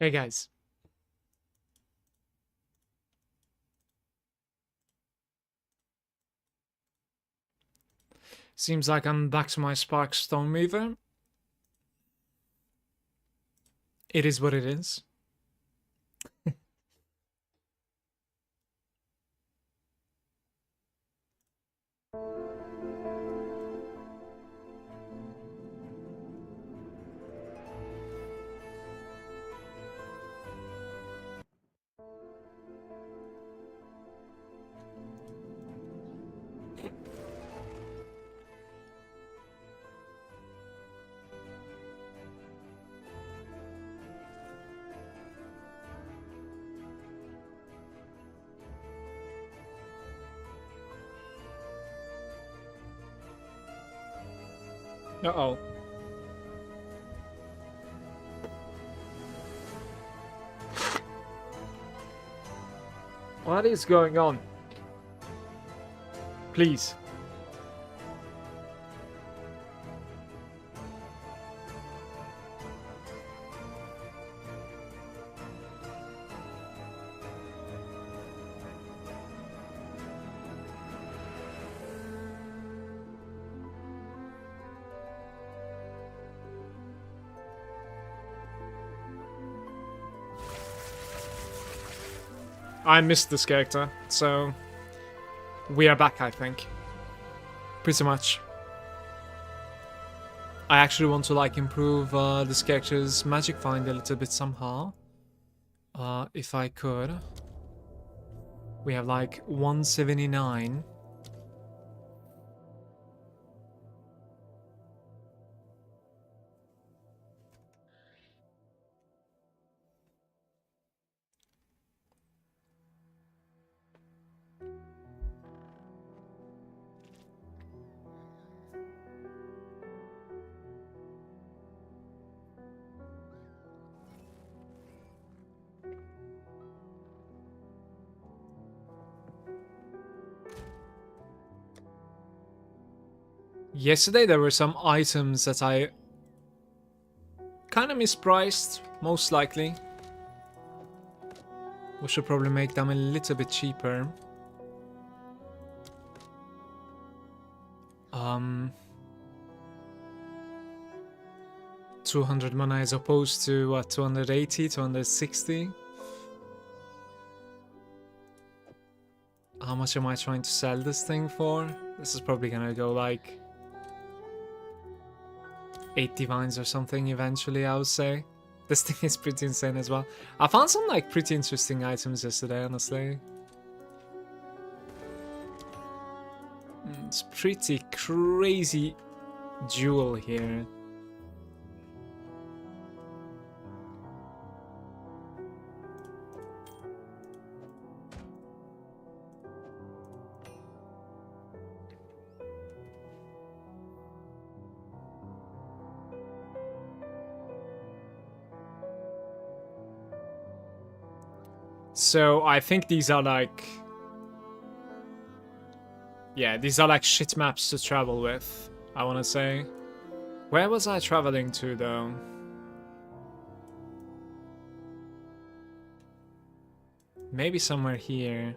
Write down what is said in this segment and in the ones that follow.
Hey guys. Seems like I'm back to my Spark Stormweaver. It is what it is. Uh-oh. What is going on? Please. I missed this character, so we are back, I think. Pretty much. I actually want to like improve this character's magic find a little bit somehow. If I could. We have like 179. Yesterday there were some items that I kind of mispriced, most likely. We should probably make them a little bit cheaper. 200 mana as opposed to what, 280, 260? How much am I trying to sell this thing for? This is probably gonna go like 8 divines or something eventually, I would say. This thing is pretty insane as well. I found some like pretty interesting items yesterday, honestly. It's pretty crazy jewel here. So I think these are like... yeah, these are like shit maps to travel with, I want to say. Where was I traveling to, though? Maybe somewhere here.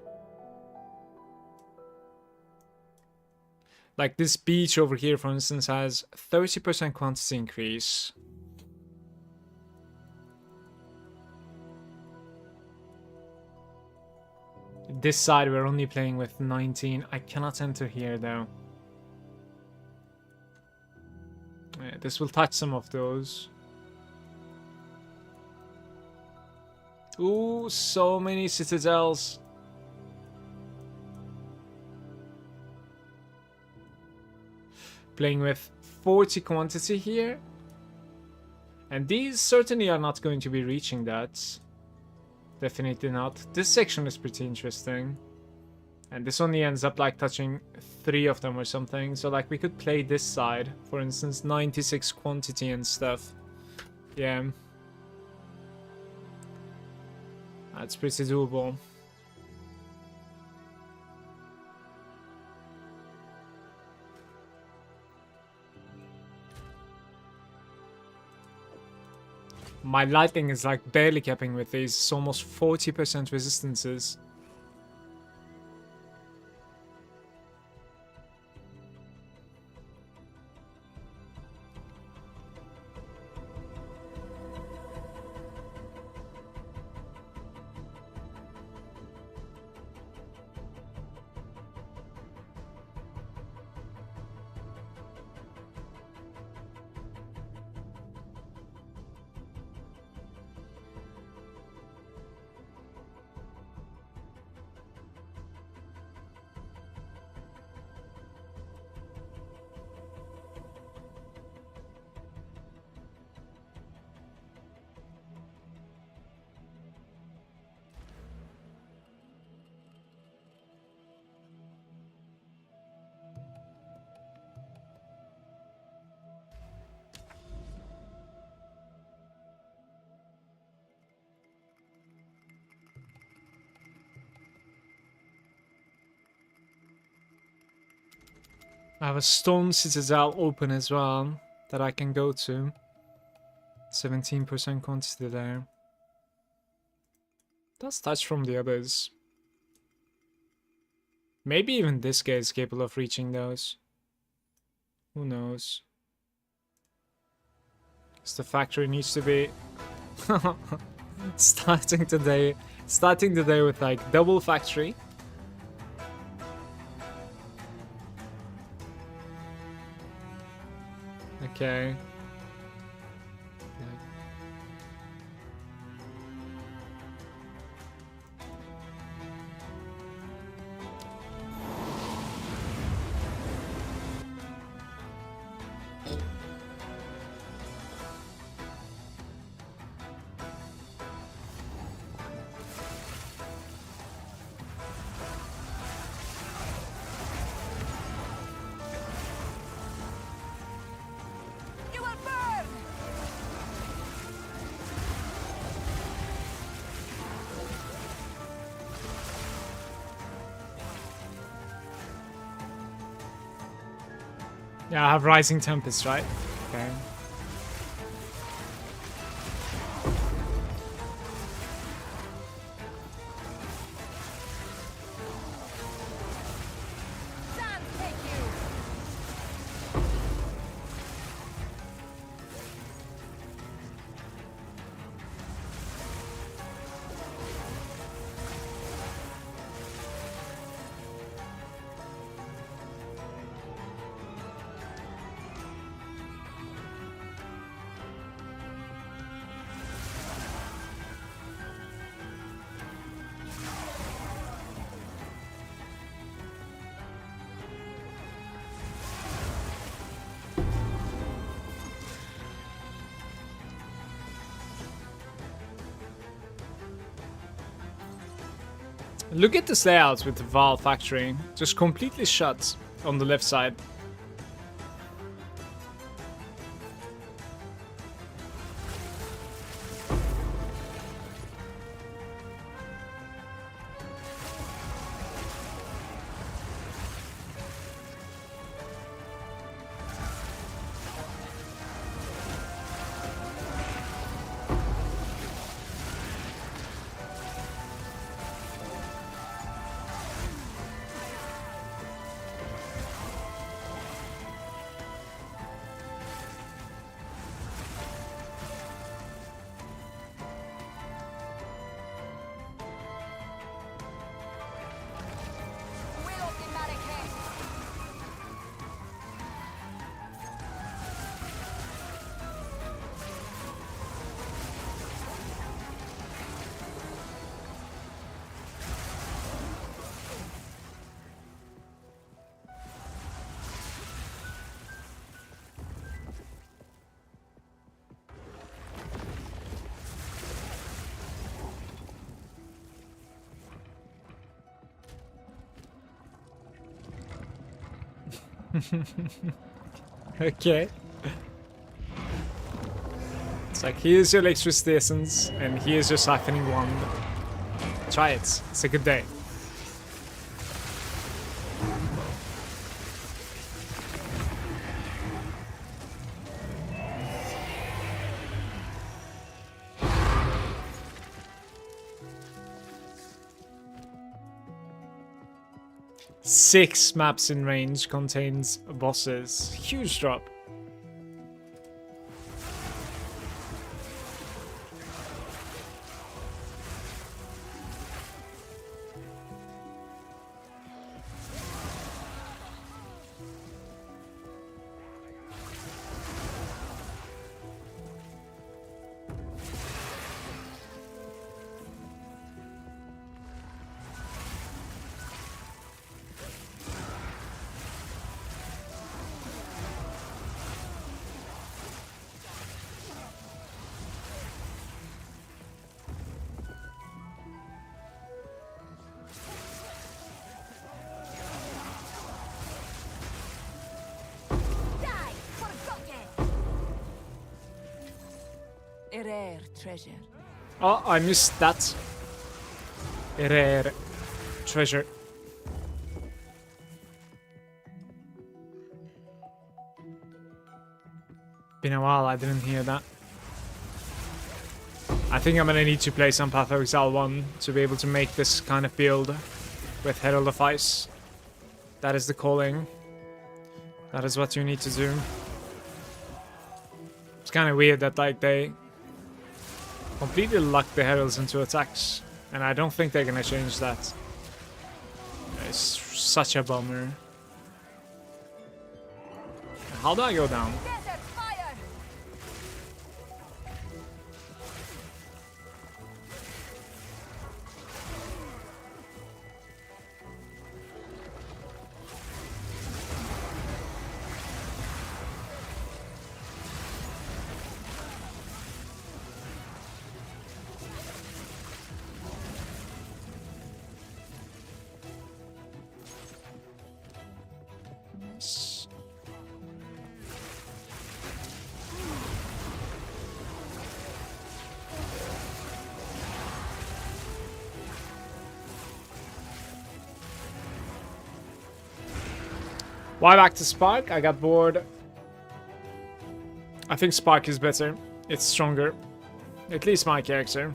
Like this beach over here, for instance, has 30% quantity increase. This side we're only playing with 19. I cannot enter here though. Yeah, this will touch some of those. Ooh, so many citadels. Playing with 40 quantity here. And these certainly are not going to be reaching that. Definitely not. This section is pretty interesting. And this only ends up like touching 3 of them or something. So like we could play this side. For instance, 96 quantity and stuff. Yeah. That's pretty doable. My lightning is like barely capping with these. It's almost 40% resistances. I have a Stone Citadel open as well that I can go to. 17% quantity there. That's touch from the others. Maybe even this guy is capable of reaching those. Who knows? Because the factory needs to be starting the day with like double factory. Okay. Yeah, I have Rising Tempest, right? Okay. Look at this layout with the Val factory. Just completely shut on the left side. Okay. It's like, here's your electricity essence, and here's your siphoning wand. Try it. It's a good day. 6 maps in range contains bosses. Huge drop. A rare treasure. Oh, I missed that. Rare treasure. Been a while, I didn't hear that. I think I'm gonna need to play some Path of Exile 1 to be able to make this kind of build with Herald of Ice. That is the calling. That is what you need to do. It's kind of weird that like they completely lock the heralds into attacks, and I don't think they're gonna change that. It's such a bummer. How do I go down? Desert fire! Why back to Spark? I got bored. I think Spark is better. It's stronger. At least my character.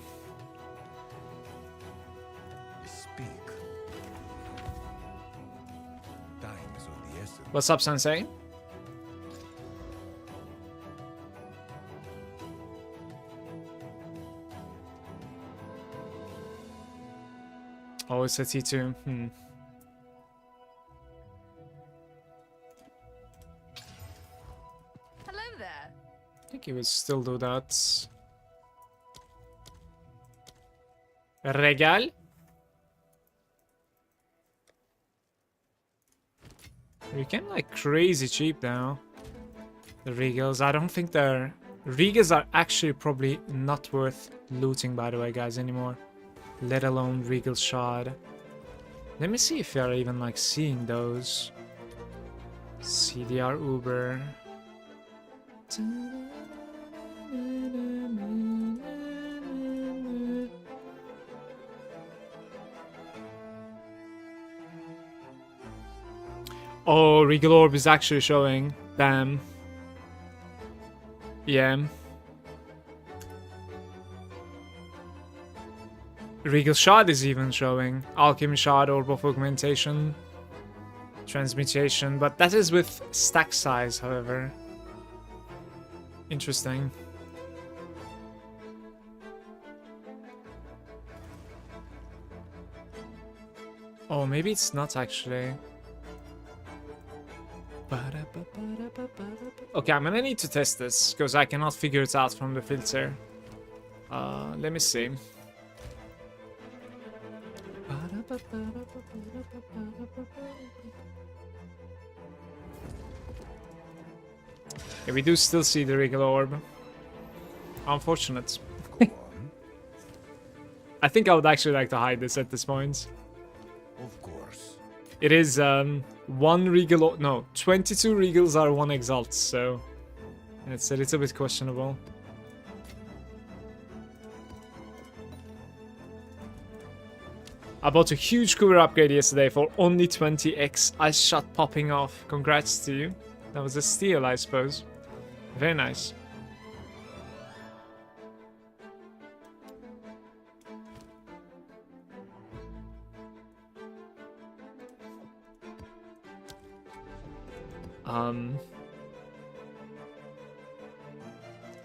Speak. Time is of the essence. What's up, Sensei? Oh, it's a T2. Hello there. I think he would still do that. Regal. You can like crazy cheap now. The Regals. I don't think they're... Regals are actually probably not worth looting, by the way, guys, anymore. Let alone Regal Shard. Let me see if you're even like seeing those. CDR Uber. Oh, Regal Orb is actually showing. Damn. Yeah. Regal Shard is even showing. Alchemy Shard, Orb of Augmentation. Transmutation, but that is with stack size, however. Interesting. Oh, maybe it's not actually. Okay, I'm gonna need to test this because I cannot figure it out from the filter. Let me see. Yeah, we do still see the Regal Orb. Unfortunate. I think I would actually like to hide this at this point. Of course. It is one Regal... No, 22 Regals are 1 Exalt, so... It's a little bit questionable. I bought a huge cooler upgrade yesterday for only 20x. I shot popping off. Congrats to you. That was a steal, I suppose. Very nice.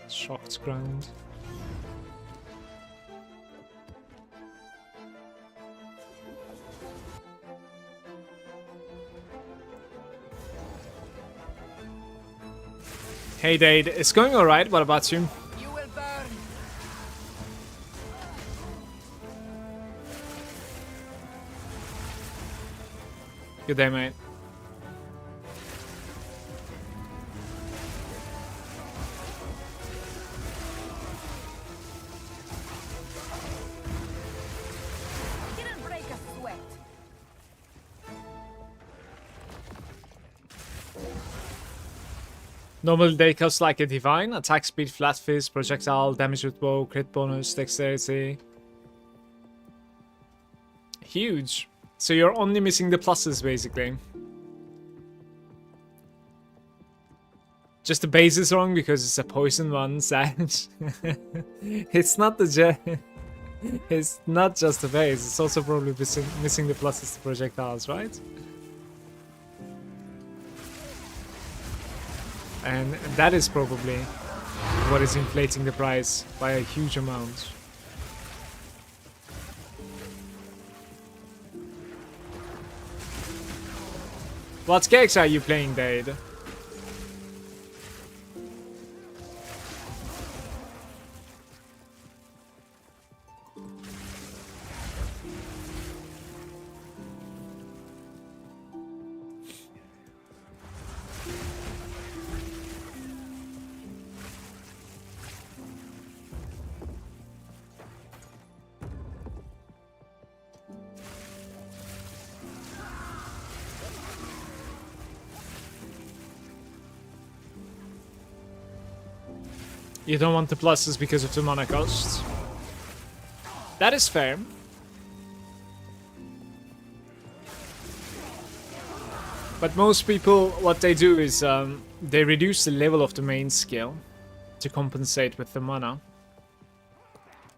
Shocked ground. Hey Dade, it's going alright, what about you? You will burn. Good day, mate. Didn't break a sweat. Normal day costs like a divine. Attack speed, flat fist, projectile, damage with bow, crit bonus, dexterity. Huge. So you're only missing the pluses, basically. Just the base is wrong because it's a poison one, Sage. It's not the it's not just the base, it's also probably missing the pluses to projectiles, right? And that is probably what is inflating the price by a huge amount. What cakes are you playing, Dade? You don't want the pluses because of the mana cost. That is fair. But most people, what they do is they reduce the level of the main skill to compensate with the mana.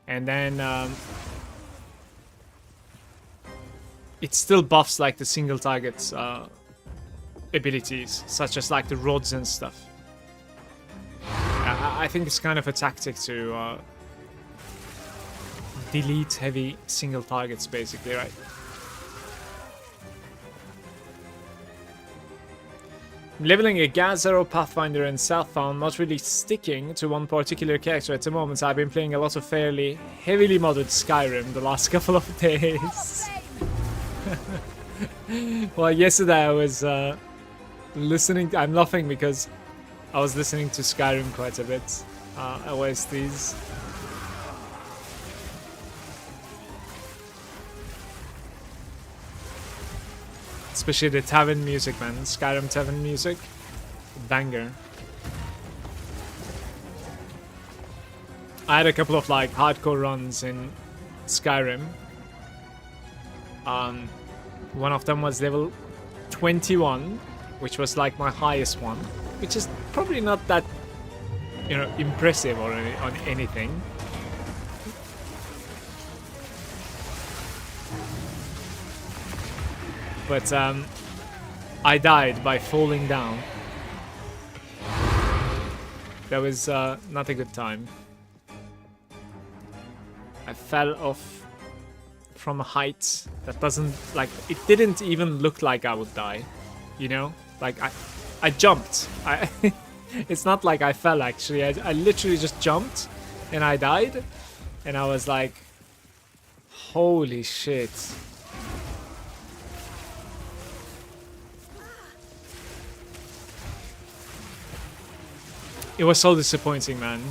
And then it still buffs like the single target abilities, such as like the rods and stuff. I think it's kind of a tactic to delete heavy single targets, basically, right? I'm leveling a Gazero, Pathfinder, and Southbound, not really sticking to one particular character at the moment. I've been playing a lot of fairly heavily modded Skyrim the last couple of days. Well, yesterday I was listening. I'm laughing because I was listening to Skyrim quite a bit. OSTs. Especially the tavern music, man. Skyrim tavern music. Banger. I had a couple of like hardcore runs in Skyrim. One of them was level 21, which was like my highest one, which is probably not that, you know, impressive or on anything. But I died by falling down. That was not a good time. I fell off from a height that doesn't, like, it didn't even look like I would die, you know? Like, I jumped. It's not like I fell, actually. I literally just jumped and I died. And I was like, holy shit. It was so disappointing, man.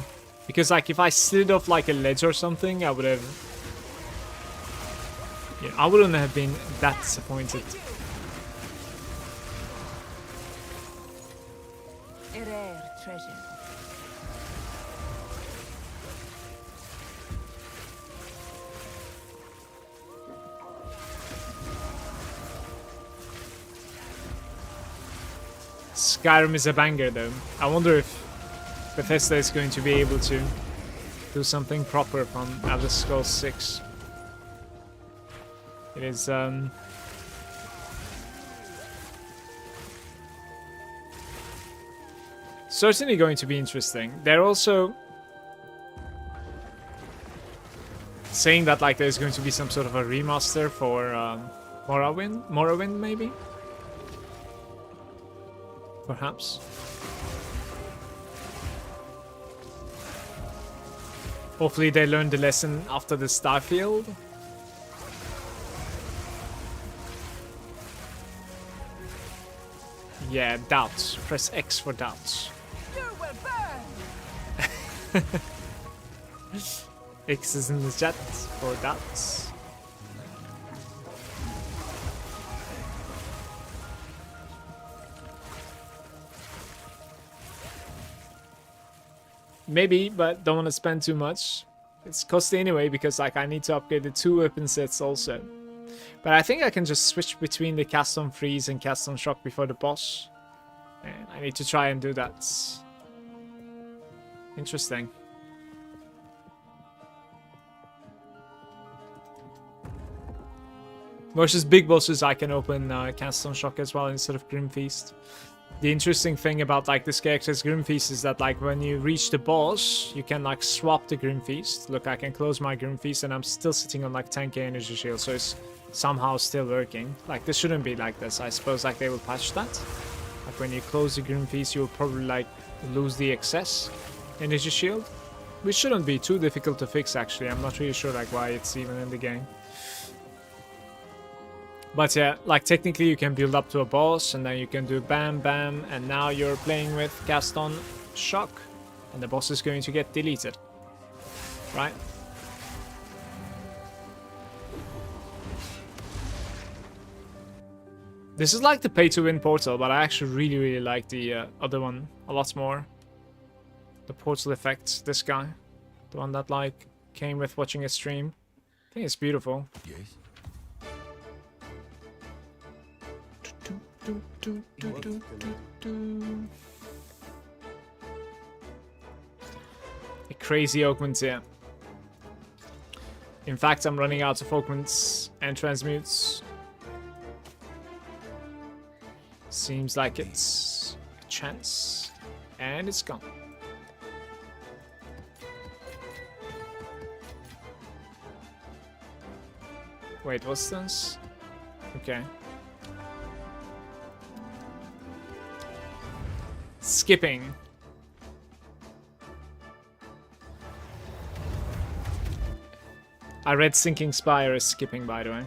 Because, like, if I slid off like a ledge or something, I would have... Yeah, I wouldn't have been that disappointed. A rare treasure. Skyrim is a banger, though. I wonder if Bethesda is going to be able to do something proper from Elder Scrolls 6. It is certainly going to be interesting. They're also saying that like there's going to be some sort of a remaster for Morrowind maybe? Perhaps. Hopefully they learned the lesson after the Starfield. Yeah, doubts. Press X for doubts. You will burn! X is in the chat for doubts. Maybe, but don't want to spend too much. It's costly anyway because like I need to upgrade the 2 weapon sets also. But I think I can just switch between the cast on freeze and cast on shock before the boss. And I need to try and do that. Interesting. Versus big bosses I can open cast on shock as well instead of Grim Feast. The interesting thing about like this character's Grim Feast is that like when you reach the boss, you can like swap the Grim Feast. Look, I can close my Grim Feast and I'm still sitting on like 10k energy shield, so it's somehow still working. Like this shouldn't be like this. I suppose like they will patch that. Like when you close the Grim Feast, you'll probably like lose the excess energy shield, which shouldn't be too difficult to fix actually. I'm not really sure like why it's even in the game. But yeah, like technically you can build up to a boss and then you can do bam bam and now you're playing with cast on shock and the boss is going to get deleted. Right? This is like the pay to win portal, but I actually really like the other one a lot more. The portal effect, this guy. The one that like came with watching a stream. I think it's beautiful. Yes. A crazy augment here. In fact, I'm running out of augments and transmutes. Seems like it's a chance. And it's gone. Wait, what's this? Okay. Skipping. I read Sinking Spire as skipping, by the way.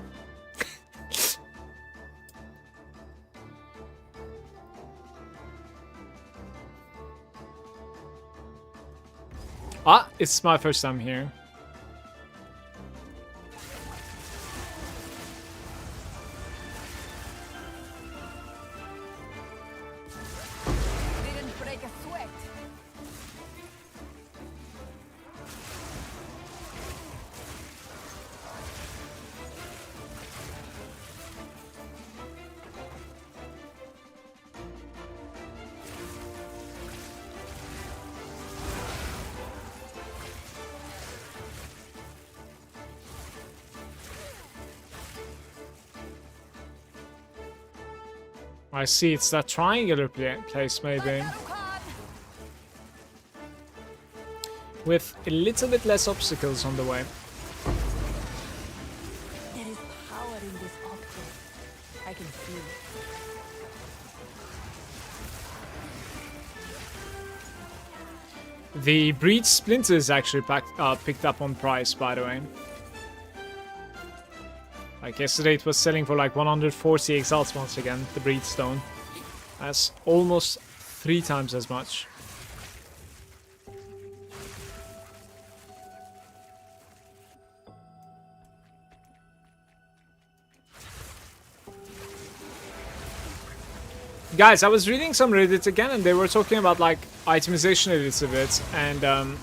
Ah, it's my first time here. Didn't break a sweat. I see, it's that triangular place maybe. With a little bit less obstacles on the way. There is power in this object. I can feel it. The breed splinters actually picked up on price, by the way. Like yesterday it was selling for like 140 exalts once again, the breed stone. That's almost 3 times as much. Guys, I was reading some Reddit again and they were talking about like itemization a little bit and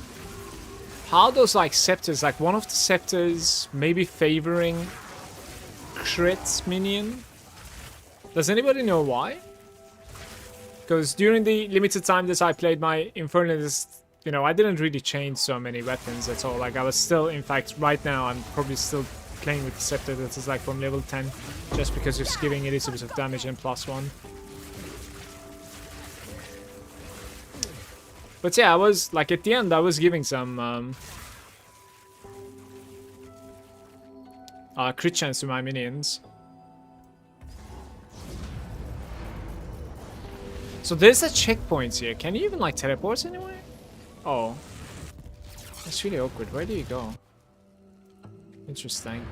how those like scepters, like one of the scepters maybe favoring crit minion. Does anybody know why? Because during the limited time that I played my Infernalist, you know, I didn't really change so many weapons at all. Like I was still, in fact, right now I'm probably still playing with the scepter that is like from level 10, just because it's giving a little bit of damage and +1. But yeah, I was like at the end I was giving some crit chance to my minions. So there's a checkpoint here. Can you even like teleport anywhere? Oh. That's really awkward. Where do you go? Interesting.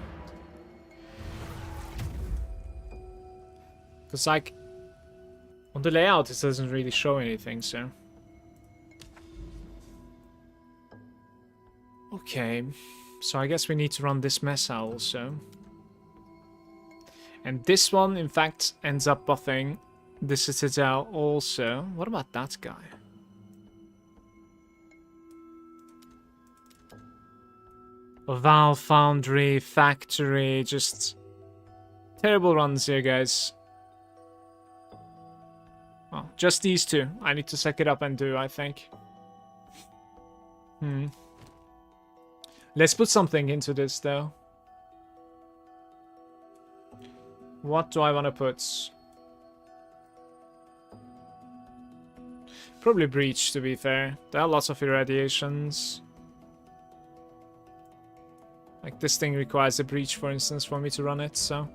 Because like on the layout it doesn't really show anything, so. Okay. So I guess we need to run this mess also. And this one in fact ends up buffing the Citadel also. What about that guy? Valve Foundry, Factory, just terrible runs here, guys. Well, just these two. I need to suck it up and do, I think. Let's put something into this, though. What do I want to put? Probably Breach, to be fair. There are lots of irradiations. Like, this thing requires a Breach, for instance, for me to run it, so...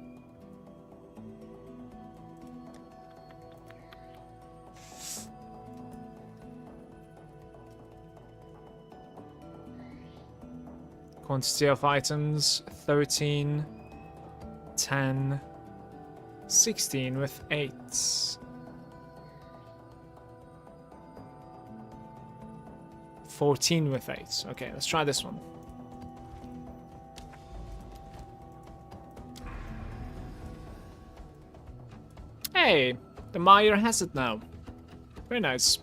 Quantity of items, 13, 10, 16 with 8. $14 with 8. Okay, let's try this one. Hey, the Meyer has it now. Very nice.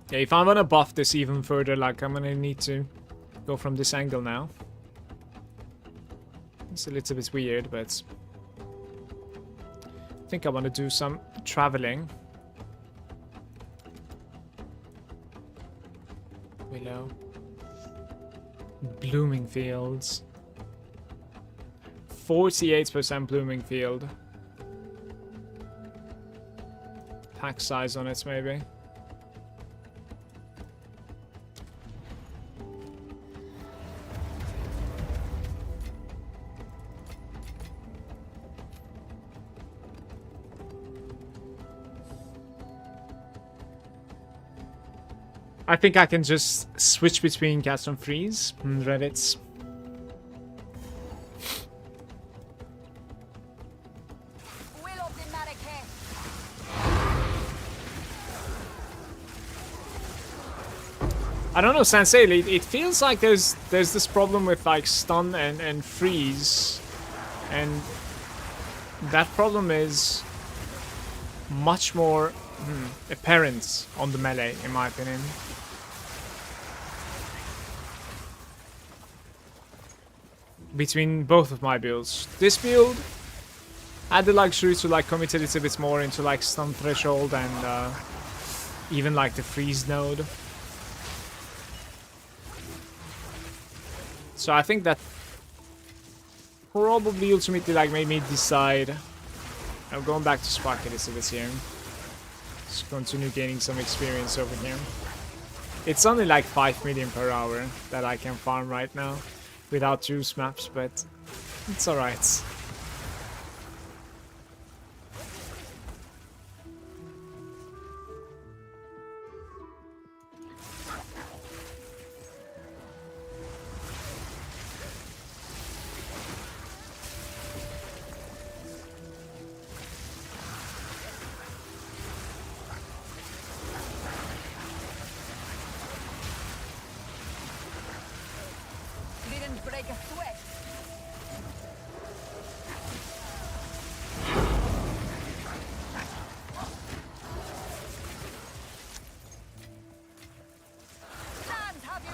Yeah, if I want to buff this even further, like, I'm gonna need to go from this angle now. It's a little bit weird, but I think I want to do some traveling. Willow. Blooming fields. 48% blooming field. Pack size on it, maybe. I think I can just switch between Cast and Freeze and Reddits. I don't know, Sensei, it feels like there's this problem with like stun and freeze, and that problem is much more apparent on the melee, in my opinion. Between both of my builds. This build had the luxury to like commit a little bit more into like stun threshold and even like the freeze node. So I think that probably ultimately like made me decide. I'm going back to Spark a little bit here. Just continue gaining some experience over here. It's only like 5 million per hour that I can farm right now without juice maps, but it's alright. Break a sweat. Stand, have you?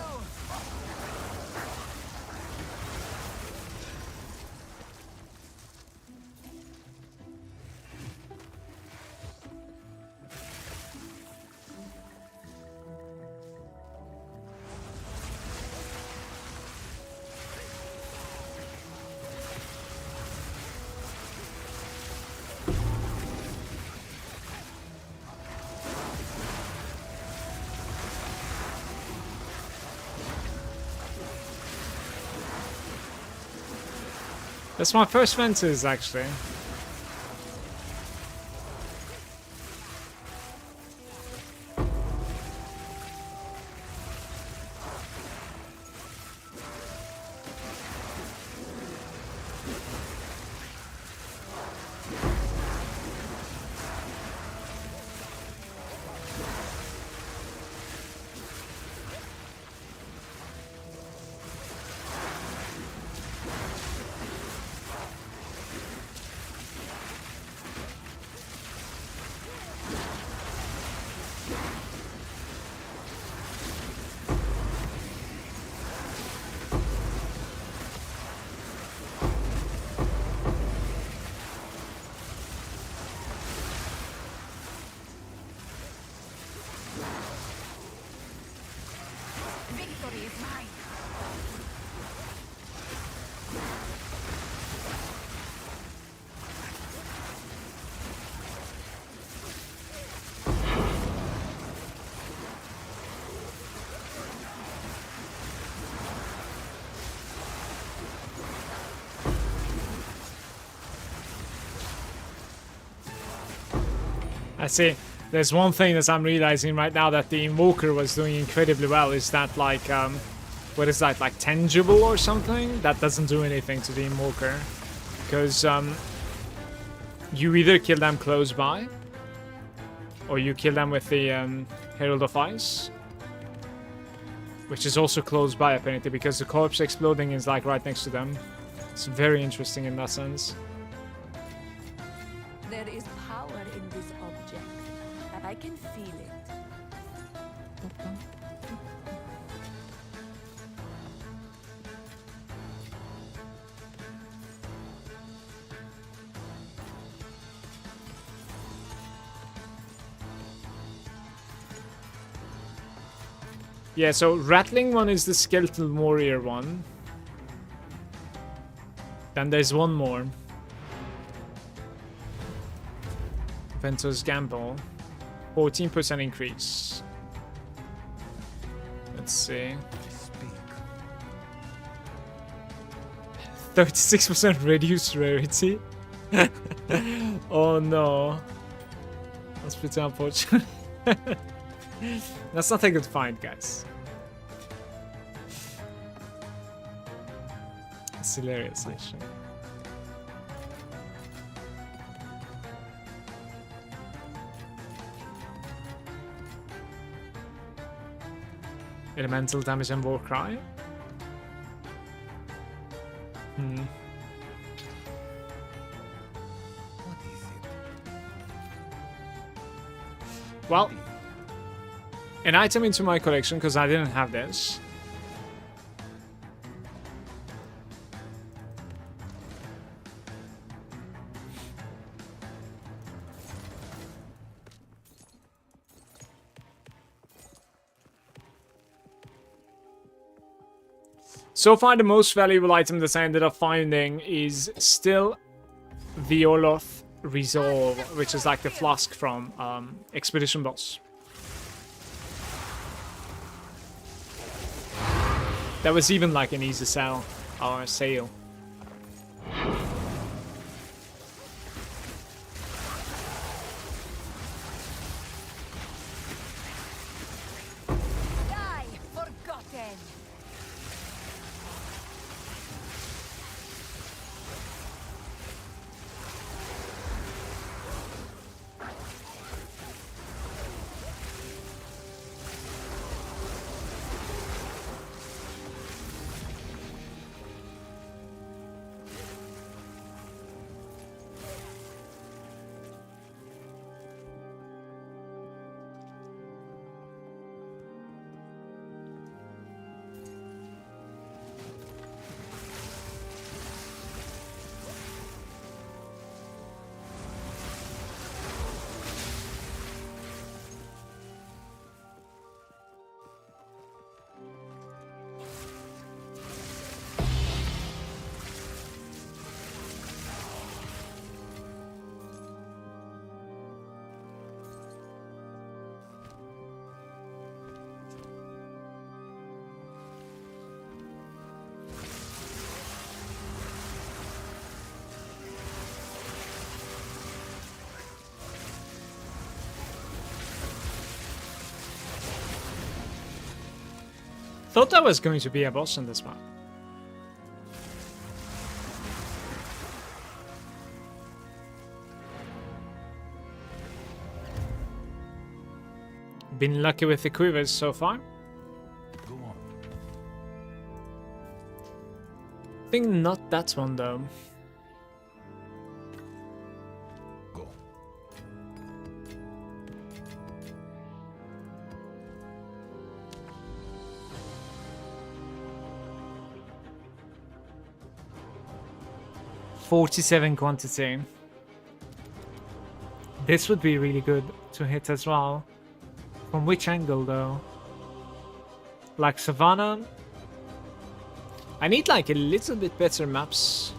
That's my first fences, actually. Victory is mine. I see. There's one thing that I'm realizing right now that the Invoker was doing incredibly well is that like, what is that, like tangible or something? That doesn't do anything to the Invoker. Because you either kill them close by, or you kill them with the Herald of Ice. Which is also close by apparently, because the corpse exploding is like right next to them. It's very interesting in that sense. There is power in this object. I can feel it. Yeah, so Rattling one is the Skeletal Warrior one. Then there's one more. Ventus Gamble. 14% increase. Let's see. Speak. 36% reduced rarity. Oh no. That's pretty unfortunate. That's not a good find, guys. It's hilarious, actually. Elemental damage and war cry. What is it? Well, an item into my collection because I didn't have this. So far, the most valuable item that I ended up finding is still the Oloth Resolve, which is like the flask from Expedition Boss. That was even like an easy sell or sale. Die, forgotten. thought that was going to be a boss on this map. Been lucky with the quivers so far. Go on. I think not that one though. Go. $47 quantity. This would be really good to hit as well. From which angle though? Like Savannah? I need like a little bit better maps.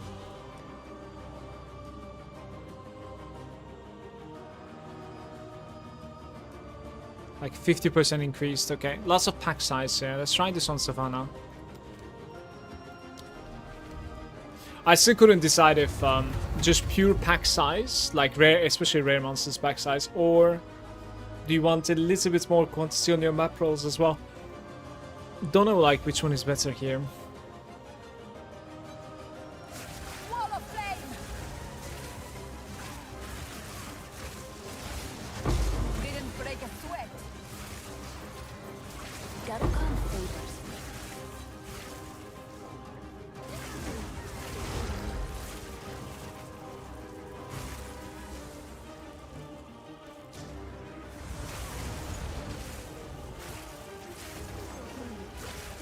Like 50% increased, okay. Lots of pack size here. Let's try this on Savannah. I still couldn't decide if just pure pack size, like rare, especially rare monsters pack size, or do you want a little bit more quantity on your map rolls as well? Don't know like which one is better here. Wall of flame. Didn't break a sweat. Garukan favors me.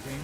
Okay.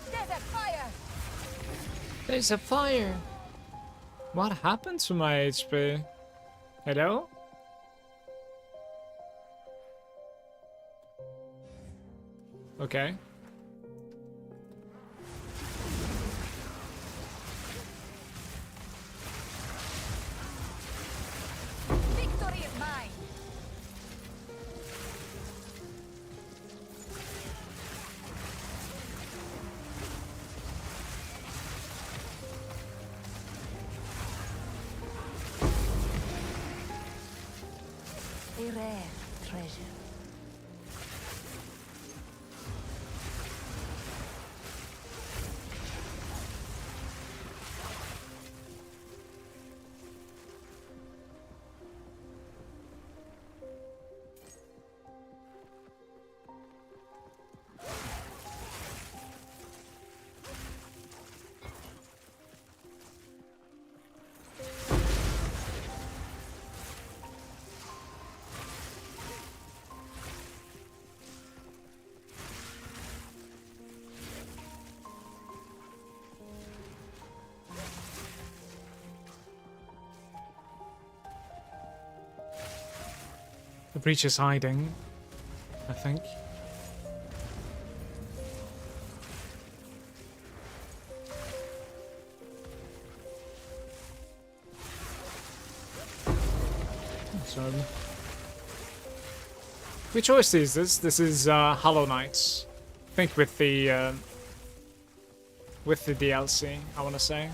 There's a fire. There's a fire. What happened to my HP? Hello? Okay. Victory is mine. A rare treasure. The breach is hiding, I think. So, which OST is this? This is Hollow Knights. I think with the DLC, I want to say.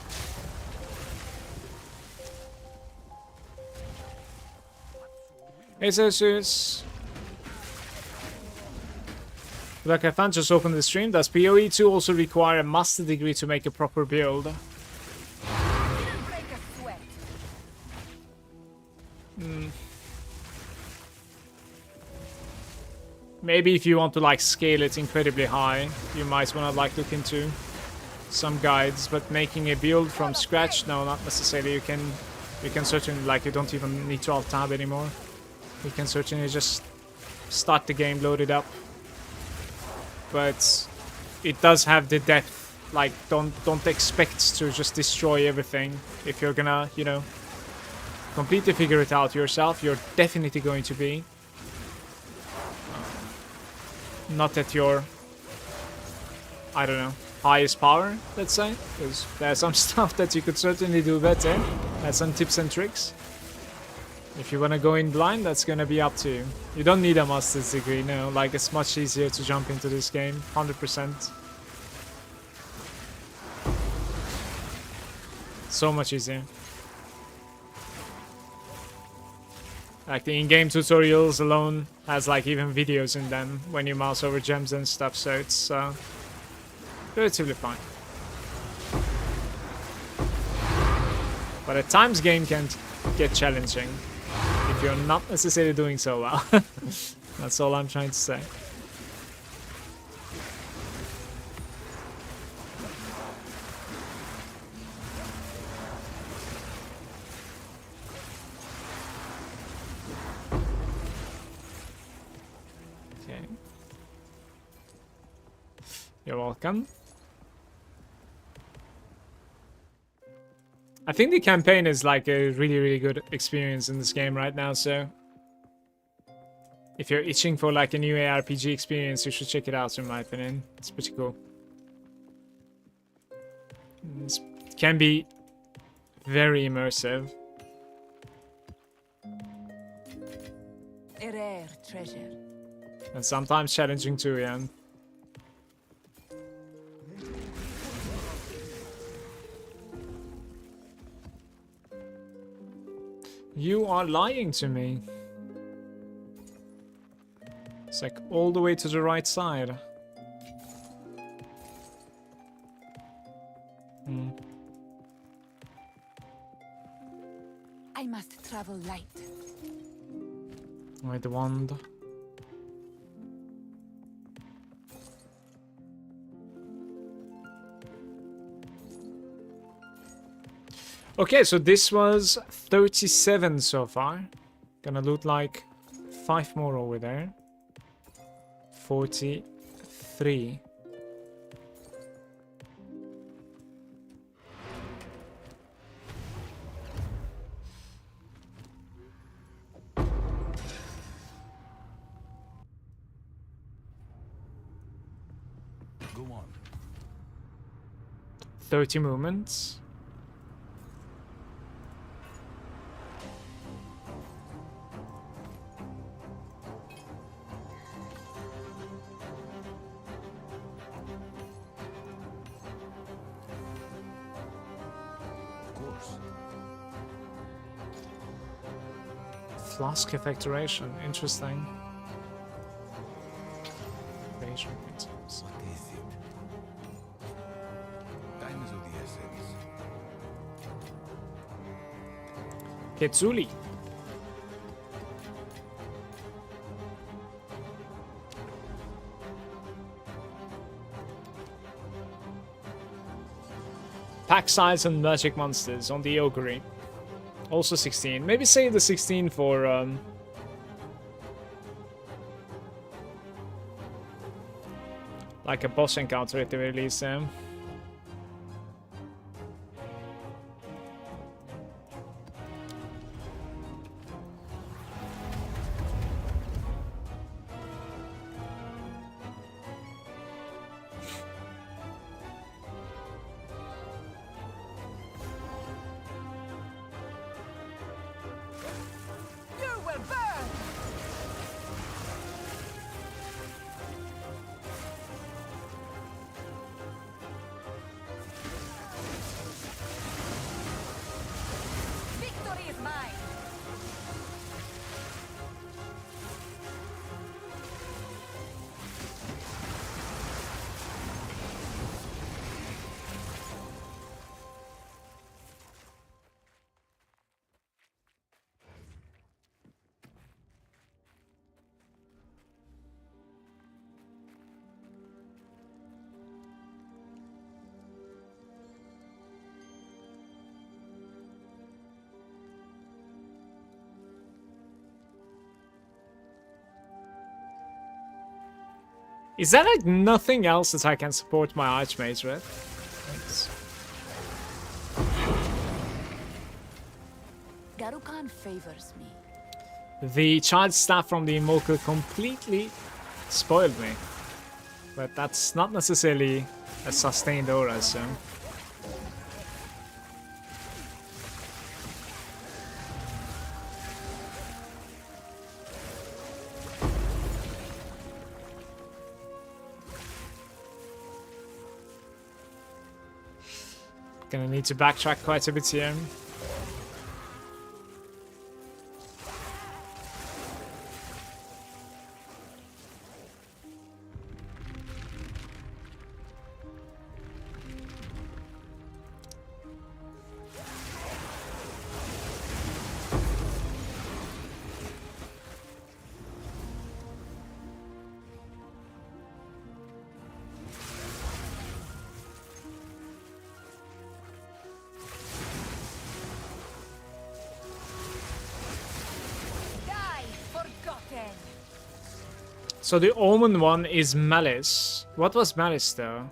Hey Celsius. Like a fan just opened the stream. Does PoE 2 also require a master degree to make a proper build? Didn't break a sweat. Maybe if you want to like scale it incredibly high, you might want to like look into some guides, but making a build from scratch, no, not necessarily. You can certainly, like, you don't even need to alt tab anymore. You can certainly just start the game, load it up. But it does have the depth. Like, don't expect to just destroy everything. If you're gonna, you know, completely figure it out yourself, you're definitely going to be. Not at your, I don't know, highest power, let's say. Because there's some stuff that you could certainly do better. There's some tips and tricks. If you want to go in blind, that's going to be up to you. You don't need a master's degree, no. Like, it's much easier to jump into this game, 100%. So much easier. Like, the in-game tutorials alone has, like, even videos in them when you mouse over gems and stuff, so it's relatively fine. But at times, game can get challenging if you're not necessarily doing so well. That's all I'm trying to say. You're welcome. I think the campaign is like a really, really good experience in this game right now, so if you're itching for like a new ARPG experience, you should check it out in my opinion. It's pretty cool. It can be very immersive. A rare treasure. And sometimes challenging too, yeah. You are lying to me. It's like all the way to the right side. I must travel light. With the wand. Okay, so this was 37 so far. Gonna loot like 5 more over there. 43. Go on. 30 movements. Flask effect duration, interesting. Evasion items. What is it? Time is of the essence. Ketsuli. Pack size and magic monsters on the Ogre. Also 16. Maybe save the 16 for like a boss encounter at the very least. Victory is mine. Is there like nothing else that I can support my Archmage with? Thanks. Garukan favors me. The charge staff from the Invoker completely spoiled me. But that's not necessarily a sustained aura, so... Gonna need to backtrack quite a bit here. Die, forgotten. So the Omen one is Malice. What was Malice though?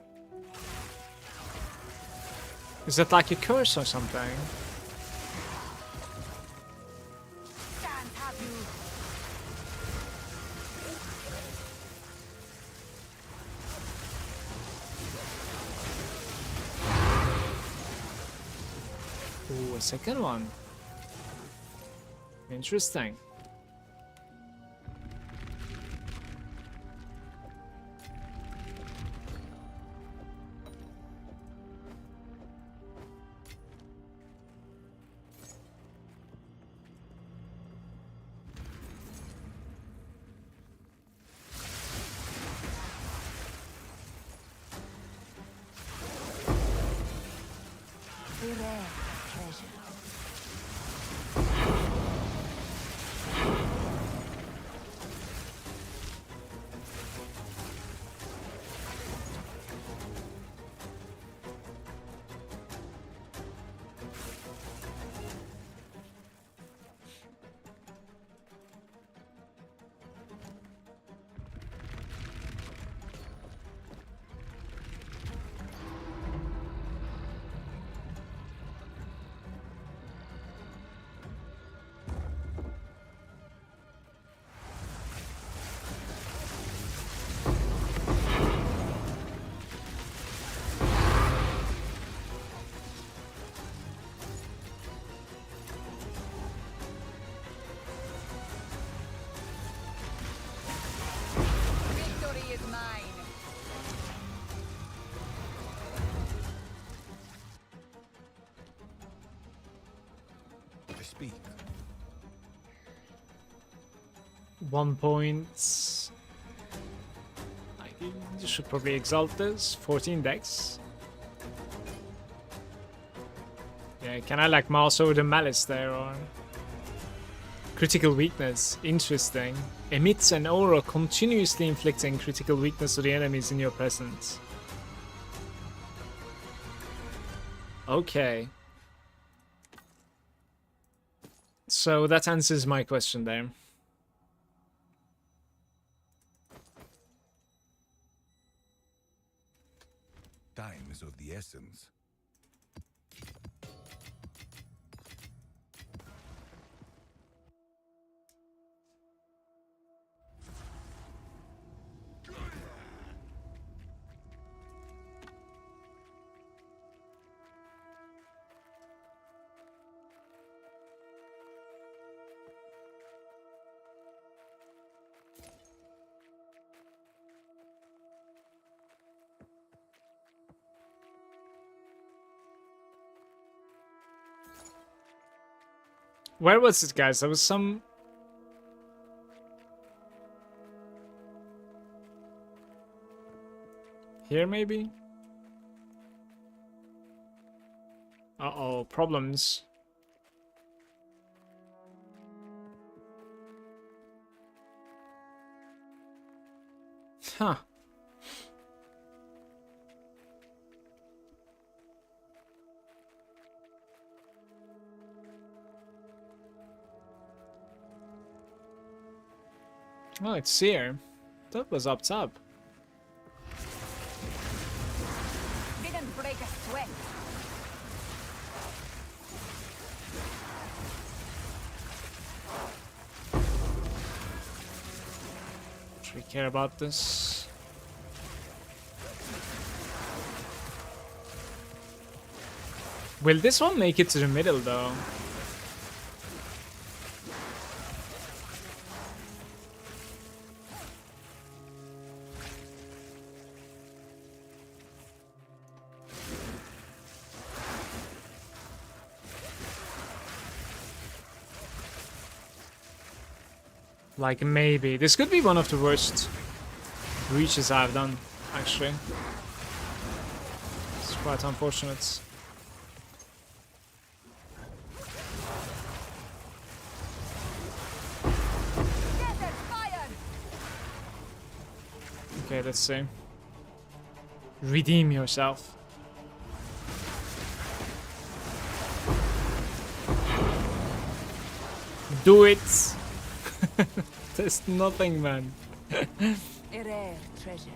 Is that like a curse or something? Can't have you. Ooh, a second one. Interesting. A rare treasure. Victory is mine. To speak. 1 point. I should probably exalt this. 14 decks. Yeah, can I like mouse over the Malice there or... Critical weakness. Interesting. Emits an aura continuously inflicting critical weakness to the enemies in your presence. Okay. So that answers my question there. Time is of the essence. Where was it, guys? There was some... Here, maybe? Uh-oh, problems. Huh. Oh, it's here. That was up top. Don't really care about this. Will this one make it to the middle though? Like maybe. This could be one of the worst reaches I've done, actually. It's quite unfortunate. Okay, let's see. Redeem yourself. Do it! There's nothing, man. A rare treasure.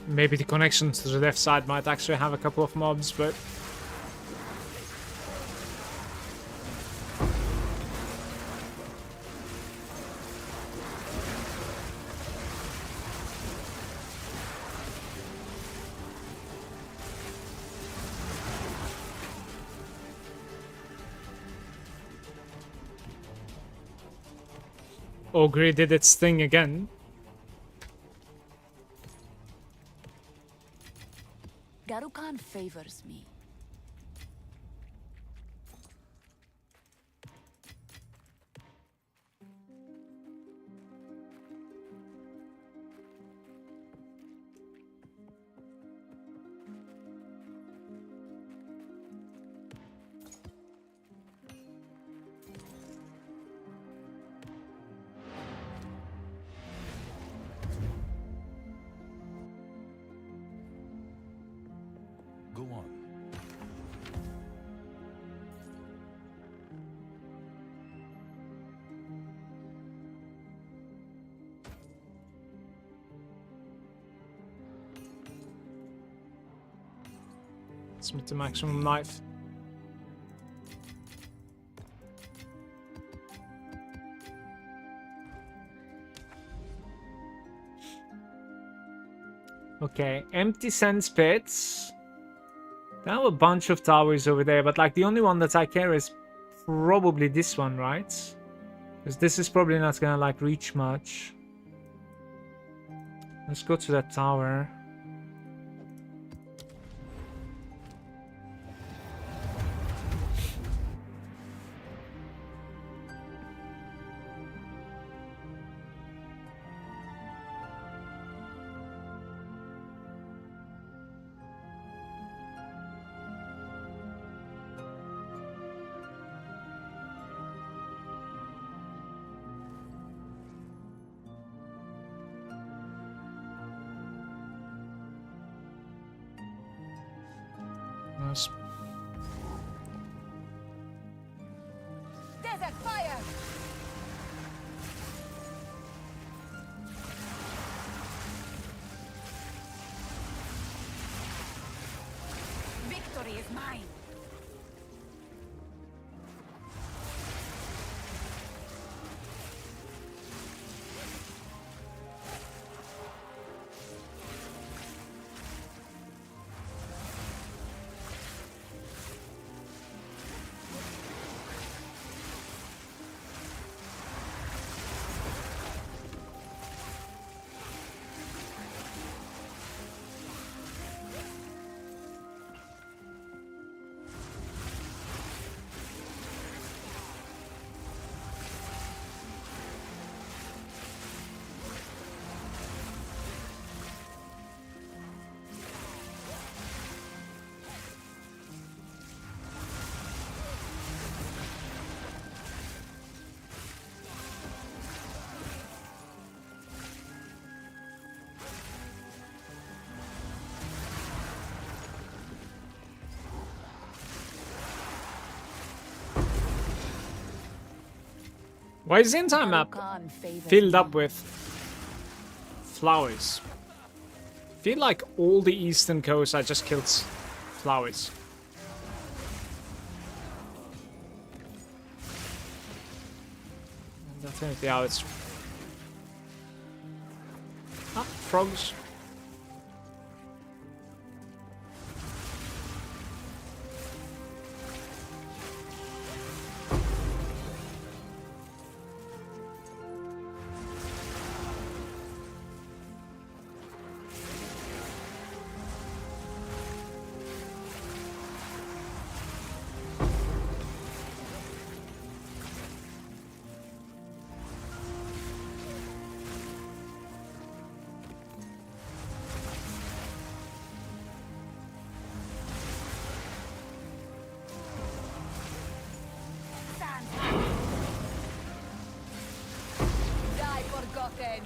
Maybe the connection to the left side might actually have a couple of mobs, but... Ogre did its thing again. Garukan favors me. Go on. Let's meet the maximum knife. Okay, empty sense pits. There are a bunch of towers over there, but like the only one that I care is probably this one, right? Because this is probably not gonna like reach much. Let's go to that tower. Nice. Desert fire! victory is mine. Why is the entire map Malagant favors filled me. up with flowers? Feel like all the eastern coast I just killed flowers. Definitely how it's... Ah, frogs. Die forgotten.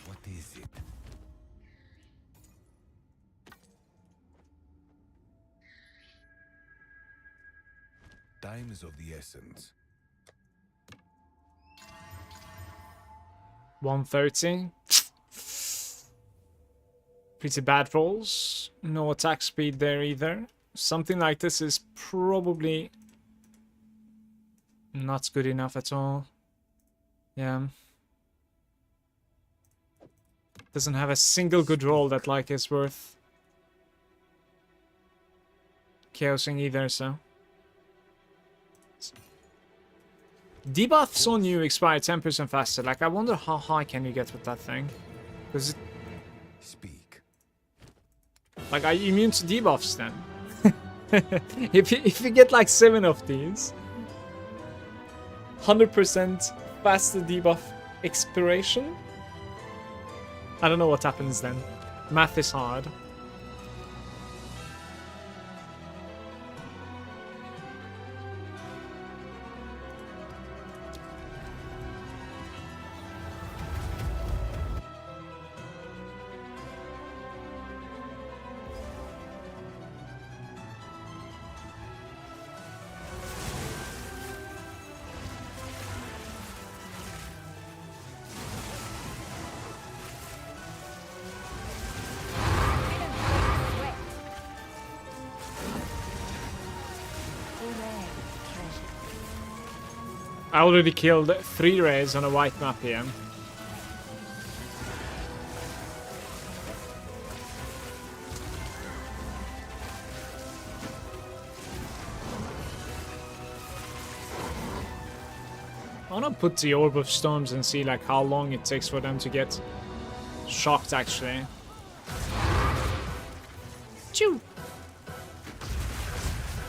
What is it? Time is of the essence. 130. Pretty bad rolls. No attack speed there either. Something like this is probably not good enough at all. Yeah. Doesn't have a single good roll that like is worth chaosing either, so. Debuffs on you expire 10% faster. Like, I wonder how high can you get with that thing? Because, Speak. like, are you immune to debuffs then? if you get like 7 of these, 100% faster debuff expiration? I don't know what happens then. Math is hard. I already killed 3 rays on a white map here. I wanna put the Orb of Storms and see like how long it takes for them to get shocked actually. Choo!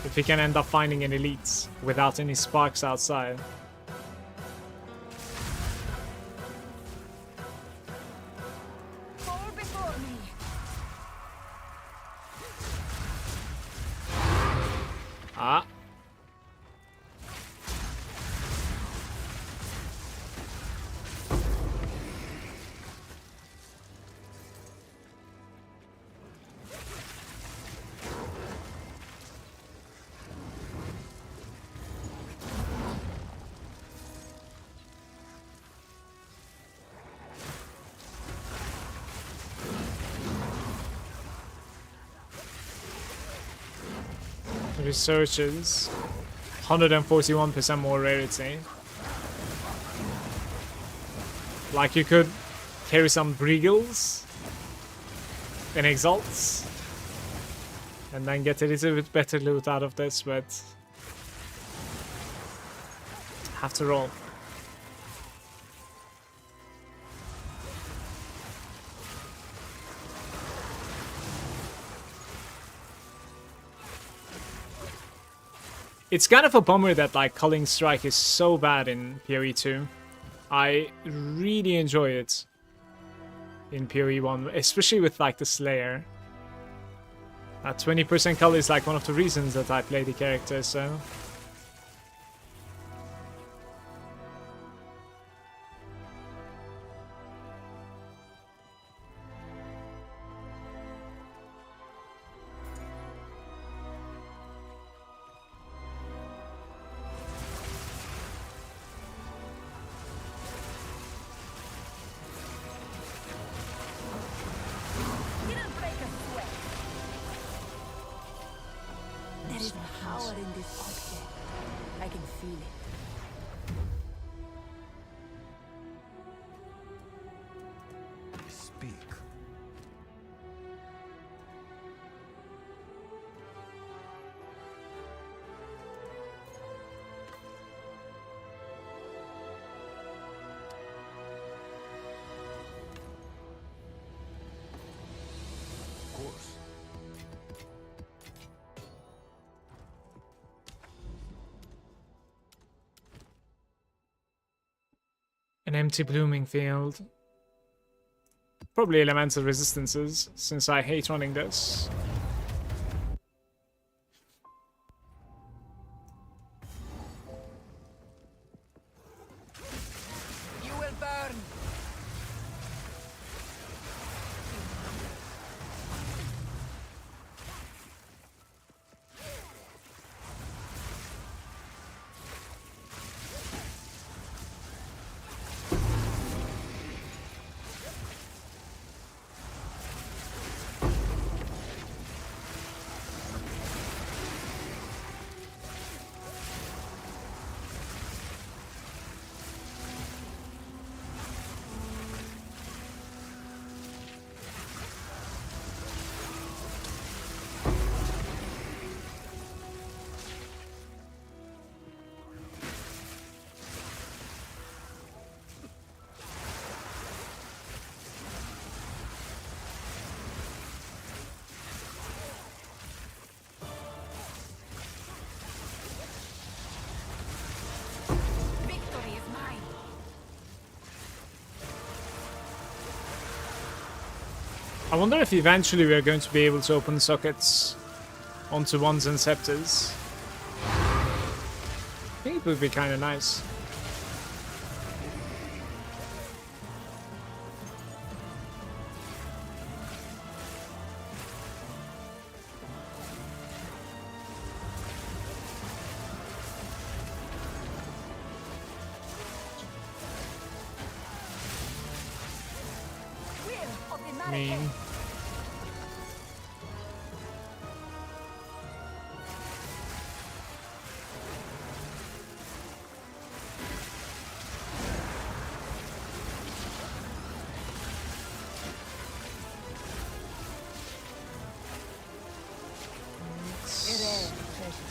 If we can end up finding an elites without any sparks outside. Fall before me. Ah. Researches. 141% more rarity. Like you could carry some Briegels and Exalts and then get a little bit better loot out of this, but have to roll. It's kind of a bummer that like Culling Strike is so bad in PoE 2. I really enjoy it in PoE 1, especially with like the Slayer. That 20% cull is like one of the reasons that I play the character, so... Didn't break a sweat. There is power in this object. I can feel it. Speak. Of course. An empty blooming field. Probably elemental resistances, since I hate running this. You will burn. Victory is mine. I wonder if eventually we are going to be able to open sockets onto Wands and Scepters. I think it would be kind of nice. Will of the I mean, Malagant. Rare treasure.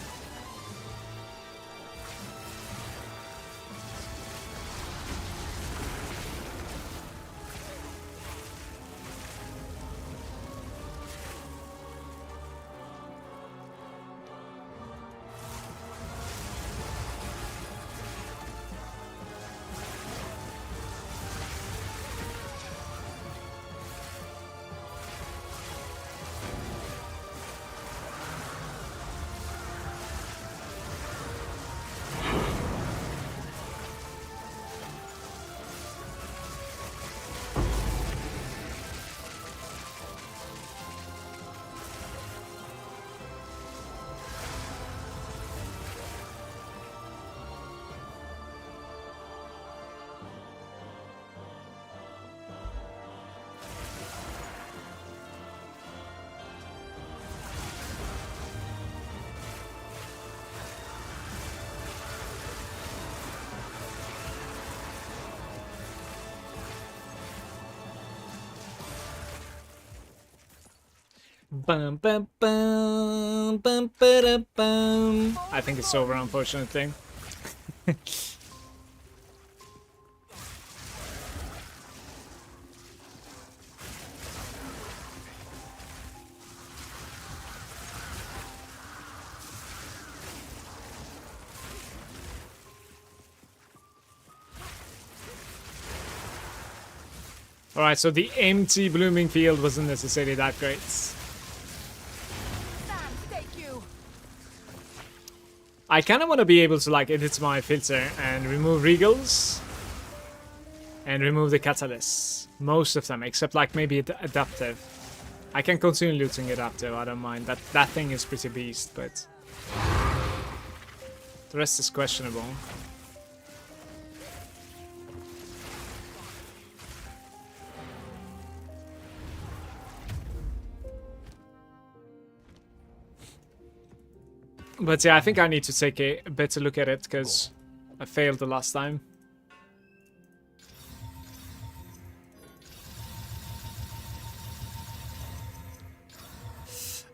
Bum, bum, bum, bum, ba-da, bum. I think it's over, unfortunately. Alright, so the empty blooming field wasn't necessarily that great. I kind of want to be able to like edit my filter and remove regals and remove the catalysts. Most of them, except like maybe adaptive. I can continue looting adaptive, I don't mind. That thing is pretty beast, but the rest is questionable. But yeah, I think I need to take a better look at it, because I failed the last time.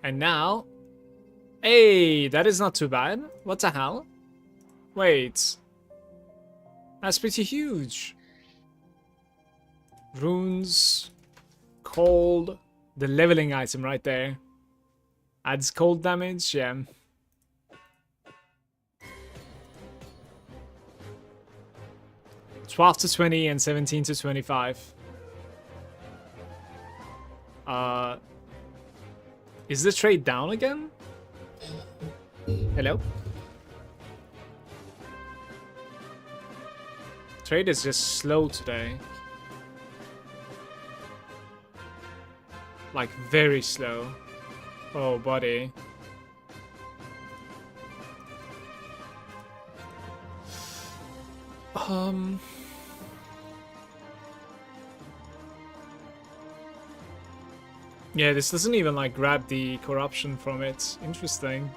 And now... Hey, that is not too bad. What the hell? Wait. That's pretty huge. Runes. Cold. The leveling item right there. Adds cold damage, yeah. $12 to 20 and 17 to 25. Is the trade down again? Hello? Trade is just slow today. Like very slow. Oh, buddy. Yeah, this doesn't even like grab the corruption from it. Interesting.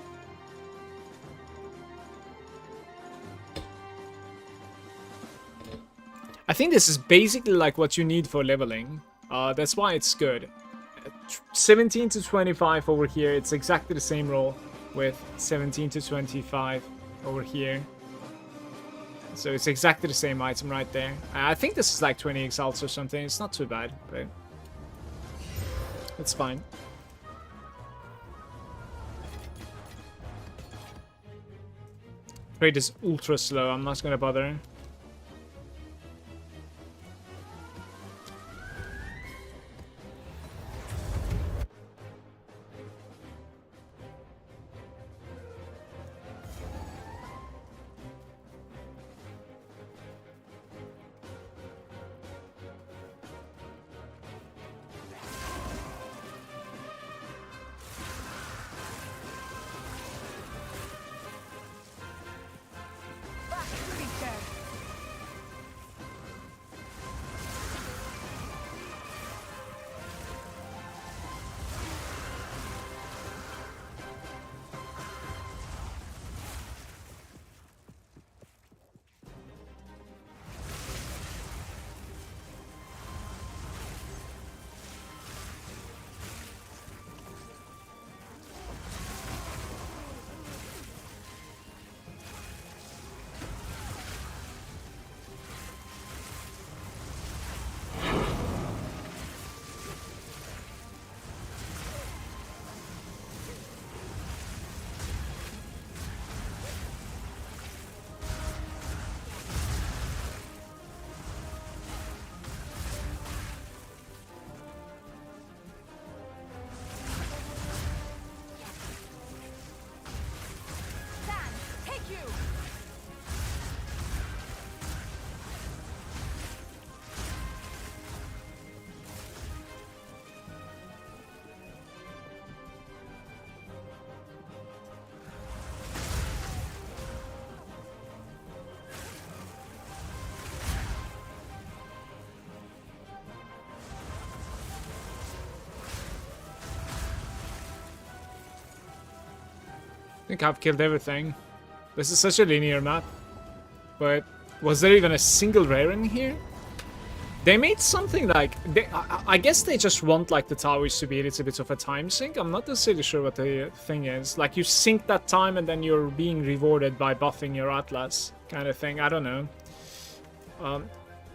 I think this is basically like what you need for leveling. That's why it's good. 17 to 25 over here. It's exactly the same roll with 17 to 25 over here. So it's exactly the same item right there. I think this is like 20 exalts or something. It's not too bad, but it's fine. Trade is ultra slow. I'm not gonna bother. I think I've killed everything. This is such a linear map. But was there even a single rare in here? They made something like... I guess they just want like the towers to be a little bit of a time sink. I'm not necessarily sure what the thing is. Like you sink that time and then you're being rewarded by buffing your Atlas kind of thing. I don't know.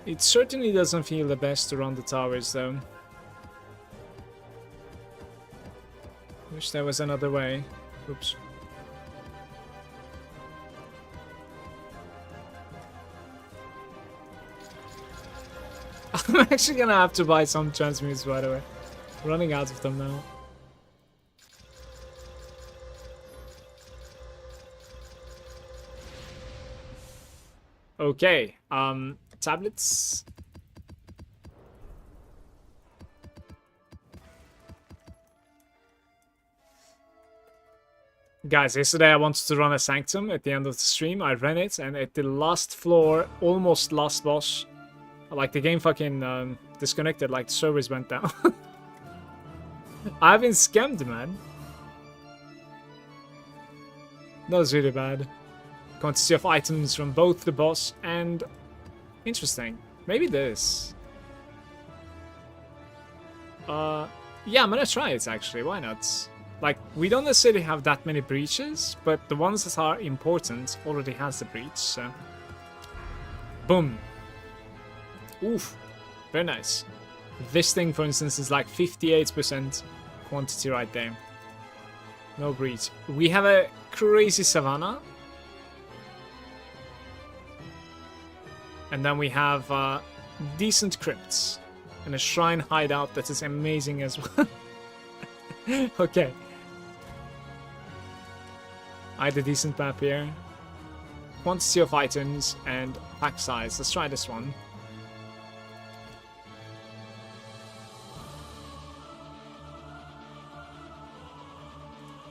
It certainly doesn't feel the best to run the towers though. Wish there was another way. Oops. I'm actually gonna have to buy some transmutes, by the way. Running out of them now. Okay, tablets. Guys, yesterday I wanted to run a Sanctum at the end of the stream. I ran it, and at the last floor, almost last boss, like the game fucking disconnected, like the servers went down. I've been scammed, man. That was really bad. Quantity of items from both the boss and... Interesting. Maybe this. Yeah, I'm gonna try it actually. Why not? Like, we don't necessarily have that many breaches, but the ones that are important already has the breach, so... Boom. Oof. Very nice. This thing, for instance, is like 58% quantity right there. No breach. We have a crazy savannah. And then we have decent crypts. And a shrine hideout that is amazing as well. Okay. I had a decent map here. Quantity of items and pack size. Let's try this one.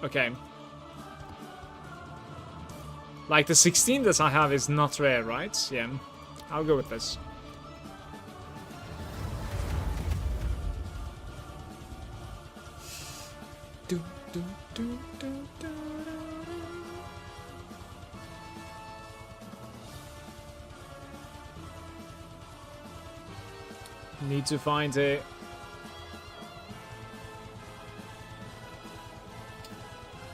Okay. Like the 16 that I have is not rare, right? Yeah. I'll go with this. Need to find a...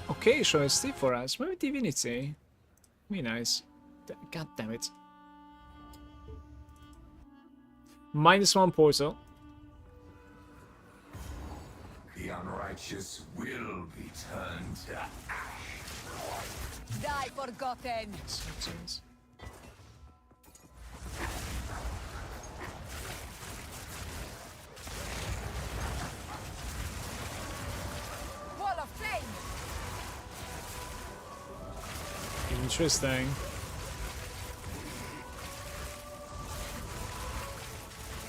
Okay, show a Steve for us. Maybe Divinity. Be nice. God damn it. -1 portal. The unrighteous will be turned to ash. Die forgotten. Wall of flame. Interesting.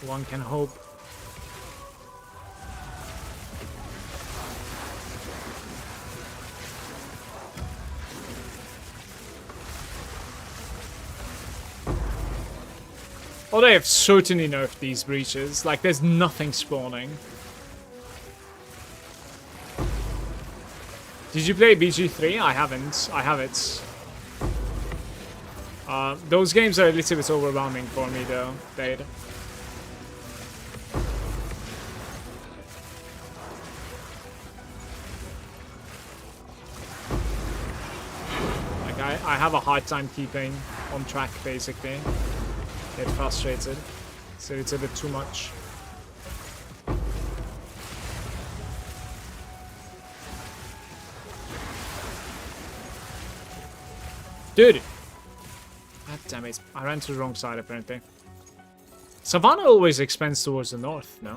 One can hope. Oh, they have certainly nerfed these breaches. Like, there's nothing spawning. Did you play BG3? I haven't. I have it. Those games are a little bit overwhelming for me, though, Dade. Like, I have a hard time keeping on track, basically. Get frustrated, so it's a bit too much. Dude! God damn it, I ran to the wrong side apparently. Savannah always expands towards the north, no?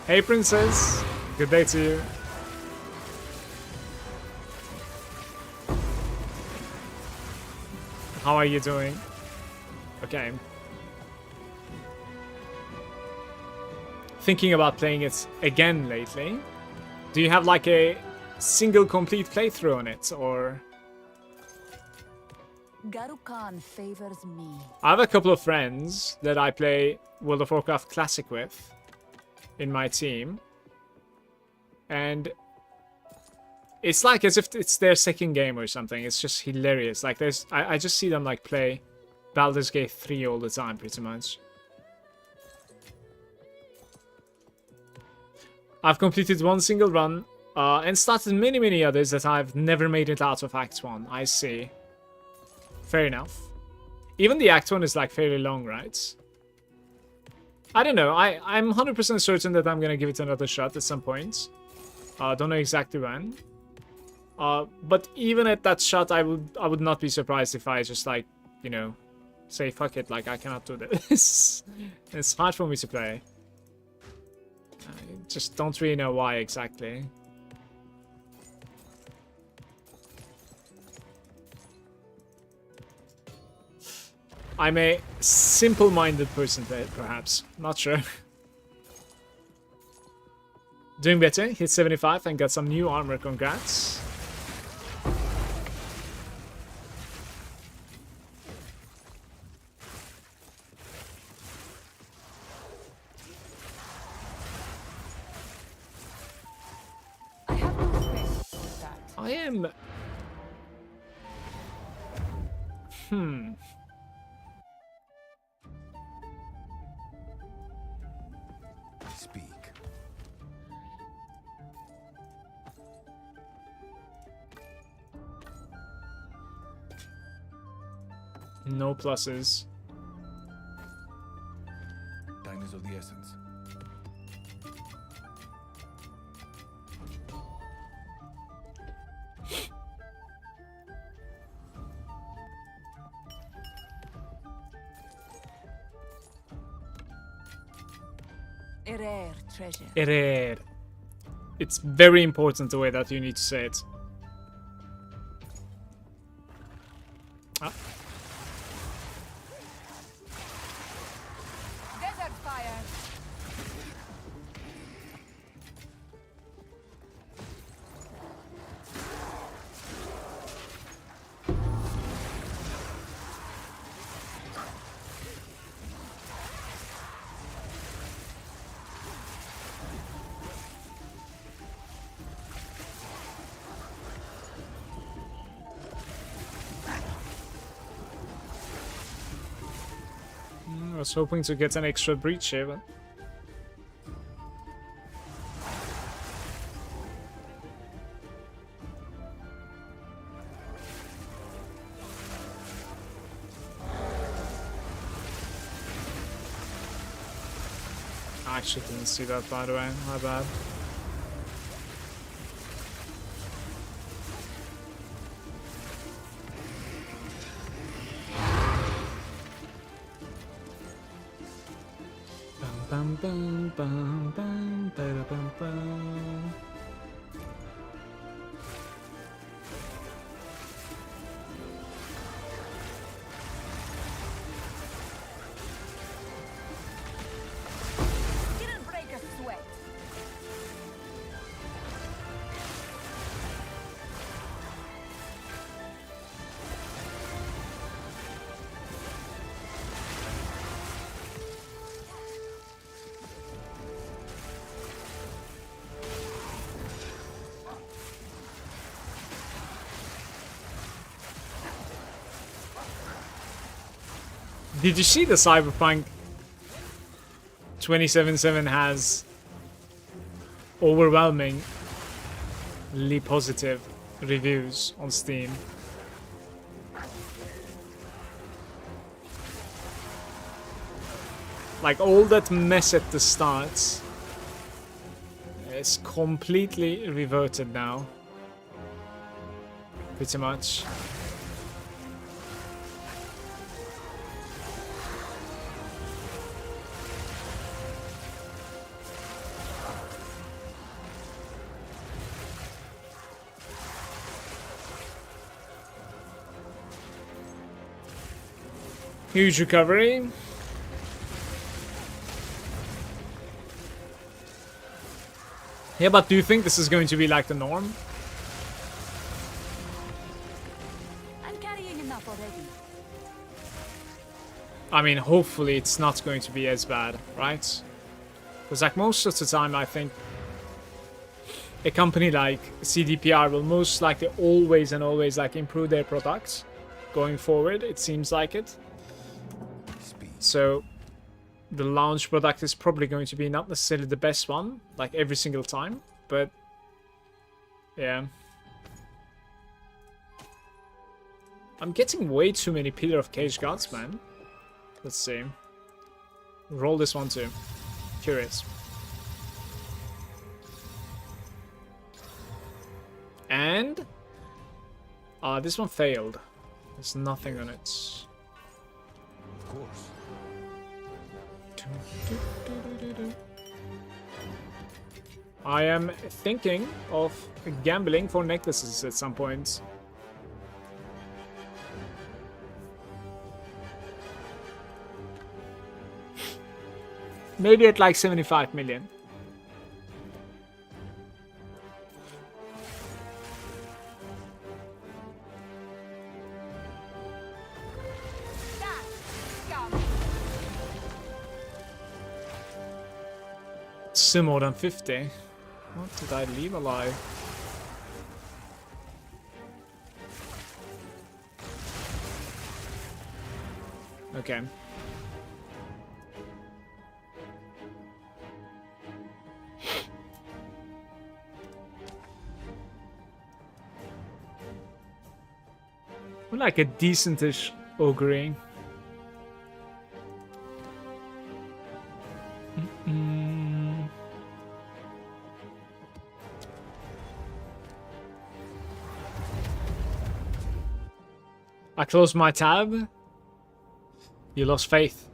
Hey princess, good day to you. How are you doing? Okay. Thinking about playing it again lately. Do you have like a single complete playthrough on it, or Garukan favors me. I have a couple of friends that I play World of Warcraft Classic with in my team. And it's like as if it's their second game or something. It's just hilarious. Like I just see them like play Baldur's Gate 3 all the time pretty much. I've completed one single run and started many others that I've never made it out of Act 1. I see. Fair enough. Even the Act 1 is like fairly long, right? I don't know. I'm 100% certain that I'm gonna give it another shot at some point. Don't know exactly when. But even at that shot, I would not be surprised if I just like, you know, say fuck it, like I cannot do this. It's hard for me to play. I just don't really know why exactly. I'm a simple-minded person, perhaps. Not sure. Doing better. Hit 75 and got some new armor. Congrats. I have no space for that. I am... Speak. No pluses. Time is of the essence. A rare treasure. Rare. It's very important the way that you need to say it. Ah. Desert fire. I was hoping to get an extra breach here, but... I actually didn't see that, by the way. My bad. Bum bum bum bum bum bum bum. Didn't break a sweat. Did you see the Cyberpunk 2077 has overwhelmingly positive reviews on Steam? Like all that mess at the start is completely reverted now. Pretty much. Huge recovery. Yeah, but do you think this is going to be like the norm? I'm catching carrying enough already. I mean, hopefully it's not going to be as bad, right? Because like most of the time, I think a company like CDPR will most likely always and always like improve their products going forward. It seems like it. Speed. So the launch product is probably going to be not necessarily the best one, like every single time, but yeah. I'm getting way too many Pillar of Cage Gods, man. Let's see. Roll this one too. Curious. And this one failed. There's nothing on it. Of course. I am thinking of gambling for necklaces at some point. Maybe at like 75 million. Still more than 50. What did I leave alive? Okay. We're like a decentish ogre. I closed my tab. You lost faith.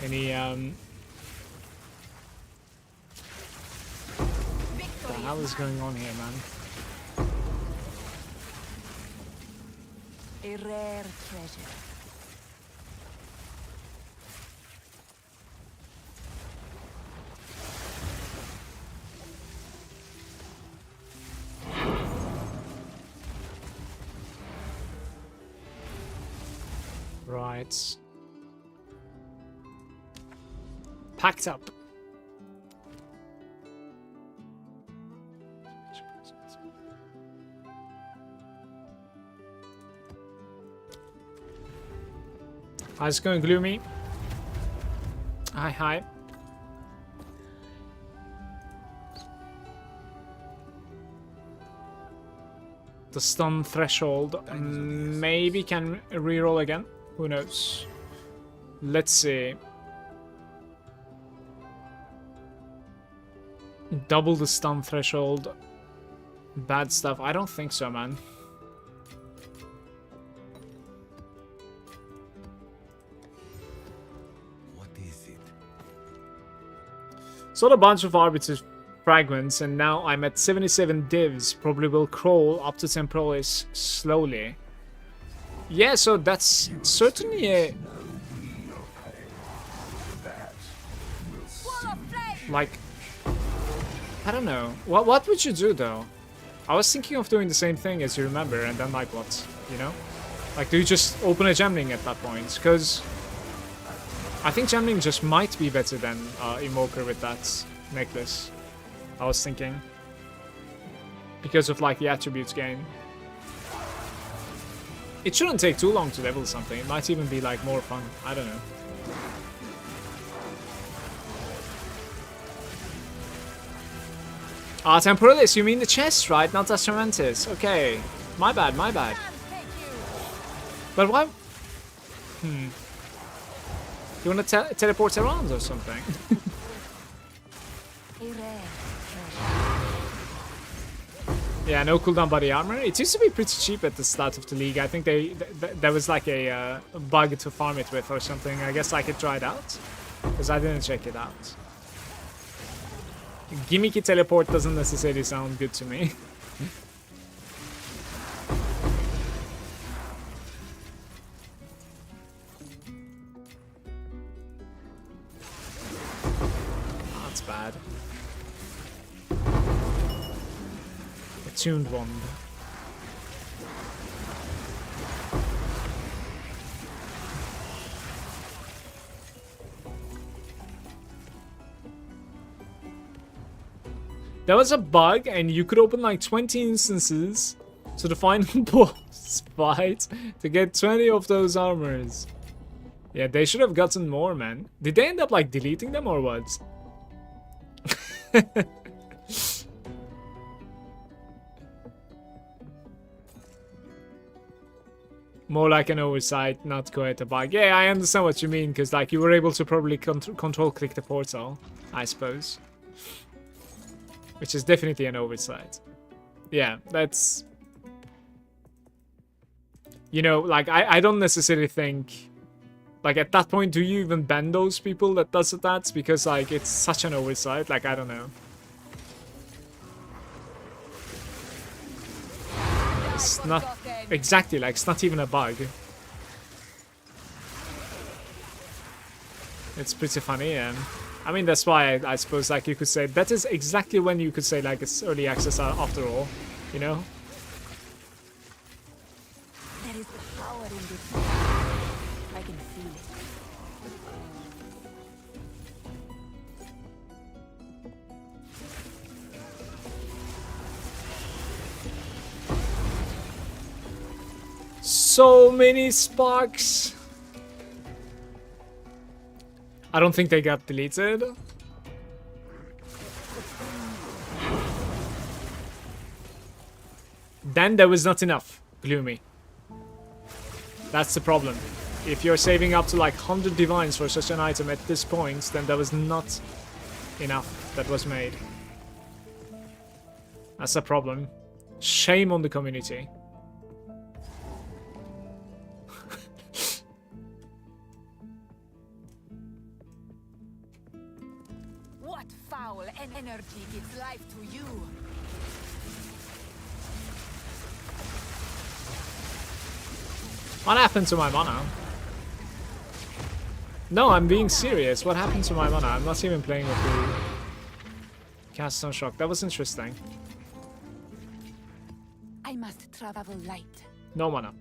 Any what the hell is going on here, man? A rare treasure. Right. Packed up. How's it going, Gloomy? Hi, hi. The stun threshold maybe can reroll again. Who knows? Let's see. Double the stun threshold. Bad stuff. I don't think so, man. What is it? Sold a bunch of arbiter fragments, and now I'm at 77 divs. Probably will crawl up to Temporalis slowly. Yeah, so that's certainly a... Like... I don't know. What would you do, though? I was thinking of doing the same thing as you remember, and then like what? You know? Like, do you just open a gemling at that point? Because I think gemling just might be better than Invoker with that necklace. I was thinking. Because of, like, the attributes gain. It shouldn't take too long to level something. It might even be, like, more fun. I don't know. Ah, Temporalis, you mean the chest, right? Not Astromantis. Okay. My bad, my bad. But why... You want to teleport around or something? Yeah, no cooldown body armor. It used to be pretty cheap at the start of the league. I think there was like a bug to farm it with or something. I guess like it dried out. Because I didn't check it out. Gimmicky teleport doesn't necessarily sound good to me. That's bad. Attuned wand. There was a bug, and you could open like 20 instances to the final boss fight to get 20 of those armors. Yeah, they should have gotten more, man. Did they end up like deleting them or what? More like an oversight, not quite a bug. Yeah, I understand what you mean, because like you were able to probably control click the portal, I suppose. Which is definitely an oversight. Yeah, that's... You know, like, I don't necessarily think... Like, at that point, do you even ban those people that does that? Because, like, it's such an oversight. Like, I don't know. It's not... Exactly, like, it's not even a bug. It's pretty funny, yeah. I mean, that's why I suppose, like, you could say... That is exactly when you could say, like, it's early access after all. You know? There is power in this. I can feel it. So many sparks! I don't think they got deleted. Then there was not enough Gloomy. That's the problem. If you're saving up to like 100 divines for such an item at this point, then there was not enough that was made. That's a problem. Shame on the community. What foul energy gives life to you? What happened to my mana? No, I'm being serious. What happened to my mana? I'm not even playing with the Cast Stone Shock. That was interesting. I must travel light. No mana.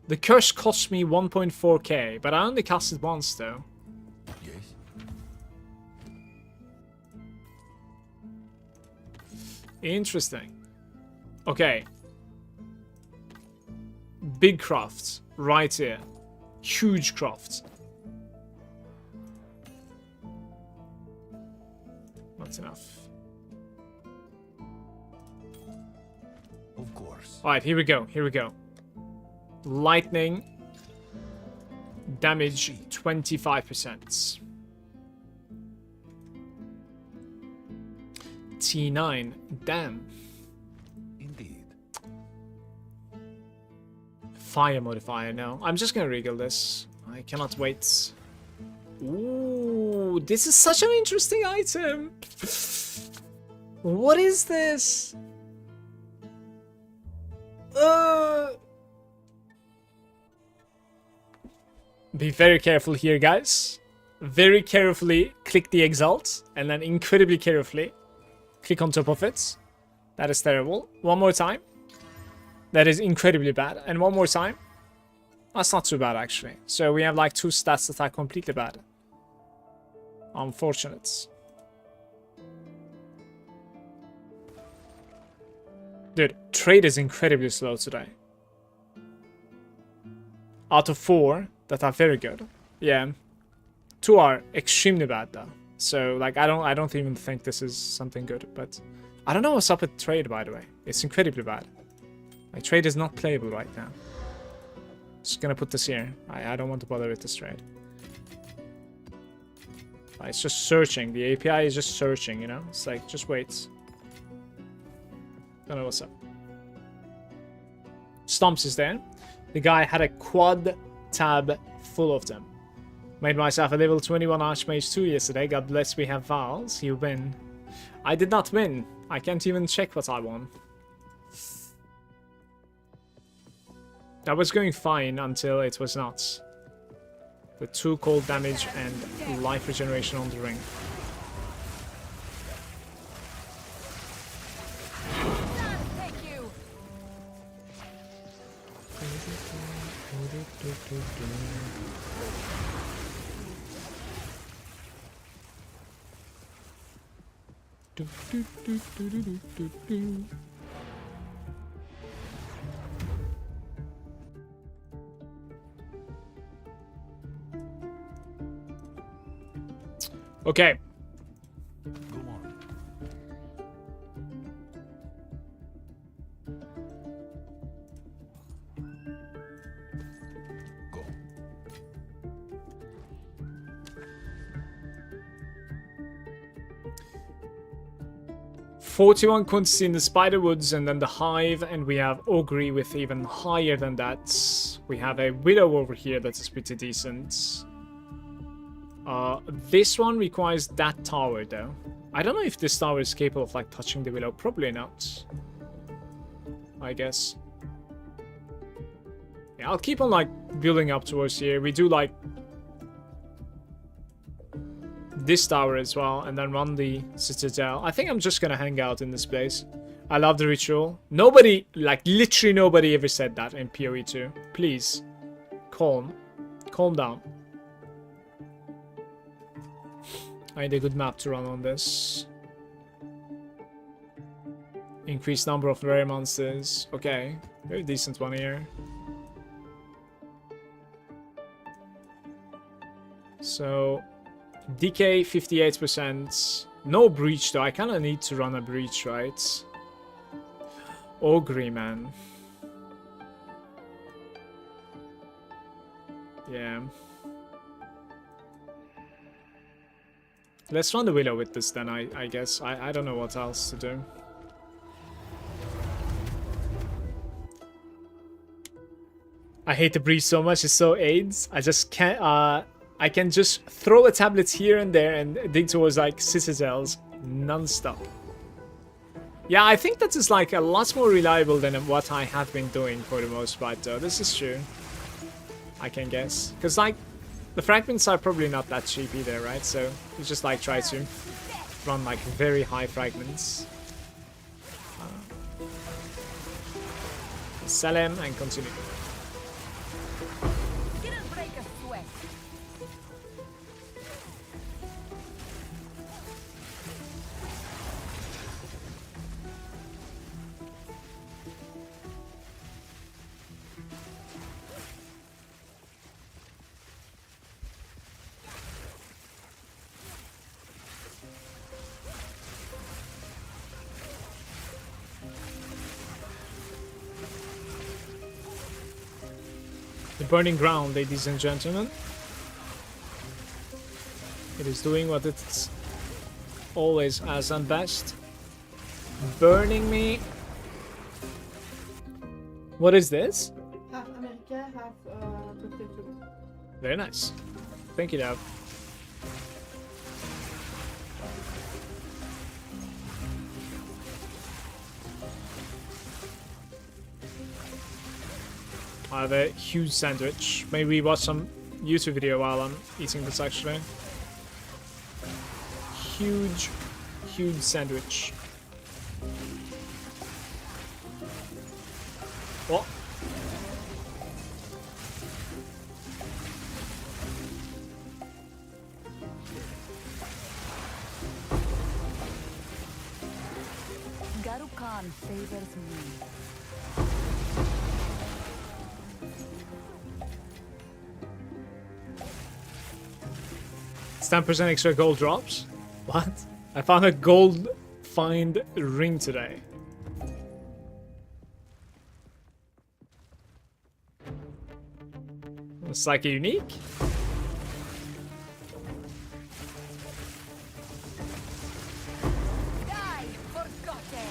The curse cost me 1.4k, but I only cast it once though. Yes. Interesting. Okay. Big crafts right here. Huge crafts. Not enough. Of course. Alright, here we go. Here we go. Lightning. Damage 25%. T9. Damn. Indeed. Fire modifier, no. I'm just gonna regal this. I cannot wait. Ooh, this is such an interesting item. What is this? Be very careful here, guys. Very carefully click the exalt, and then incredibly carefully click on top of it. That is terrible. One more time. That is incredibly bad. And one more time. That's not too bad, actually. So we have like 2 stats that are completely bad. Unfortunate. Dude, trade is incredibly slow today. Out of 4 that are very good. Yeah. 2 are extremely bad though. So like I don't even think this is something good, but I don't know what's up with trade, by the way. It's incredibly bad. My trade is not playable right now. Just gonna put this here. I don't want to bother with this trade. It's just searching. The API is just searching, you know? It's like, just wait. Don't know what's up. Stomps is there. The guy had a quad tab full of them. Made myself a level 21 Archmage 2 yesterday. God bless, we have Vals. You win. I did not win. I can't even check what I won. That was going fine until it was not. The 2 cold damage and life regeneration on the ring. Thank you. Okay. Go on. Go. 41 quantity in the spider woods, and then the hive, and we have Ogre with even higher than that. We have a widow over here that is pretty decent. This one requires that tower though. I don't know if this tower is capable of like touching the willow. Probably not, I guess. Yeah, I'll keep on like building up towards here. We do like this tower as well, and then run the citadel. I think I'm just gonna hang out in this place. I love the ritual. Nobody, like literally nobody ever said that in PoE 2. Please, calm down. I need a good map to run on this. Increased number of rare monsters. Okay, very decent one here. So, decay 58%. No breach though. I kind of need to run a breach, right? Ogre, man. Yeah. Let's run the willow with this then, I guess. I don't know what else to do. I hate the breach so much, it's so AIDS. I just can't, I can just throw a tablet here and there and dig towards like citadels non-stop. Yeah, I think that is like a lot more reliable than what I have been doing for the most part though. This is true. I can guess. Because like, the fragments are probably not that cheap either, right? So you just like try to run like very high fragments. Sell him and continue. Didn't break a sweat. The burning ground, ladies and gentlemen. It is doing what it's always has done best. Burning me. What is this? Half America, half potato. Very nice. Thank you, Dab. I have a huge sandwich. Maybe watch some YouTube video while I'm eating this actually. Huge sandwich. What? Garu Khan favors me. 10% extra gold drops? What? I found a gold find ring today. It's like a unique. Die forgotten.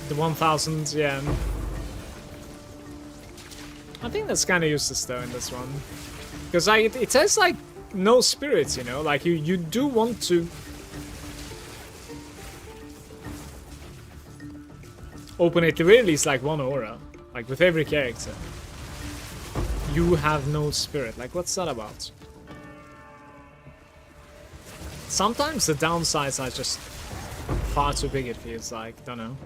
The 1000, yeah. I think that's kind of useless though in this one. Because like, it says like no spirits, you know? Like you do want to... open at the very least like one aura. Like with every character. You have no spirit. Like what's that about? Sometimes the downsides are just far too big, it feels like. Don't know.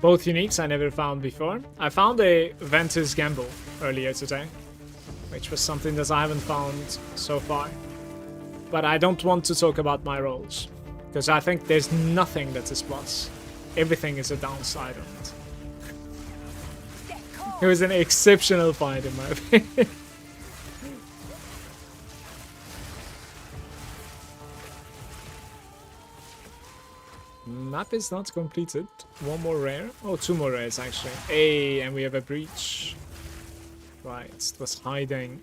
Both uniques I never found before. I found a Ventus Gamble earlier today, which was something that I haven't found so far. But I don't want to talk about my rolls, because I think there's nothing that is plus. Everything is a downside on it. It was an exceptional find in my opinion. Map is not completed. One more rare. Oh, two more rares actually. Hey, and we have a breach. Right, it was hiding.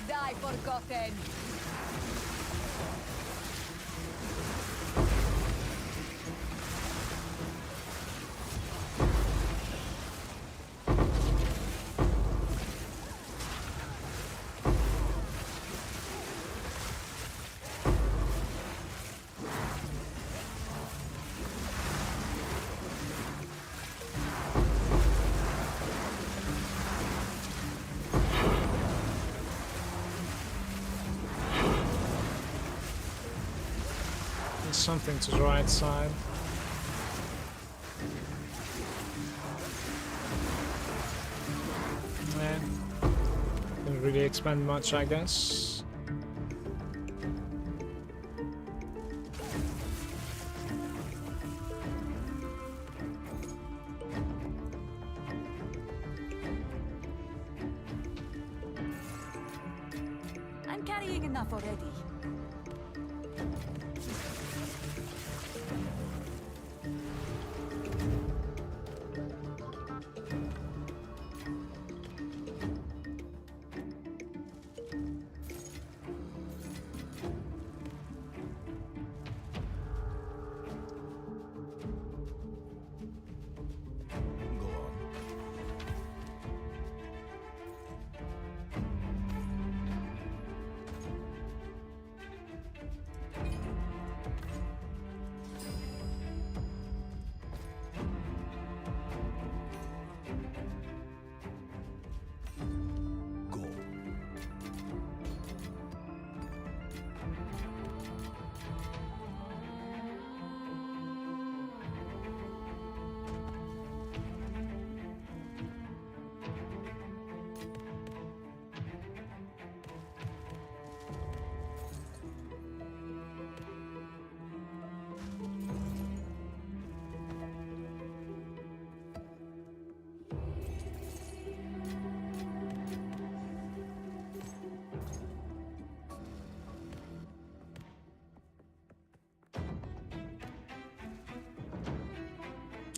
Die forgotten. Something to the right side. Yeah. Didn't really expand much, I guess. I'm carrying enough already. Go on. Go.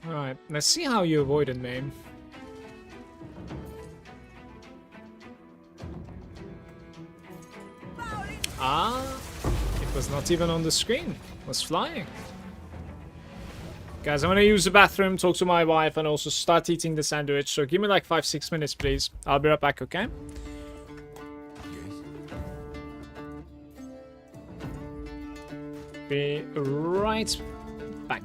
Alright, let's see how you avoided me. Ah, it was not even on the screen. It was flying. Guys, I'm gonna use the bathroom, talk to my wife, and also start eating the sandwich. So give me like 5-6 minutes, please. I'll be right back, okay? Yes. Be right back.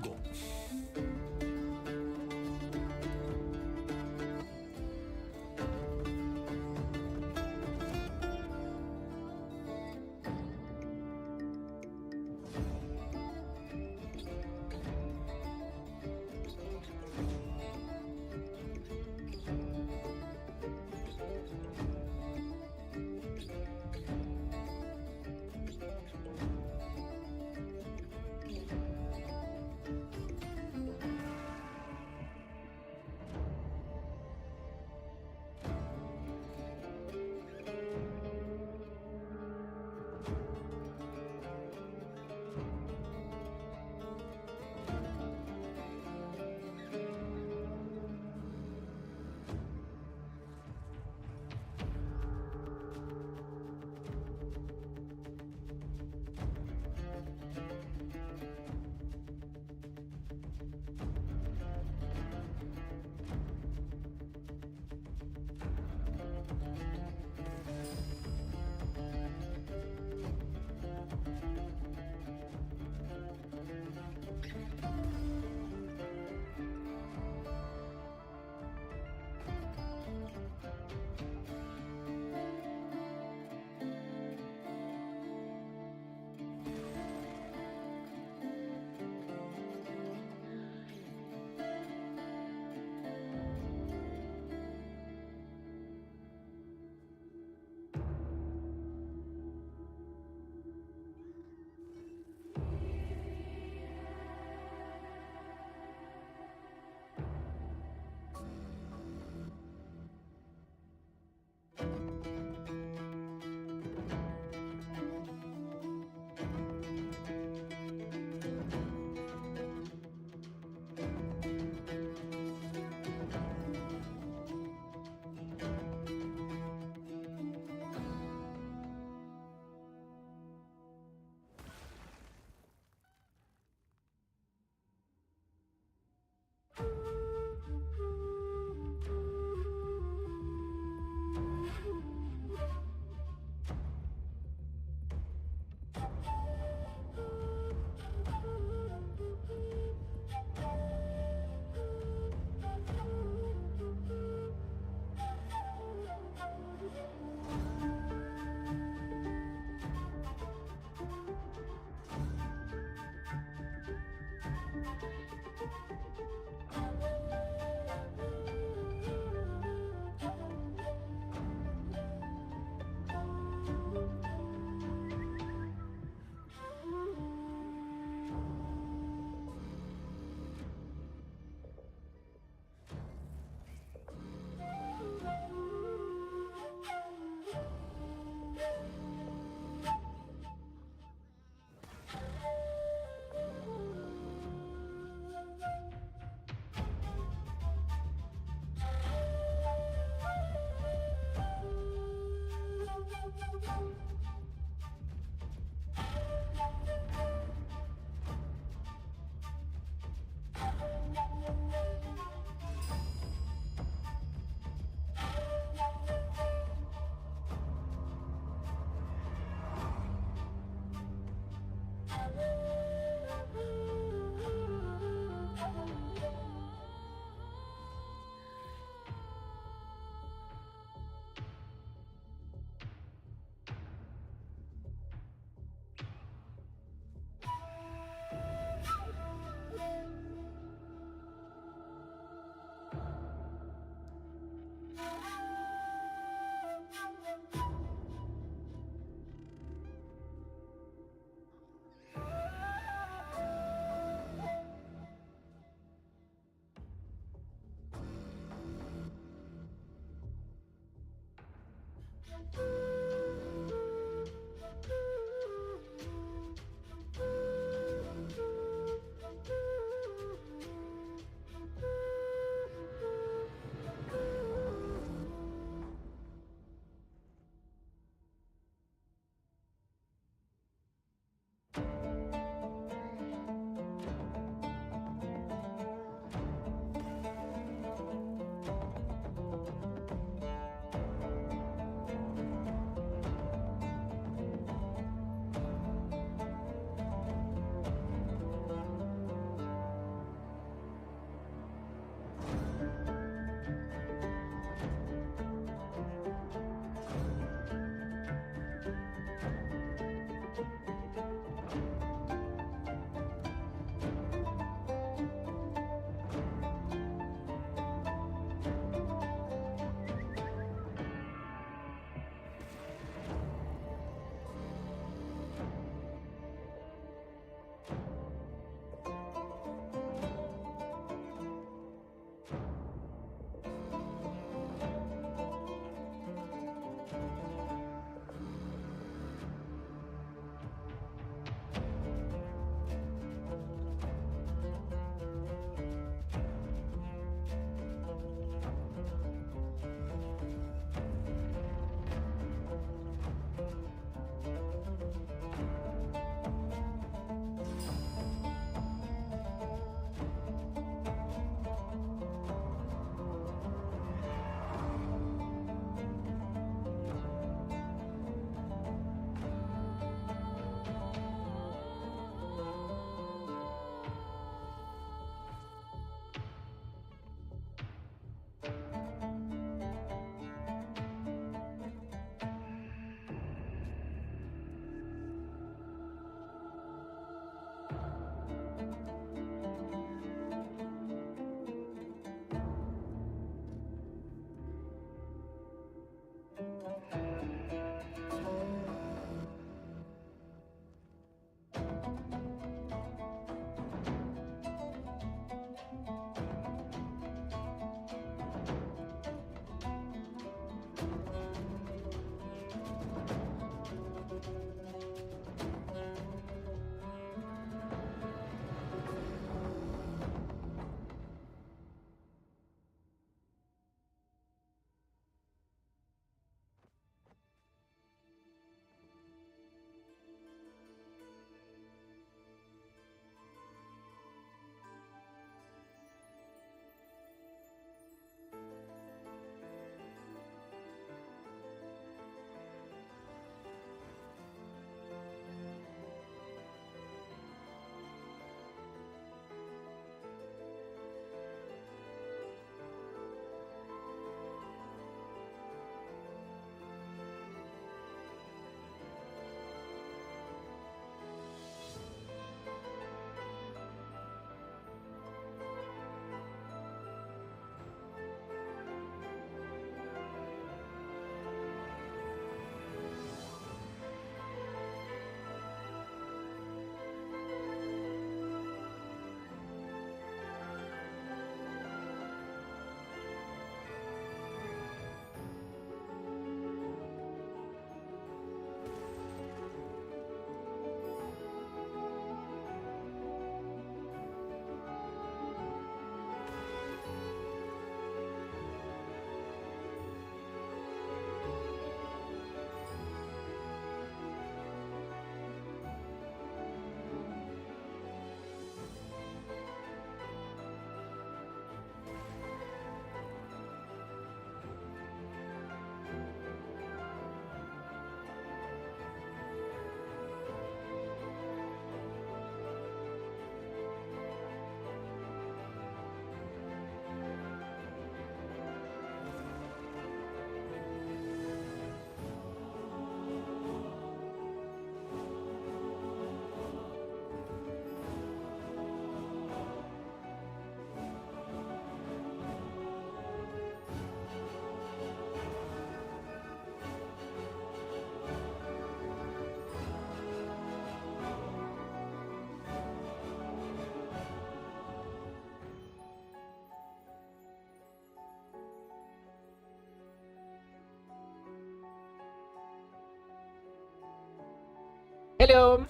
Hello!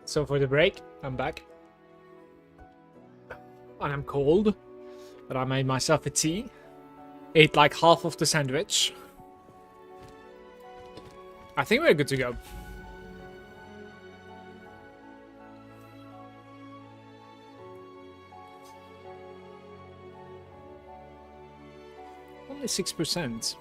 So for the break, I'm back. And I'm cold, but I made myself a tea. Ate like half of the sandwich. I think we're good to go. Only 6%.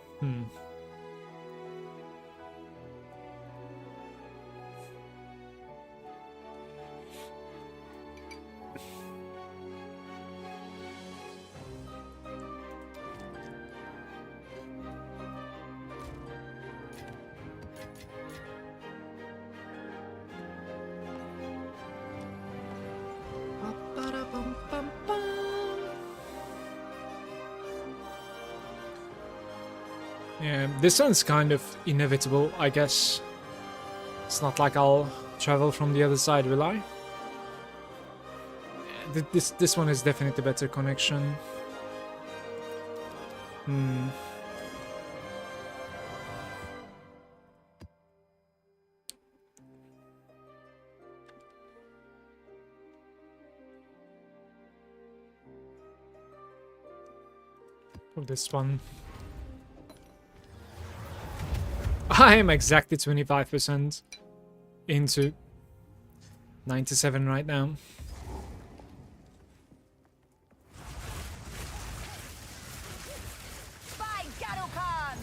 Yeah, this one's kind of inevitable, I guess. It's not like I'll travel from the other side, will I? Yeah, this one is definitely better connection. For this one. I am exactly 25% into 97 right now. By Garukan!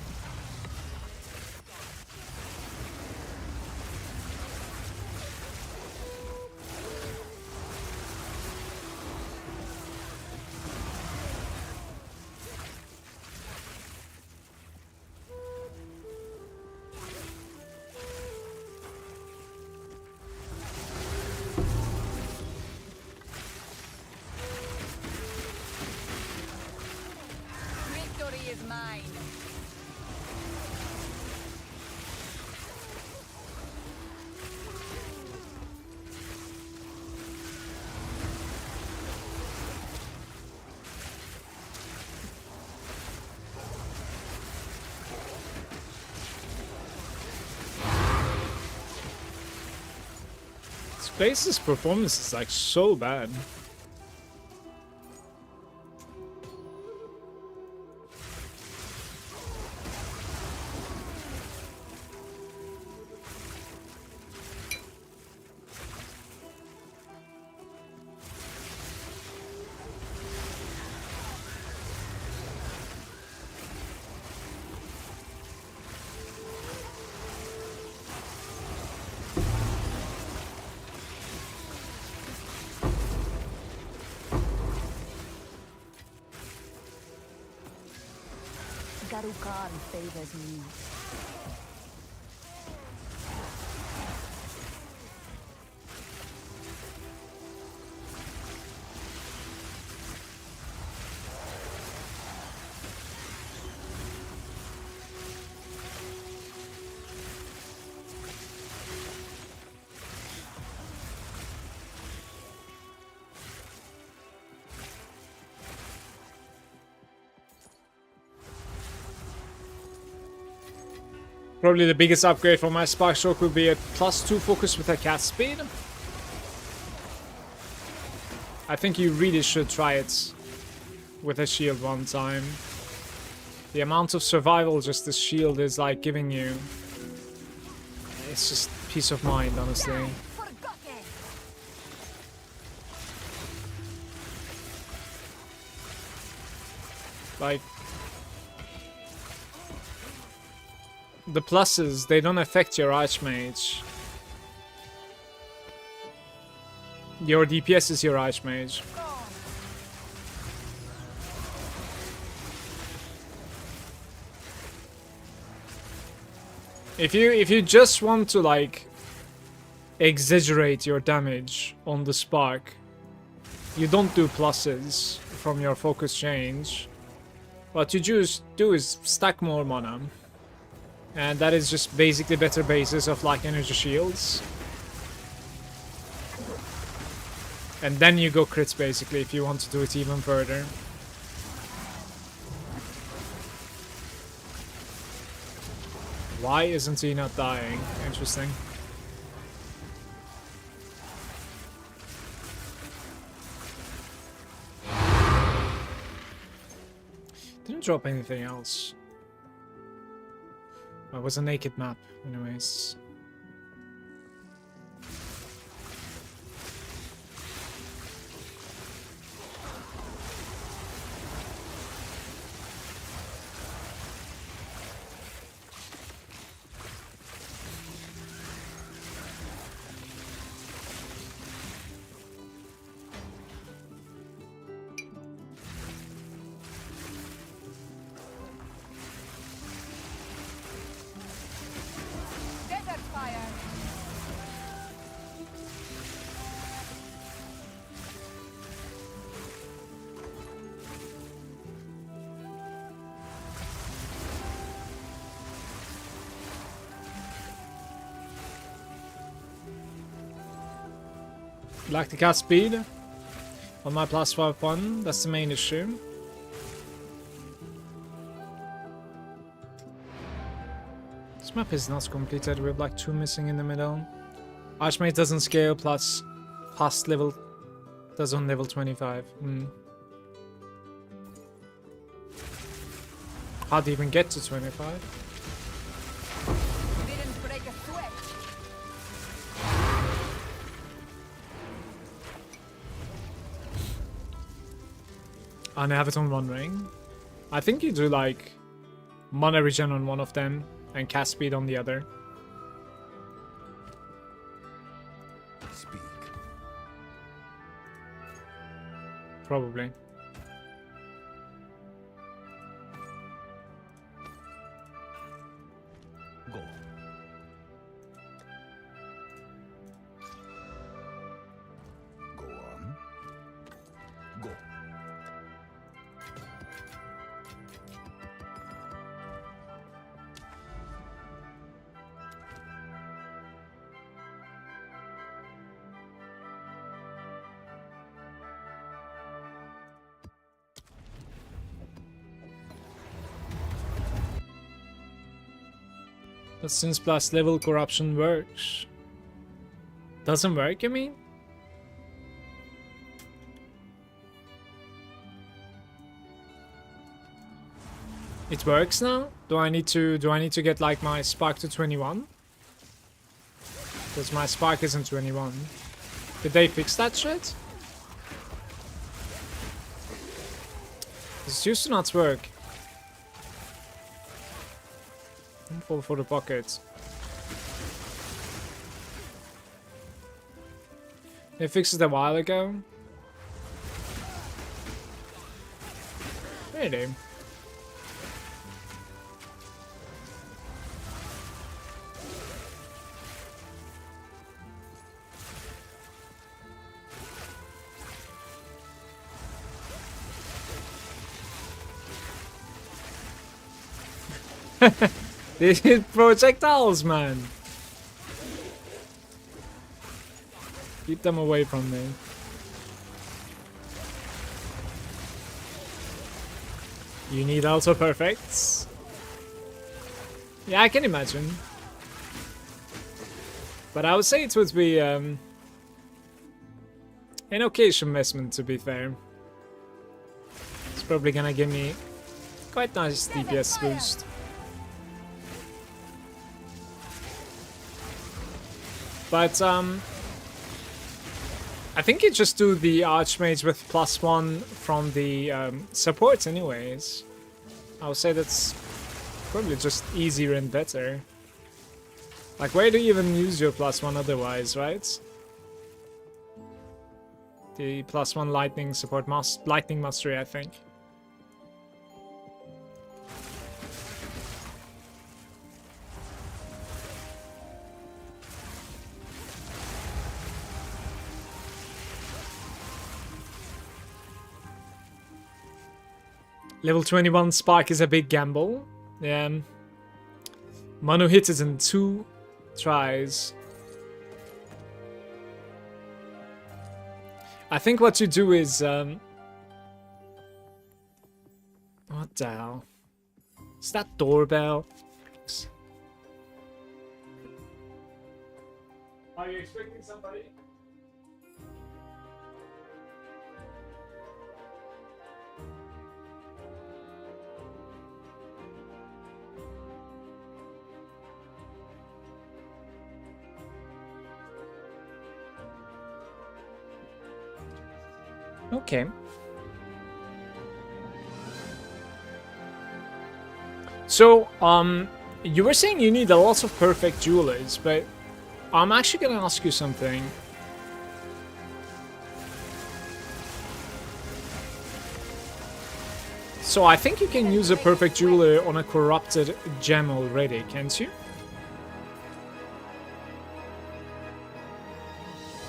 Victory is mine. Space's performance is like so bad. Garukan favors me. Probably the biggest upgrade for my Spark Stroke would be a +2 focus with a cast speed. I think you really should try it with a shield one time. The amount of survival just the shield is like giving you, it's just peace of mind, honestly. Forgotten! Like, the pluses, they don't affect your Archmage. Your DPS is your Archmage. If you just want to like exaggerate your damage on the spark, you don't do pluses from your focus change. What you just do is stack more mana. And that is just basically better basis of like energy shields. And then you go crits basically if you want to do it even further. Why isn't he not dying? Interesting. didn't drop anything else. Well, it was a naked map, anyways. Desert fire. Like the cast speed on my +5 that's the main issue. This map is not completed, we have like 2 missing in the middle. Archmage doesn't scale, plus past level does on level 25. How do you even get to 25? Didn't break a sweat. And I have it on 1 ring. I think you do like mana regen on one of them and cast speed on the other. Speak. Probably. Go. Go on. Go. But since plus level corruption works. Doesn't work, you mean? It works now? Do I need to get like my spark to 21? Because my spark isn't 21. Did they fix that shit? This used to not work. Don't fall for the pocket. They fixed it a while ago. Really? They hit projectiles, man. Keep them away from me. You need also perfects? Yeah, I can imagine. But I would say it would be an occasion investment, to be fair. It's probably gonna give me quite nice DPS boost. But I think you just do the Archmage with +1 from the support anyways. I would say that's probably just easier and better. Like, where do you even use your +1 otherwise, right? The +1 lightning support lightning mastery, I think. Level 21 Spark is a big gamble. Yeah. Manu hits it in 2 tries. I think what you do is... what the hell? Is that doorbell? Are you expecting somebody? Okay. So, you were saying you need a lot of perfect jewelers, but I'm actually gonna ask you something. So I think you can use a perfect jeweler on a corrupted gem already, can't you?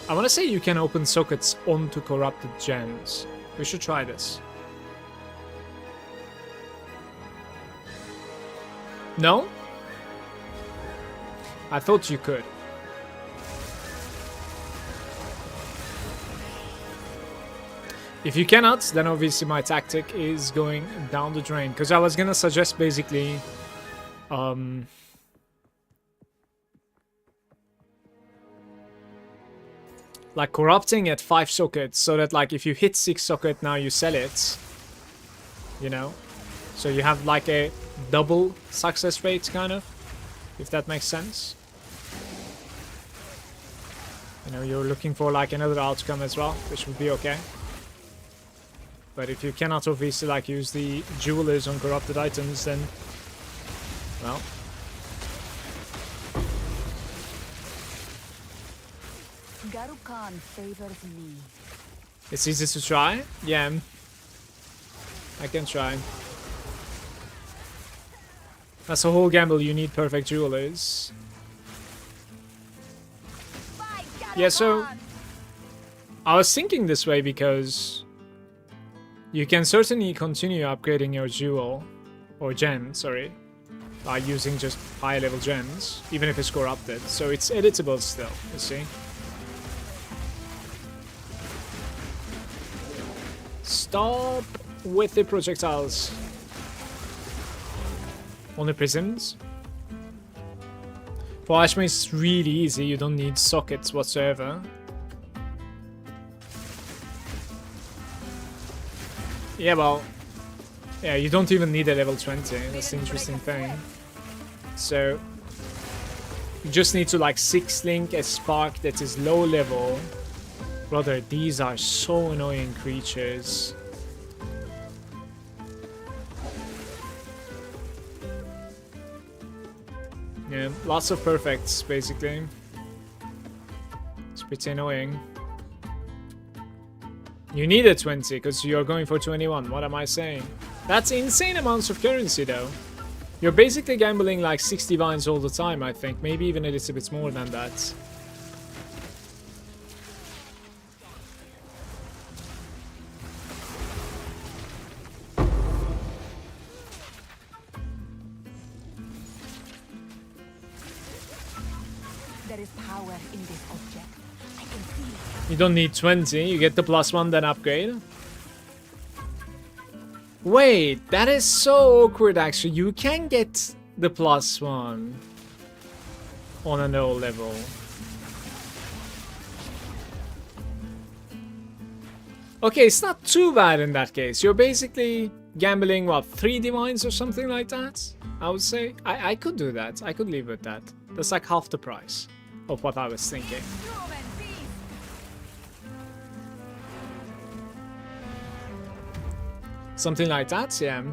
I want to say you can open sockets onto corrupted gems. We should try this. No? I thought you could. If you cannot, then obviously my tactic is going down the drain. Because I was gonna suggest basically... like corrupting at 5 sockets, so that like if you hit 6 socket now you sell it. You know? So you have like a double success rate kind of. If that makes sense. You know, you're looking for like another outcome as well, which would be okay. But if you cannot obviously like use the jewelers on corrupted items, then well. Garukan favors me. It's easy to try? Yeah. I can try. That's a whole gamble, you need perfect jewelers. Yeah, so I was thinking this way because you can certainly continue upgrading your jewel, or gem, sorry, by using just high level gems, even if it's corrupted. So it's editable still, you see. Stop with the projectiles. On the prisms. For Ashman it's really easy, you don't need sockets whatsoever. Yeah, well, yeah, you don't even need a level 20, that's the interesting thing. So, you just need to like 6-link a spark that is low level. Brother, these are so annoying creatures. Yeah, lots of perfects, basically. It's pretty annoying. You need a 20, because you're going for 21. What am I saying? That's insane amounts of currency, though. You're basically gambling like 60 vines all the time, I think. Maybe even a little bit more than that. There is power in this object. I can feel it. You don't need 20, you get the +1, then upgrade. Wait, that is so awkward actually. You can get the +1 on a no level. Okay, it's not too bad in that case. You're basically gambling, what, 3 divines or something like that? I would say. I could do that. I could leave with that. That's like half the price of what I was thinking. Something like that, yeah.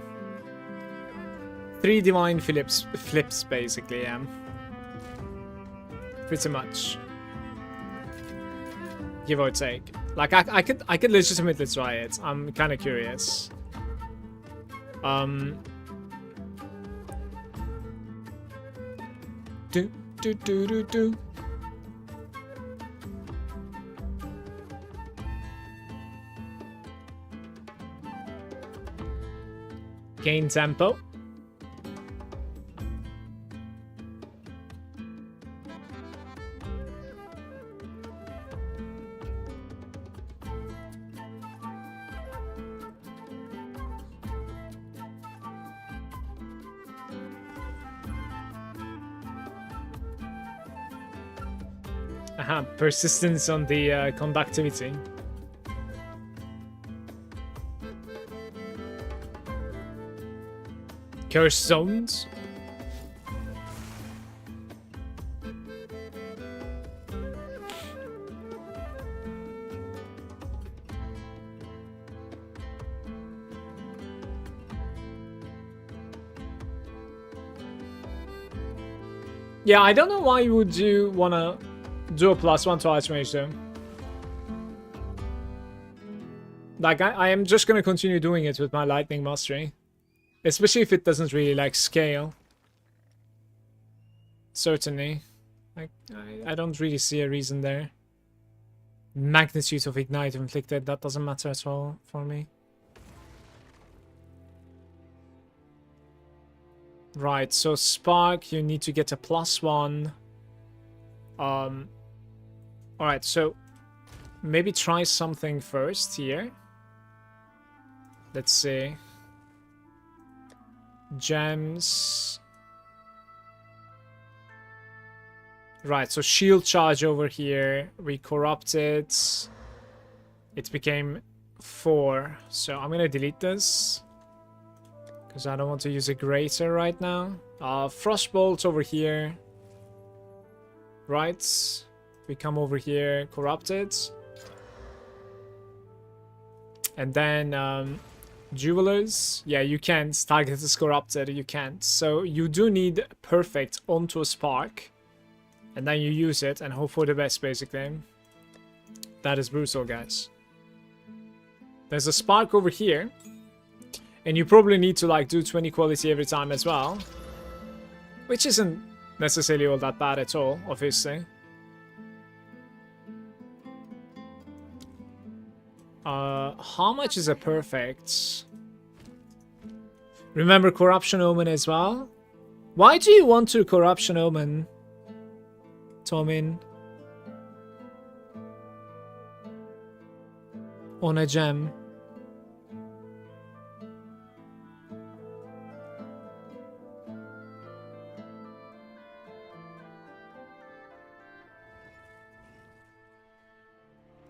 3 divine flips basically, yeah. Pretty much. Give or take. Like I could legitimately try it. I'm kind of curious. Do. Gain tempo. Aha, persistence on the conductivity. Curse zones. Yeah, I don't know why you would wanna do a +1 to Archmage though. Like, I am just gonna continue doing it with my Lightning Mastery. Especially if it doesn't really, like, scale. Certainly. Like, I don't really see a reason there. Magnitude of Ignite inflicted, that doesn't matter at all for me. Right, so Spark, you need to get a +1. Alright, so maybe try something first here. Let's see. Gems. Right, so shield charge over here. We corrupted. It became 4. So I'm gonna delete this. Because I don't want to use a greater right now. Frostbolt over here. Right. We come over here, corrupted. And then Jewelers. Yeah, you can't. Target is corrupted. You can't. So you do need perfect onto a spark. And then you use it and hope for the best, basically. That is brutal, guys. There's a spark over here. And you probably need to, like, do 20 quality every time as well. Which isn't necessarily all that bad at all, obviously. How much is a perfect? Remember Corruption Omen as well? Why do you want to Corruption Omen, Tomin? On a gem.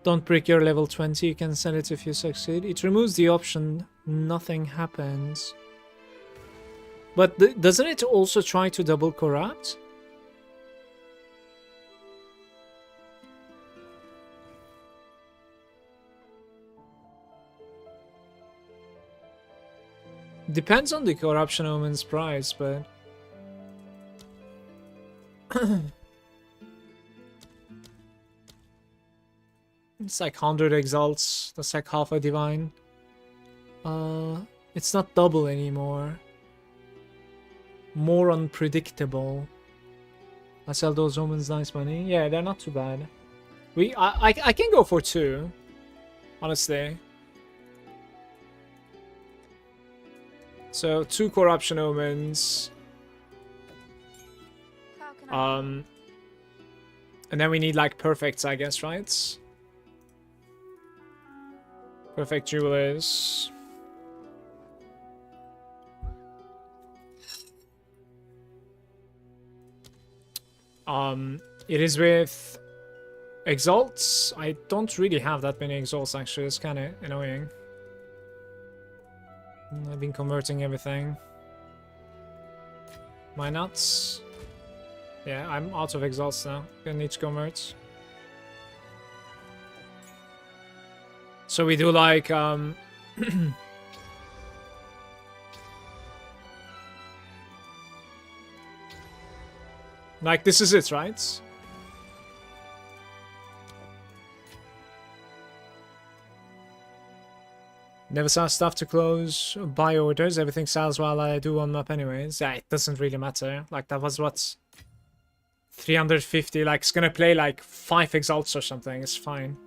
Don't break your level 20, you can send it if you succeed. It removes the option, nothing happens. But doesn't it also try to double corrupt? Depends on the Corruption Omen's price, but... It's like 100 exalts. That's like half a divine. It's not double anymore. More unpredictable. I sell those omens, nice money. Yeah, they're not too bad. I can go for 2. Honestly. So 2 corruption omens. And then we need like perfects, I guess, right? Perfect jewelers. It is with exalts. I don't really have that many exalts actually. It's kind of annoying. I've been converting everything. My nuts. Yeah, I'm out of exalts now. Gonna need to convert. So we do like like this is it, right? Never sell stuff to close, buy orders, everything sells while I do one map anyways. Yeah, it doesn't really matter. Like that was what? 350, like it's gonna play like 5 exalts or something, it's fine.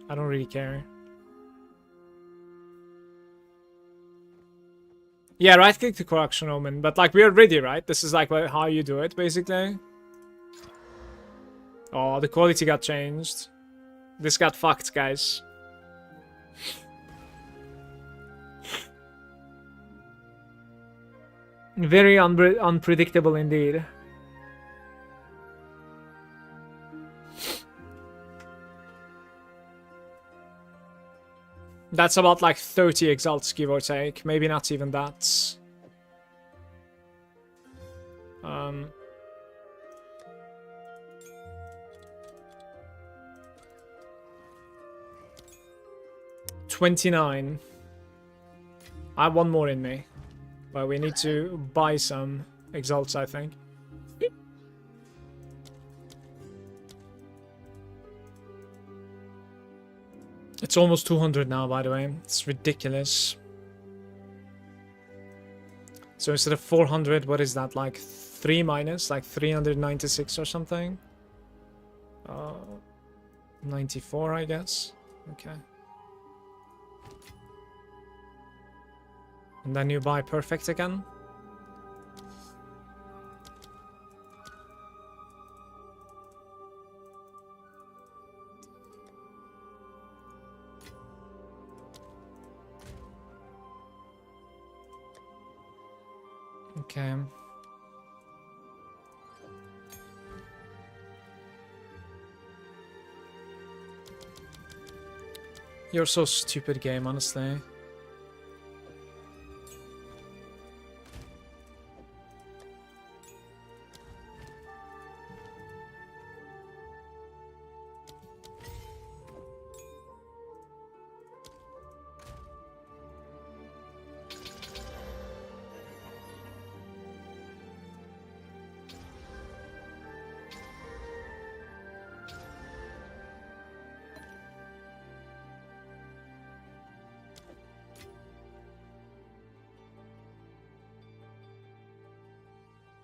I don't really care. Yeah, right click the corruption omen, but like we're ready, right? This is like how you do it, basically. Oh, the quality got changed. This got fucked, guys. Very unpredictable indeed. That's about like 30 exalts, give or take. Maybe not even that. 29. I have one more in me. But we need to buy some exalts, I think. It's almost 200 now, by the way. It's ridiculous. So instead of 400, what is that? Like 3 minus? Like 396 or something? 94, I guess. Okay. And then you buy perfect again. Okay. You're so stupid, game, honestly.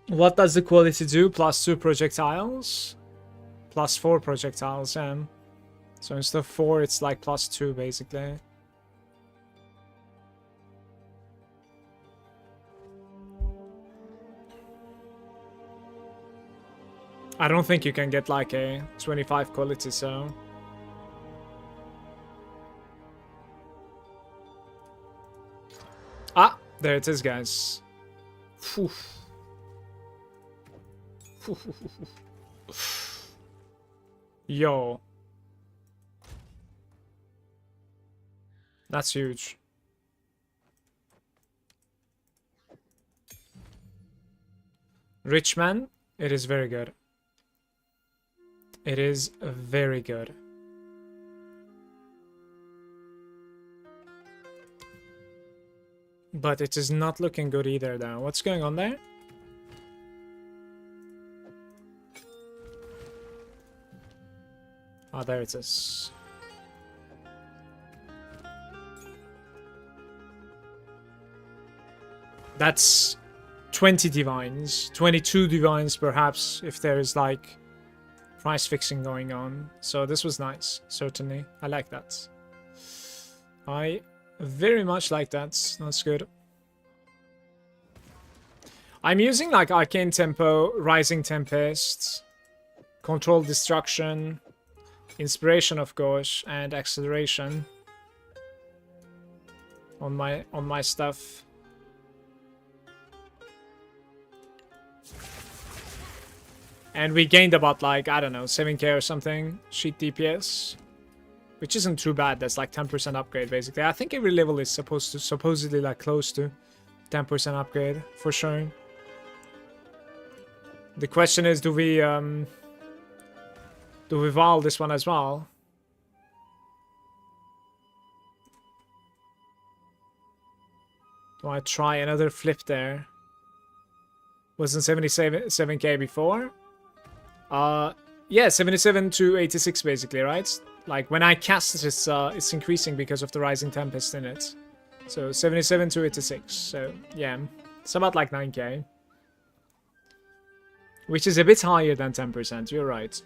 What does the quality do? +2 projectiles? +4 projectiles, so instead of 4, it's like +2, basically. I don't think you can get like a 25 quality, so... Ah, there it is, guys. Phew. Yo. That's huge. Rich man, it is very good. It is very good. But it is not looking good either, though. What's going on there? Ah, there it is. That's 20 divines. 22 divines, perhaps, if there is, like, price fixing going on. So this was nice, certainly. I like that. I very much like that. That's good. I'm using, like, Arcane Tempo, Rising Tempest, Control Destruction, Inspiration, of course, and Acceleration on my stuff. And we gained about, like, I don't know, 7k or something sheet DPS, which isn't too bad. That's like 10% upgrade, basically. I think every level is supposedly like close to 10% upgrade for sure. The question is, do we Val this one as well? Do I try another flip there? Wasn't 77k before? Yeah, 77 to 86 basically, right? Like when I cast it, it's increasing because of the Rising Tempest in it. So 77 to 86. So yeah, it's about like 9k. Which is a bit higher than 10%, you're right.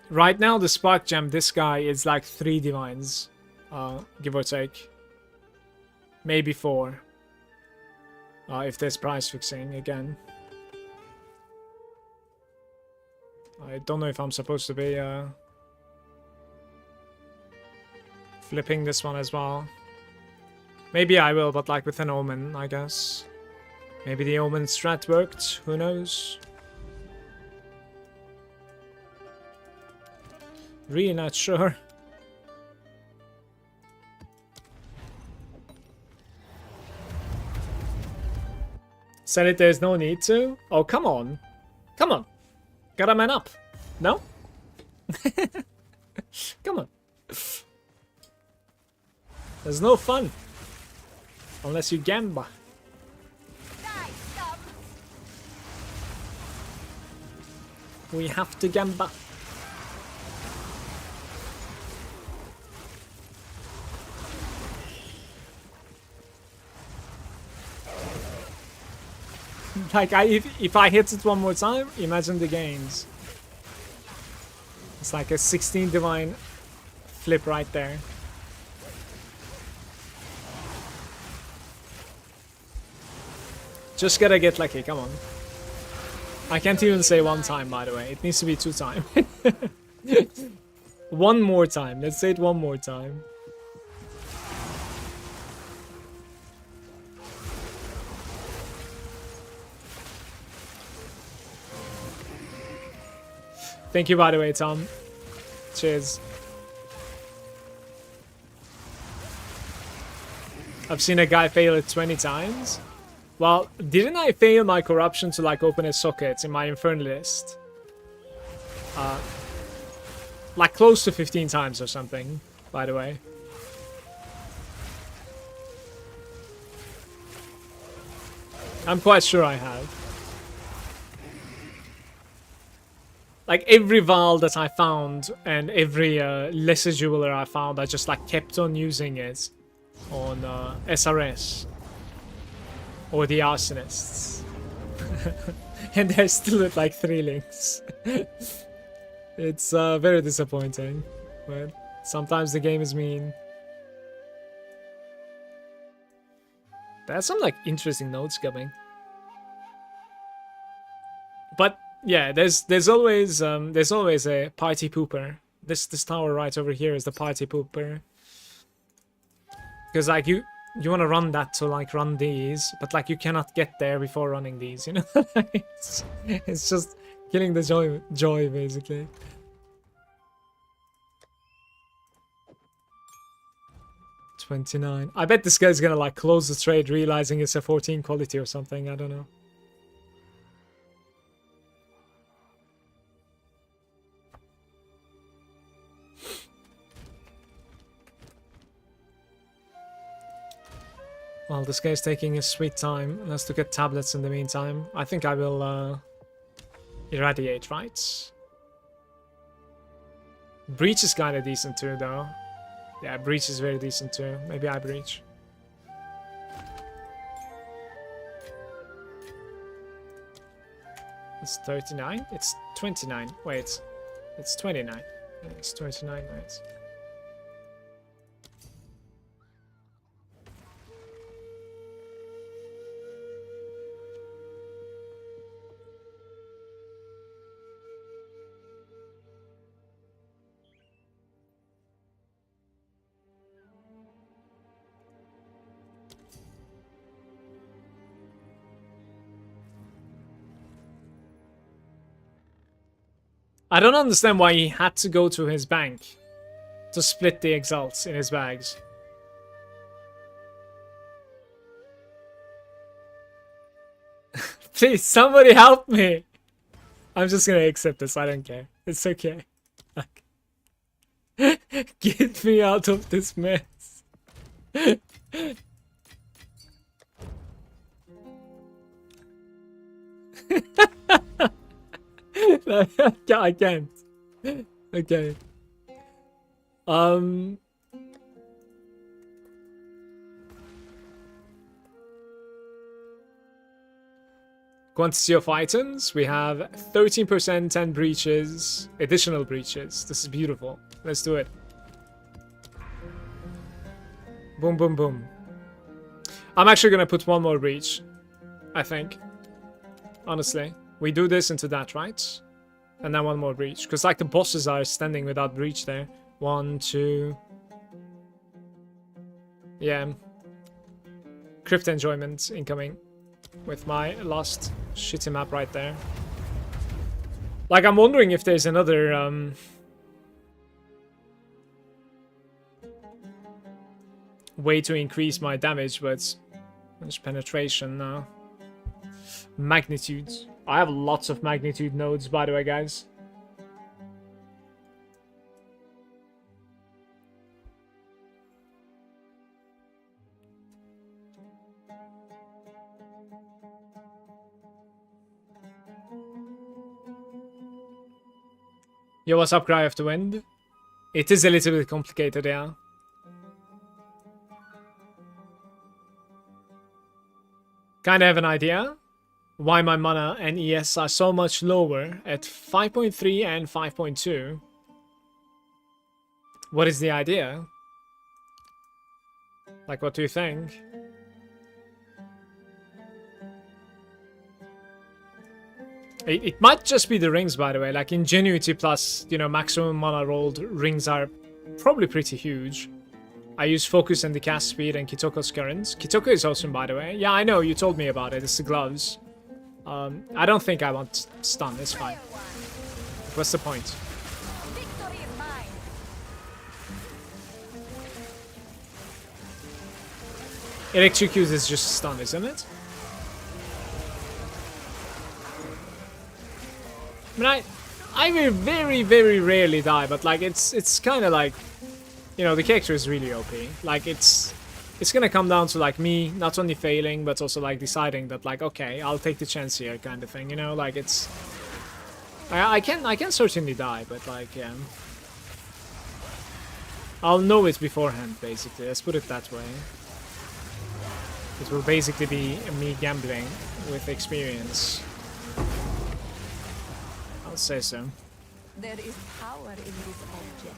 Right now, the Spark Gem, this guy is like 3 divines, give or take. Maybe 4. If there's price fixing again. I don't know if I'm supposed to be flipping this one as well. Maybe I will, but like with an Omen, I guess. Maybe the Omen strat worked, who knows? Really not sure. Said it, there's no need to? Oh, come on. Come on. Gotta man up. No? Come on. There's no fun. Unless you gamba. We have to gamba. Like, if I hit it one more time, imagine the gains. It's like a 16 divine flip right there. Just gotta get lucky, come on. I can't even say one time, by the way. It needs to be 2 times. One more time. Let's say it one more time. Thank you, by the way, Tom. Cheers. I've seen a guy fail it 20 times. Well, didn't I fail my corruption to like open a socket in my Infernalist? Like close to 15 times or something, by the way. I'm quite sure I have. Like every vial that I found and every lesser jeweler I found, I just like kept on using it on SRS. Or the arsonists. And they're still at like 3 links. It's very disappointing. But sometimes the game is mean. There's some like interesting notes coming. But yeah, there's always a party pooper. This tower right over here is the party pooper. Because like you want to run that to like run these, but like you cannot get there before running these, you know? it's just killing the joy basically. $29. I bet this guy's gonna like close the trade realizing it's a 14 quality or something, I don't know. Well, this guy's taking his sweet time. Let's look at tablets in the meantime. I think I will irradiate, right? Breach is kind of decent too, though. Yeah, breach is very decent too. Maybe I breach. It's 39? It's 29. Wait. It's 29. Yeah, it's 29, right? I don't understand why he had to go to his bank to split the exalts in his bags. Please, somebody help me! I'm just gonna accept this, I don't care. It's okay. Get me out of this mess. I can't. Okay. Quantity of items. We have 13% 10 breaches. Additional breaches. This is beautiful. Let's do it. Boom, boom, boom. I'm actually gonna put one more breach. I think. Honestly. We do this into that, right? And then one more breach. Because like the bosses are standing without breach there. 1, 2. Yeah. Crypt enjoyment incoming. With my last shitty map right there. Like I'm wondering if there's another way to increase my damage, but there's penetration now. Magnitudes. I have lots of magnitude nodes, by the way, guys. Yo, what's up, Cry of the Wind? It is a little bit complicated, yeah. Kinda have an idea. why my mana and ES are so much lower at 5.3 and 5.2. What is the idea? Like, what do you think? It might just be the rings, by the way. Like, Ingenuity plus, you know, maximum mana rolled rings are probably pretty huge. I use Focus and the cast speed and Kitoko's currents. Kitoko is awesome, by the way. Yeah, I know, you told me about it. It's the gloves. I don't think I want stun. It's fine. What's the point? Victory is mine. Electrocute is just stun, isn't it? I mean, I will very, very rarely die, but like it's kind of like, you know, the character is really OP. Like it's gonna come down to like me not only failing but also like deciding that like, okay, I'll take the chance here, kind of thing. You know, like it's I can certainly die, but like yeah, I'll know it beforehand. Basically, let's put it that way. It will basically be me gambling with experience. I'll say so. There is power in this object.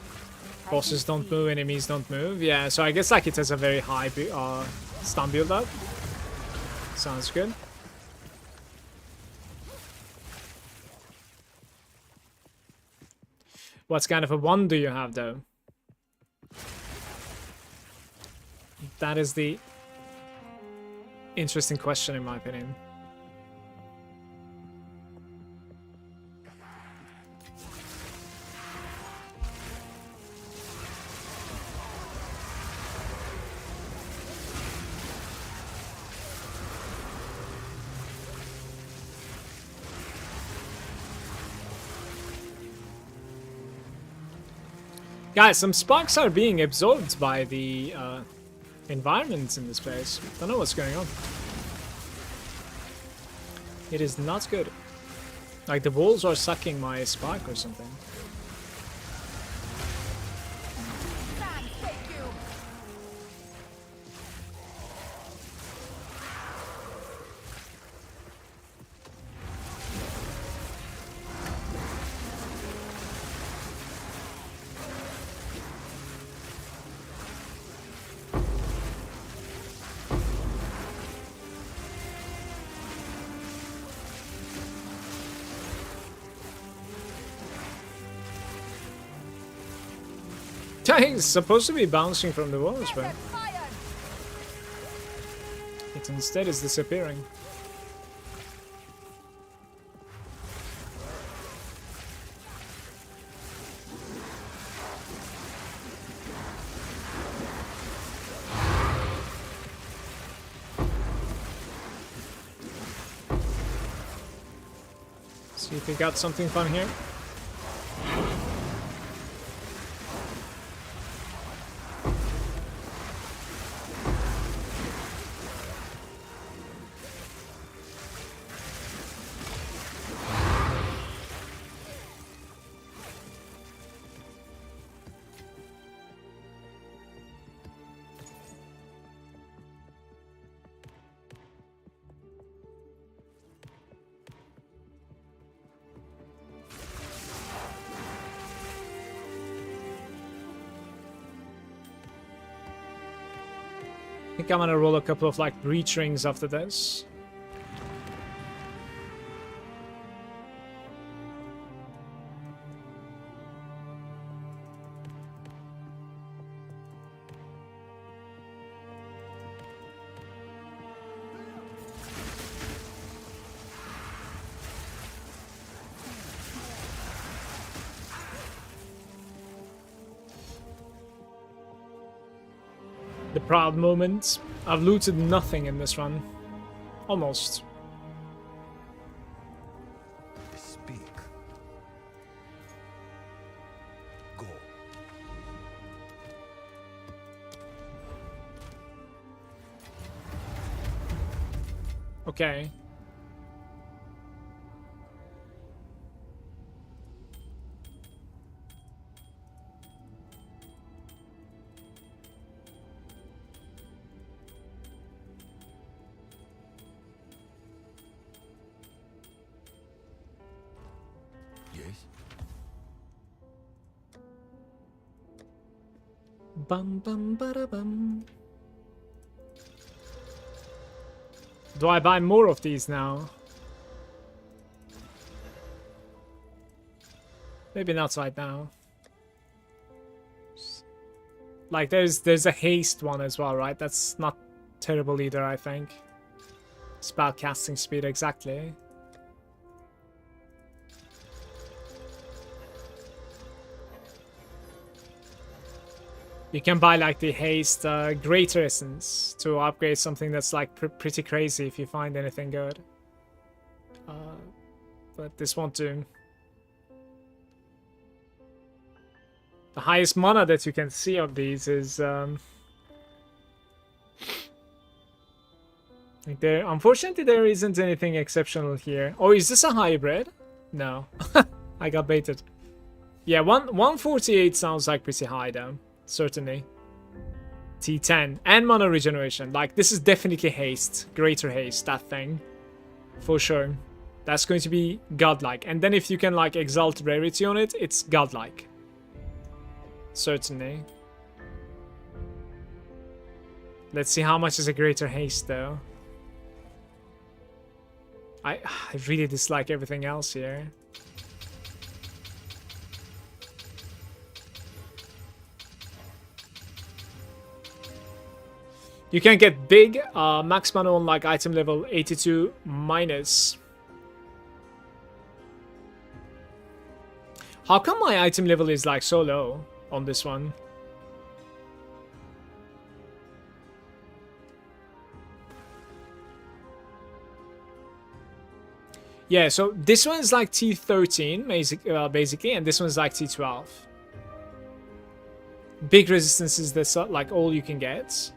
I Bosses can don't feel move, enemies don't move. Yeah, so I guess like it has a very high stun build up. Sounds good. What kind of a one do you have though? That is the interesting question in my opinion. Guys, some sparks are being absorbed by the environments in this place. Don't know what's going on. It is not good. Like the walls are sucking my spark or something. thank you. It's supposed to be bouncing from the walls, but Fire. it instead is disappearing. See if we got something fun here. I think I'm gonna roll a couple of like breach rings after this. The proud moment. I've looted nothing in this run. Almost. Speak. Go. Okay. Bum bum bada bum. Do I buy more of these now? Maybe not right now. Like there's a haste one as well, right? That's not terrible either, I think. Spell casting speed, exactly. You can buy like the haste greater essence to upgrade something that's like pretty crazy if you find anything good. But this won't do. The highest mana that you can see of these is like unfortunately there isn't anything exceptional here. Oh, is this a hybrid? No. I got baited. Yeah, 148 sounds like pretty high though. Certainly. T10 and mana regeneration. Like this is definitely haste. Greater haste, that thing. For sure. That's going to be godlike. And then if you can like exalt rarity on it, it's godlike. Certainly. Let's see how much is a greater haste though. I really dislike everything else here. You can get big max mana on like item level 82 minus. How come my item level is like so low on this one? Yeah, so this one's like T13 basically, and this one's like T12. Big resistances, that's like all you can get.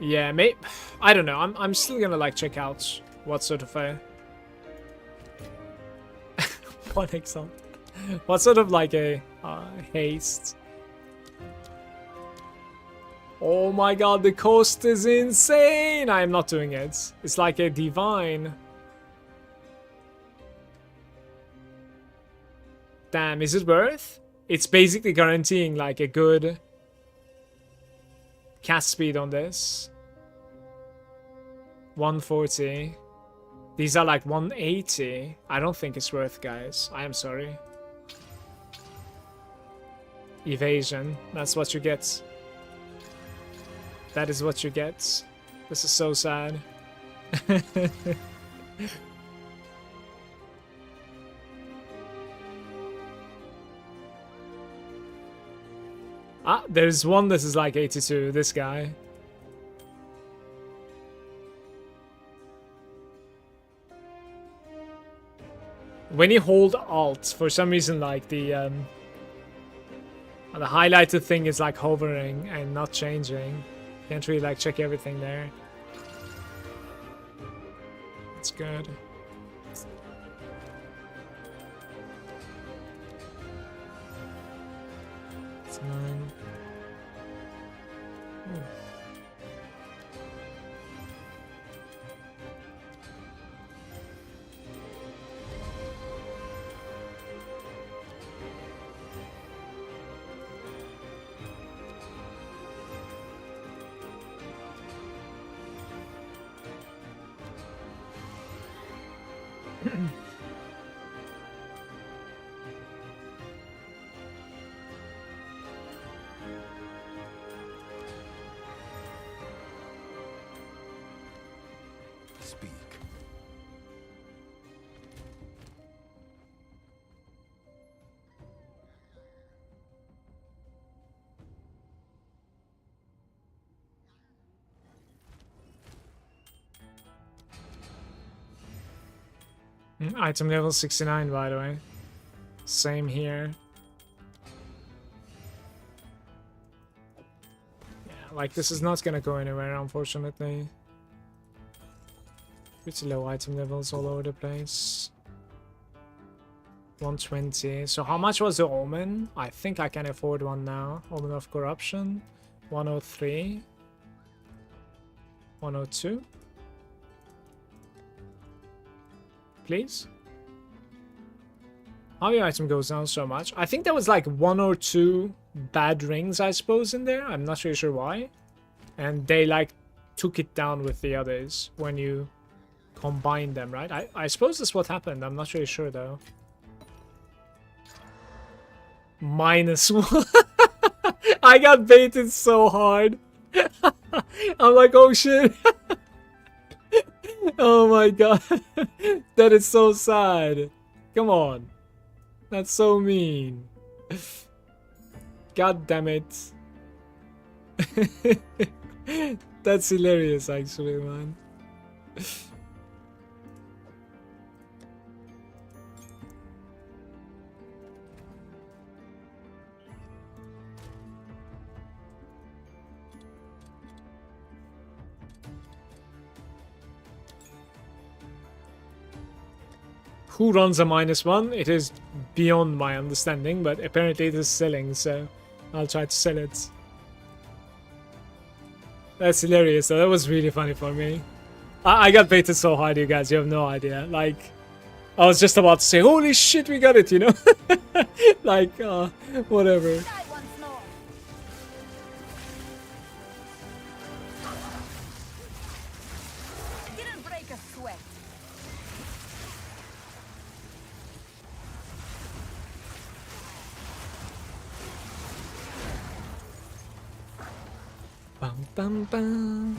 Yeah, I don't know. I'm still gonna like check out what sort of a one example. What sort of like a haste? Oh my god, the cost is insane! I am not doing it. It's like a divine. Damn, is it worth? It's basically guaranteeing like a good cast speed on this. 140. These are like 180. I don't think it's worth, guys. I am sorry. Evasion. That's what you get. That is what you get. This is so sad. Ah, there's one that is like 82, this guy. When you hold Alt, for some reason like the highlighted thing is like hovering and not changing. Can't really like check everything there. It's good. It's 9. Ooh. Speak. Item level 69, by the way. Same here. Yeah, like this is not gonna go anywhere, unfortunately. Pretty low item levels all over the place. 120. So how much was the Omen? I think I can afford one now. Omen of Corruption. 103. 102. Please. How your item goes down so much? I think that was like 102 bad rings, I suppose, in there. I'm not really sure why. And they like took it down with the others when you combine them, right? I suppose that's what happened. I'm not really sure though. -1. I got baited so hard. I'm like, oh shit. Oh my god. That is so sad. Come on. That's so mean. God damn it. That's hilarious actually, man. Who runs a -1? It is beyond my understanding, but apparently it is selling, so I'll try to sell it. That's hilarious, though. That was really funny for me. I got baited so hard, you guys. You have no idea. Like, I was just about to say, holy shit, we got it, you know? Like, whatever. Die once more. Didn't break a sweat. Bum bum bum.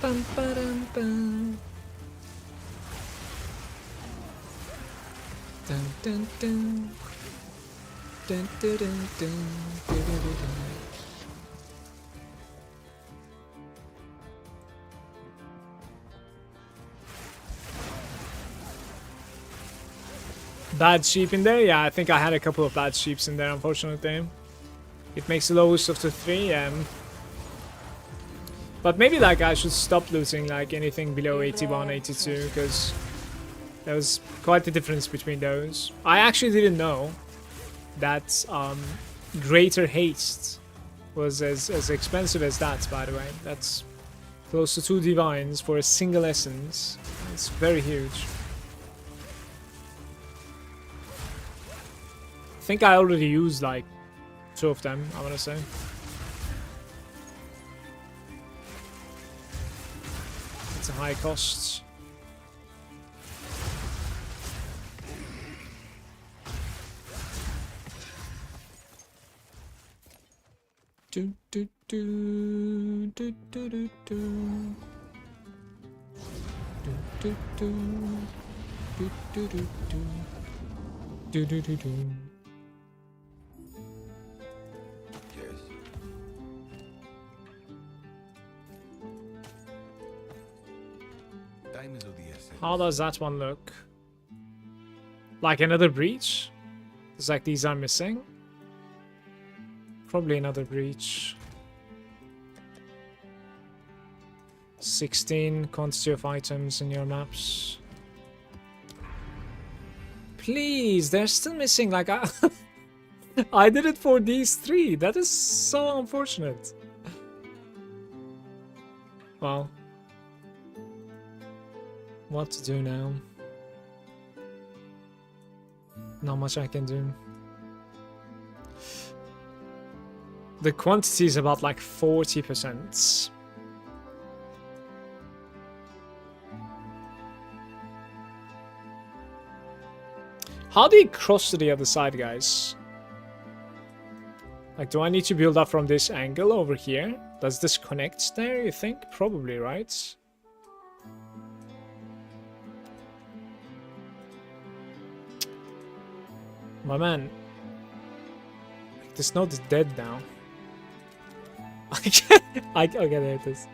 Bum ba-dum bum. Dun dun dun. Dun dun dun dun. Dun dun dun dun. Bad sheep in there? Yeah, I think I had a couple of bad sheeps in there, unfortunately. It makes the lowest of the 3. But maybe like I should stop losing like anything below 81, 82, because there was quite a difference between those. I actually didn't know that Greater Haste was as expensive as that, by the way. That's close to 2 divines for a single essence. It's very huge. I think I already used like 2 of them, I want to say. It's a high cost. Do do do do do do do do do do do do do do do do. Yes. Time is of the essence. How does that one look? Like another breach? It's like these are missing. Probably another breach. 16 quantity of items in your maps. Please, they're still missing. Like I did it for these 3. That is so unfortunate. Well, what to do now? Not much I can do. The quantity is about like 40%. How do you cross to the other side, guys? Like, do I need to build up from this angle over here? Does this connect there, you think? Probably, right? My man. Like, this node is dead now. Okay, there it is.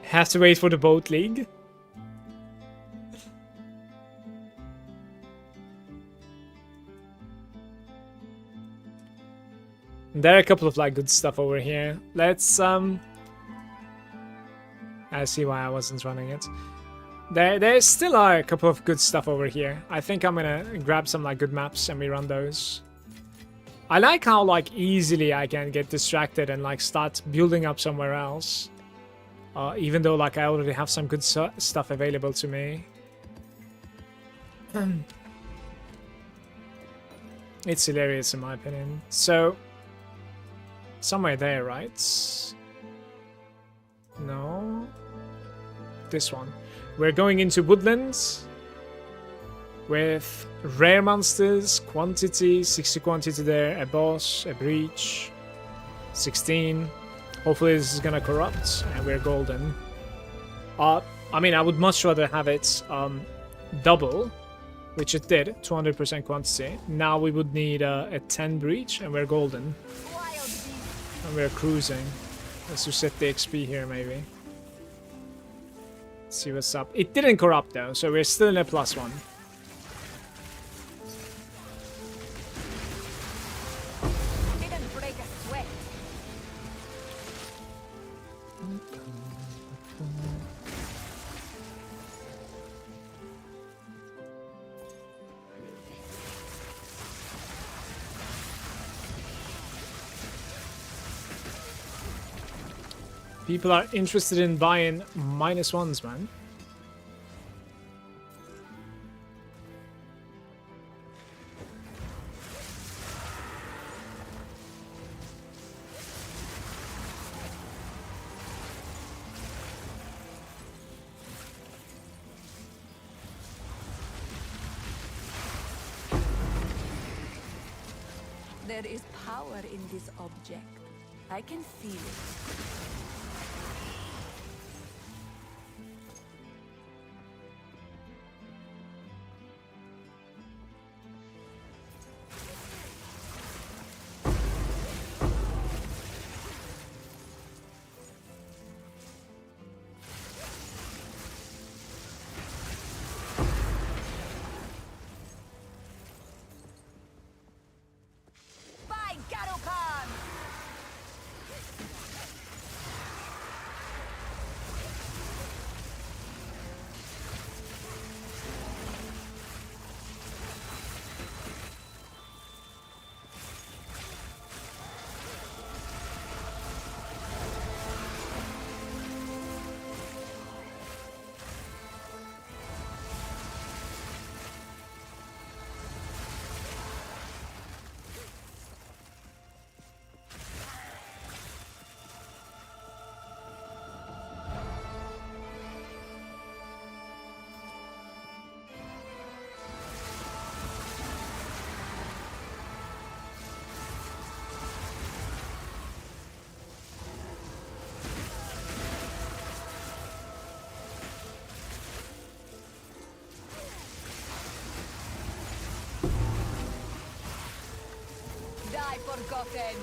Have to wait for the boat league. There are a couple of like good stuff over here. Let's I see why I wasn't running it. There still are a couple of good stuff over here. I think I'm gonna grab some like good maps and we run those. I like how like easily I can get distracted and like start building up somewhere else. Even though like I already have some good stuff available to me. It's hilarious in my opinion. So, somewhere there, right? No. This one. We're going into woodlands with rare monsters, quantity, 60 quantity there, a boss, a breach, 16. Hopefully this is gonna corrupt, and we're golden. I mean, I would much rather have it double, which it did, 200% quantity. Now we would need a 10 breach, and we're golden. And we're cruising. Let's just set the XP here, maybe. See what's up. It didn't corrupt though, so we're still in a +1. Didn't break a sweat. People are interested in buying -1s, man. There is power in this object. I can feel it. By Garukan! Die forgotten!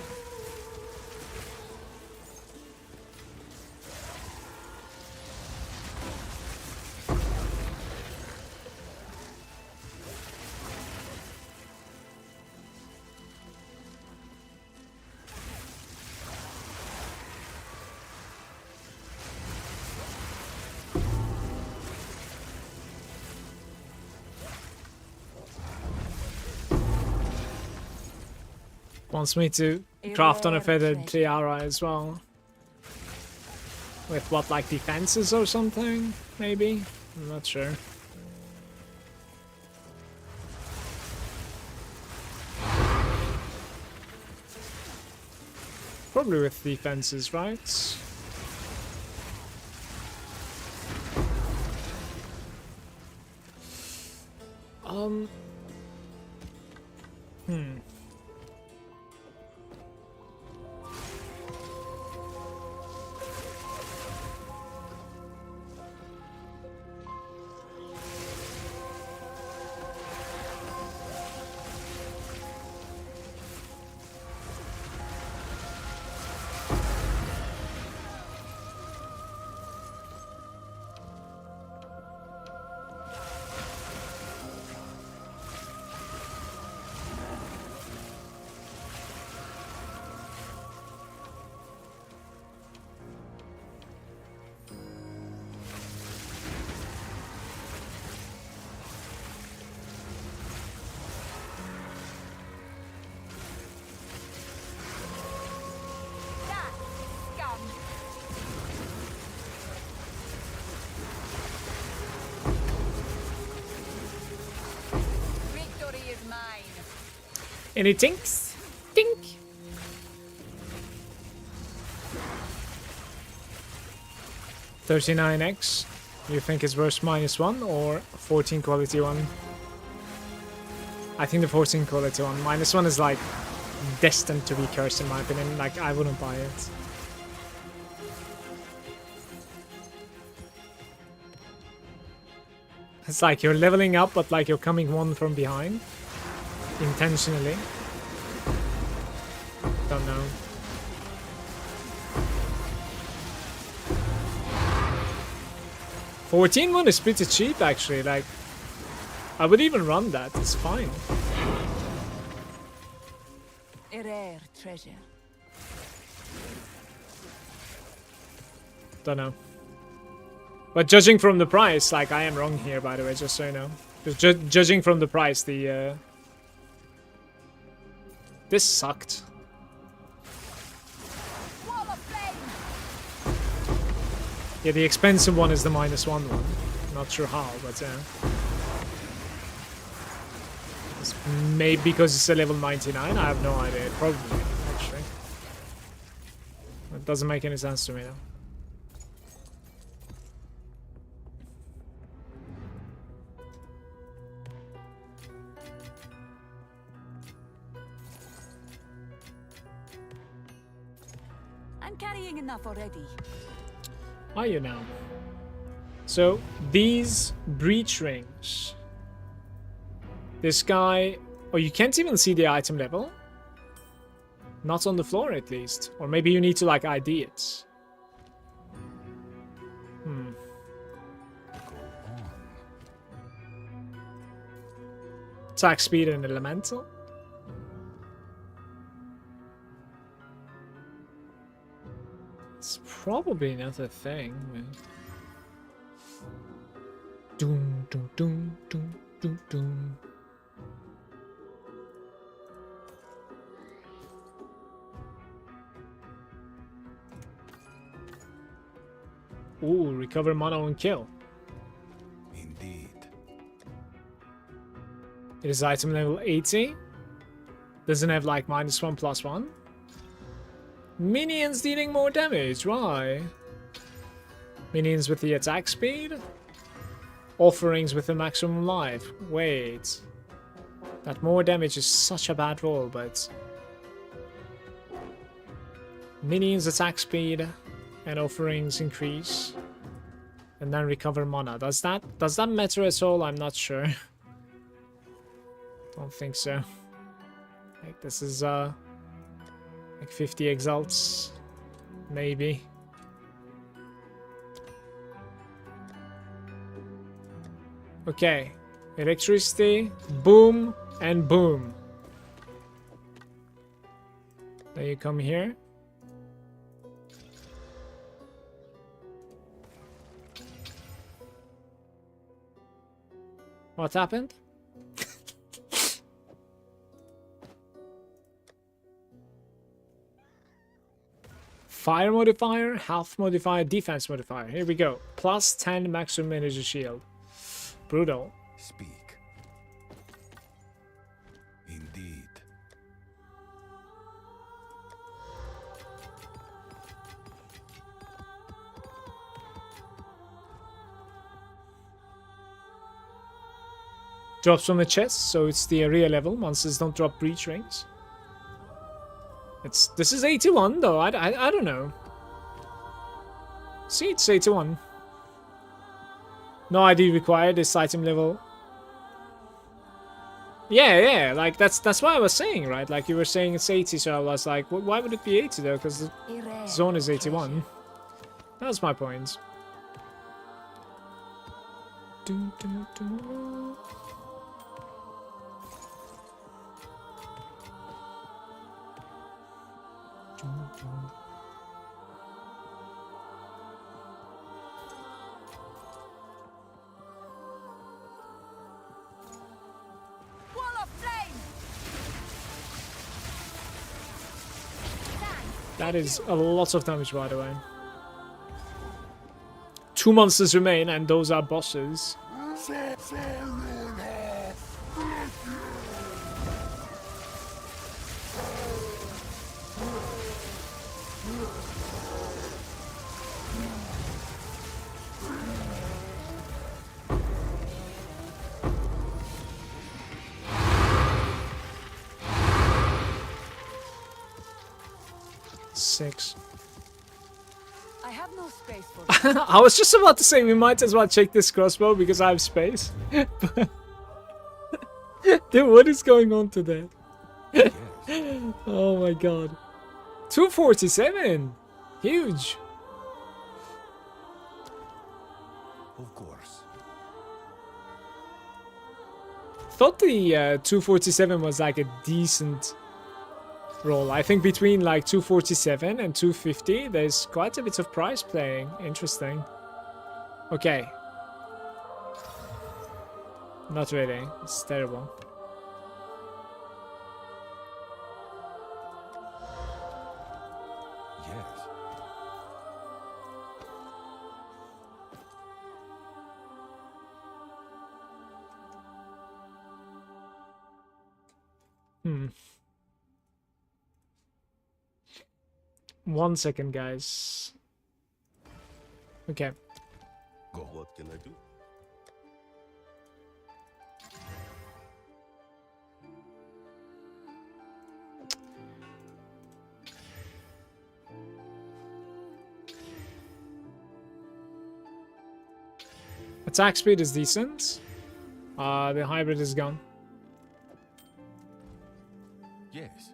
Wants me to craft on a feathered tiara as well. With what, like defenses or something? Maybe? I'm not sure. Probably with defenses, right? Any tinks? Tink. $39x. You think it's worth -1 or 14 quality one? I think the 14 quality one. -1 is like destined to be cursed in my opinion. Like I wouldn't buy it. It's like you're leveling up, but like you're coming one from behind. Intentionally. Don't know. $14 is pretty cheap actually, like I would even run that, it's fine. A rare treasure. Don't know. But judging from the price, like I am wrong here by the way, just so you know. Just judging from the price, the this sucked. Yeah, the expensive one is the -1 one. Not sure how, but yeah. It's maybe because it's a level 99, I have no idea. Probably, actually. It doesn't make any sense to me though. I'm carrying enough already. Are you now? So, these breach rings. This guy... Oh, you can't even see the item level? Not on the floor, at least. Or maybe you need to, like, ID it. Attack speed and elemental. It's probably not a thing. Doom, doom, doom, doom, doom, doom. Ooh, recover mana on kill. Indeed. It is item level 80. Doesn't have like -1/+1. Minions dealing more damage, why? Minions with the attack speed? Offerings with the maximum life. Wait. That more damage is such a bad roll, but... Minions attack speed and offerings increase. And then recover mana. Does that matter at all? I'm not sure. Don't think so. Like this is like 50 exalts, maybe. Okay, electricity, boom, and boom. Then you come here. What happened? Fire modifier, health modifier, defense modifier. Here we go. +10 maximum energy shield. Brutal. Speak. Indeed. Drops from the chest, so it's the area level. Monsters don't drop breach rings. This is 81 though. I don't know. See, it's 81. No ID required. This item level. Yeah. Like that's what I was saying, right? Like you were saying it's 80, so I was like, well, why would it be 80 though? Because the zone is 81. That's my point. That is a lot of damage, by the way. 2 monsters remain, and those are bosses. 6. I have no space for I was just about to say we might as well check this crossbow because I have space. Dude, what is going on today? Oh my god. 247! Huge! Of course. Thought the 247 was like a decent roll. I think between like 247 and 250 there's quite a bit of price playing. Interesting. Okay. Not really. It's terrible. Yes. Hmm. 1 second, guys. Okay. Go. What can I do? Attack speed is decent. The hybrid is gone. Yes.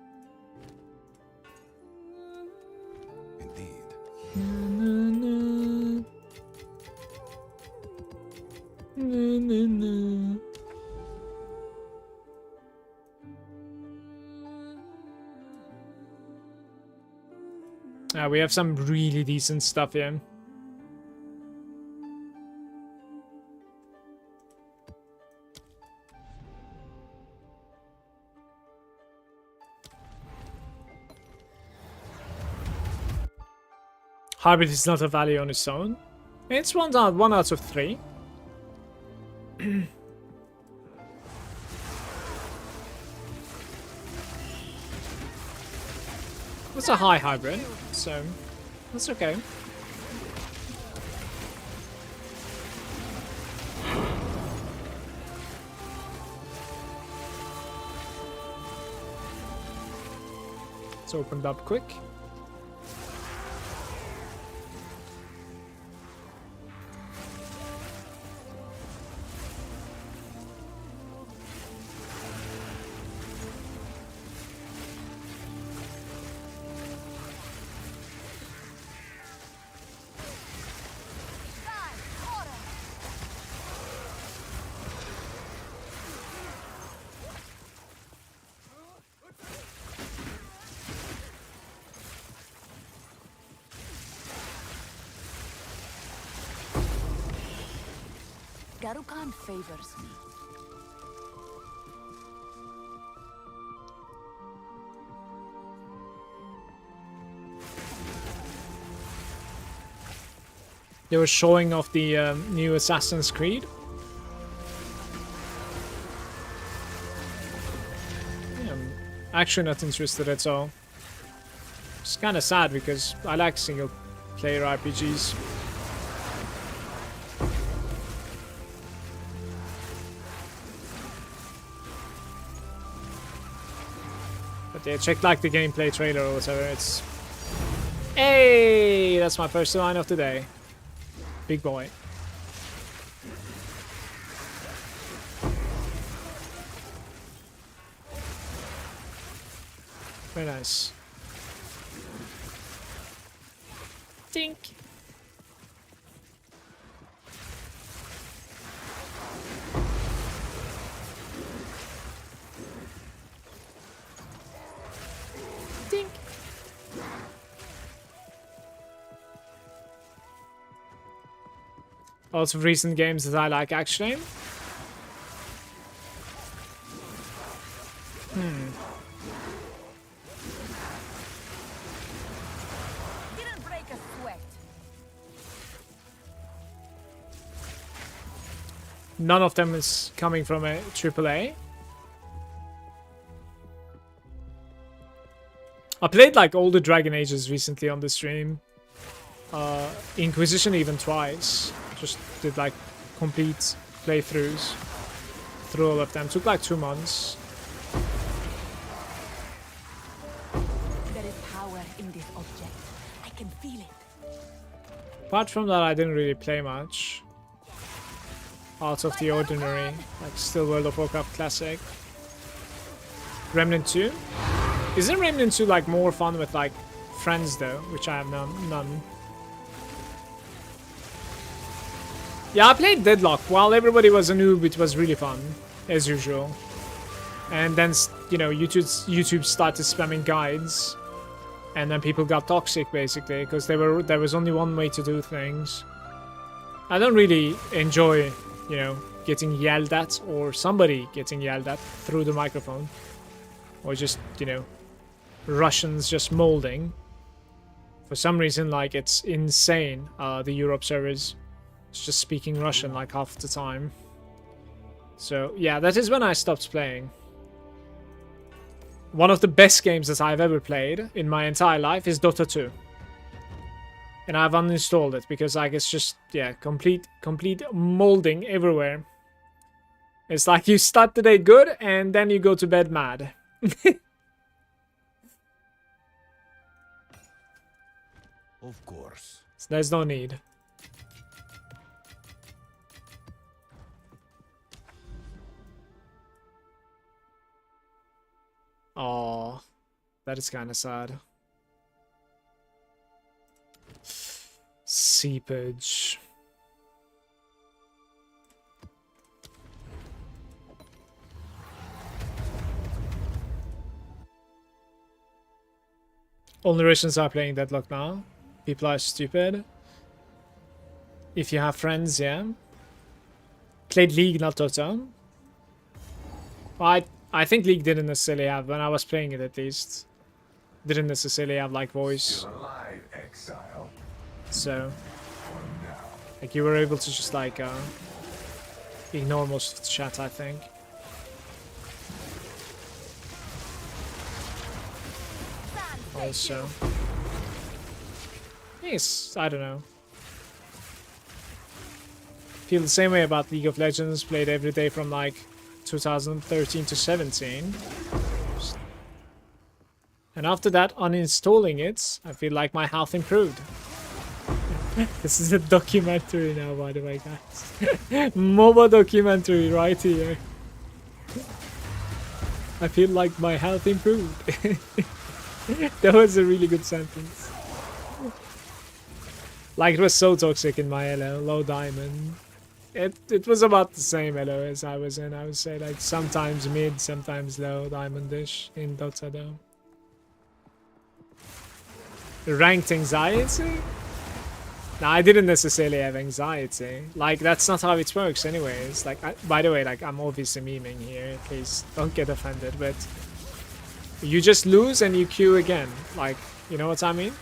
Indeed. We have some really decent stuff here. Hybrid is not a value on its own. It's one out of 3. It's a high hybrid, so that's okay. It's opened up quick. Garukan favors me. They were showing off the new Assassin's Creed. Yeah, I'm actually not interested at all. It's kind of sad because I like single player RPGs. But yeah, check like the gameplay trailer or whatever. It's hey, that's my first line of the day. Big boy. Very nice. Tink. Tink. Lots of recent games that I like, actually. Didn't break a sweat. None of them is coming from a AAA. I played like all the Dragon Ages recently on the stream. Inquisition even twice. Just did like complete playthroughs through all of them. Took like 2 months. There is power in this object. I can feel it. Apart from that, I didn't really play much. Out of the ordinary, like still World of Warcraft Classic. Remnant 2? Isn't Remnant 2 like more fun with like friends though, which I have none. Yeah, I played Deadlock. While everybody was a noob, it was really fun, as usual. And then, you know, YouTube started spamming guides. And then people got toxic, basically, because there was only one way to do things. I don't really enjoy, you know, getting yelled at, or somebody getting yelled at through the microphone. Or just, you know, Russians just molding. For some reason, like, it's insane, the Europe servers. It's just speaking Russian, like, half the time. So, yeah, that is when I stopped playing. One of the best games that I've ever played in my entire life is Dota 2. And I've uninstalled it because like it's just, yeah, complete molding everywhere. It's like you start the day good and then you go to bed mad. Of course. So there's no need. Oh, that is kind of sad. Seepage. Only Russians are playing Deadlock now. People are stupid. If you have friends, yeah. Played League, not Dota. I think League didn't necessarily have, when I was playing it at least, didn't necessarily have like voice. Alive, exile. So, like you were able to just like ignore most of the chat, I think. Also, yes, I don't know. Feel the same way about League of Legends. Played every day from like 2013 to 17. And after that, uninstalling it, I feel like my health improved. This is a documentary now, by the way, guys. MOBA documentary right here. I feel like my health improved. That was a really good sentence. Like, it was so toxic in my LO, low diamond. It was about the same LO as I was in, I would say. Like, sometimes mid, sometimes low diamond-ish in Dota though. Ranked anxiety? No, I didn't necessarily have anxiety. Like, that's not how it works anyways. Like, by the way, like, I'm obviously memeing here. Please don't get offended, but you just lose and you queue again. Like, you know what I mean?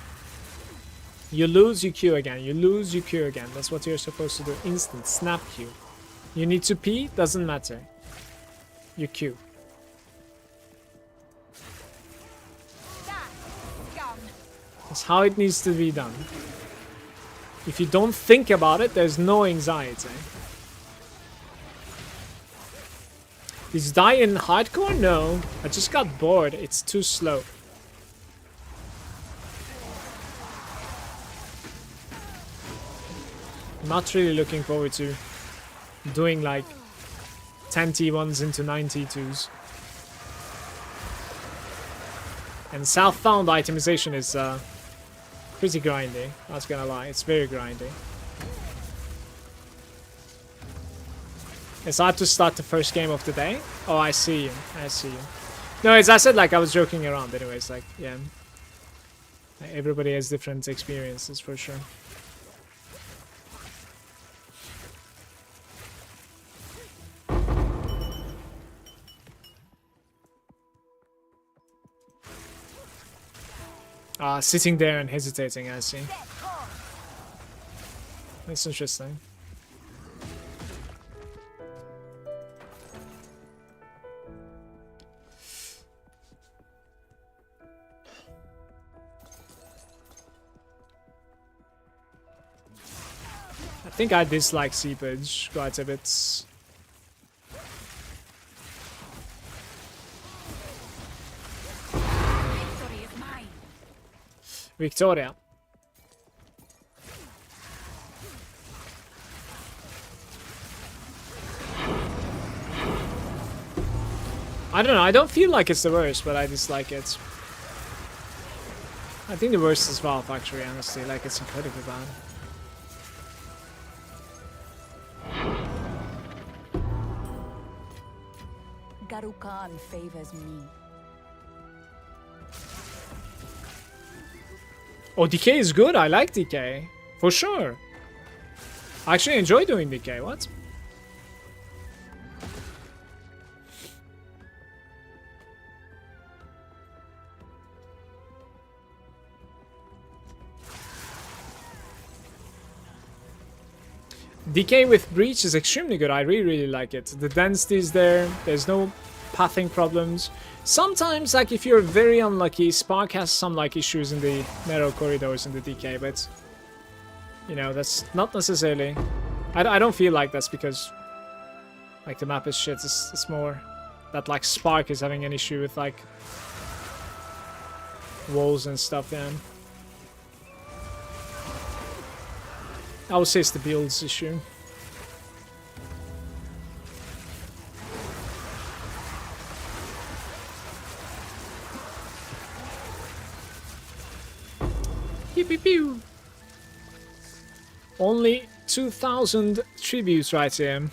You lose, you queue again. You lose, you queue again. That's what you're supposed to do. Instant, snap queue. You need to pee, doesn't matter. You queue. That's how it needs to be done. If you don't think about it, there's no anxiety. Did you die in hardcore? No. I just got bored. It's too slow. Not really looking forward to doing like 10 T1s into 9 T2s. And southbound itemization is pretty grindy, not gonna lie, it's very grindy. It's hard to start the first game of the day. Oh, I see you, I see you. No, as I said, like I was joking around anyways, like, yeah. Everybody has different experiences for sure. Sitting there and hesitating, I see. That's interesting. I think I dislike seepage quite a bit. Victoria. I don't know, I don't feel like it's the worst, but I dislike it. I think the worst is Valve, actually, honestly. Like, it's incredibly bad. Garukan favors me. Oh, DK is good. I like DK. For sure. I actually enjoy doing DK. What? DK with Breach is extremely good. I really like it. The density is there. There's no pathing problems. Sometimes, like, if you're very unlucky, Spark has some, like, issues in the narrow corridors in the DK, but, you know, that's not necessarily... I don't feel like that's because, like, the map is shit. It's more that, like, Spark is having an issue with, like, walls and stuff, then. I would say it's the build's issue. Pew pew pew. Only 2,000 tributes right here.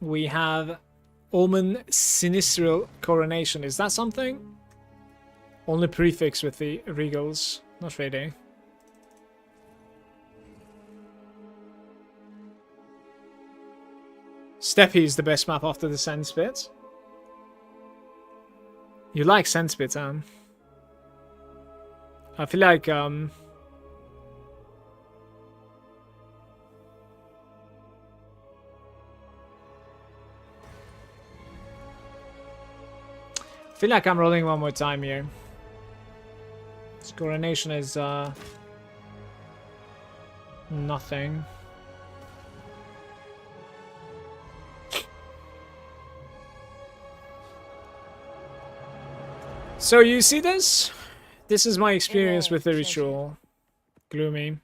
We have Omen Sinistral Coronation. Is that something? Only prefix with the regals. Not really. Steppe is the best map after the Sandspit. You like Sandspit, huh? I feel like I feel like I'm rolling one more time here. This coronation is nothing. So you see this? This is my experience with the ritual. Gloomy.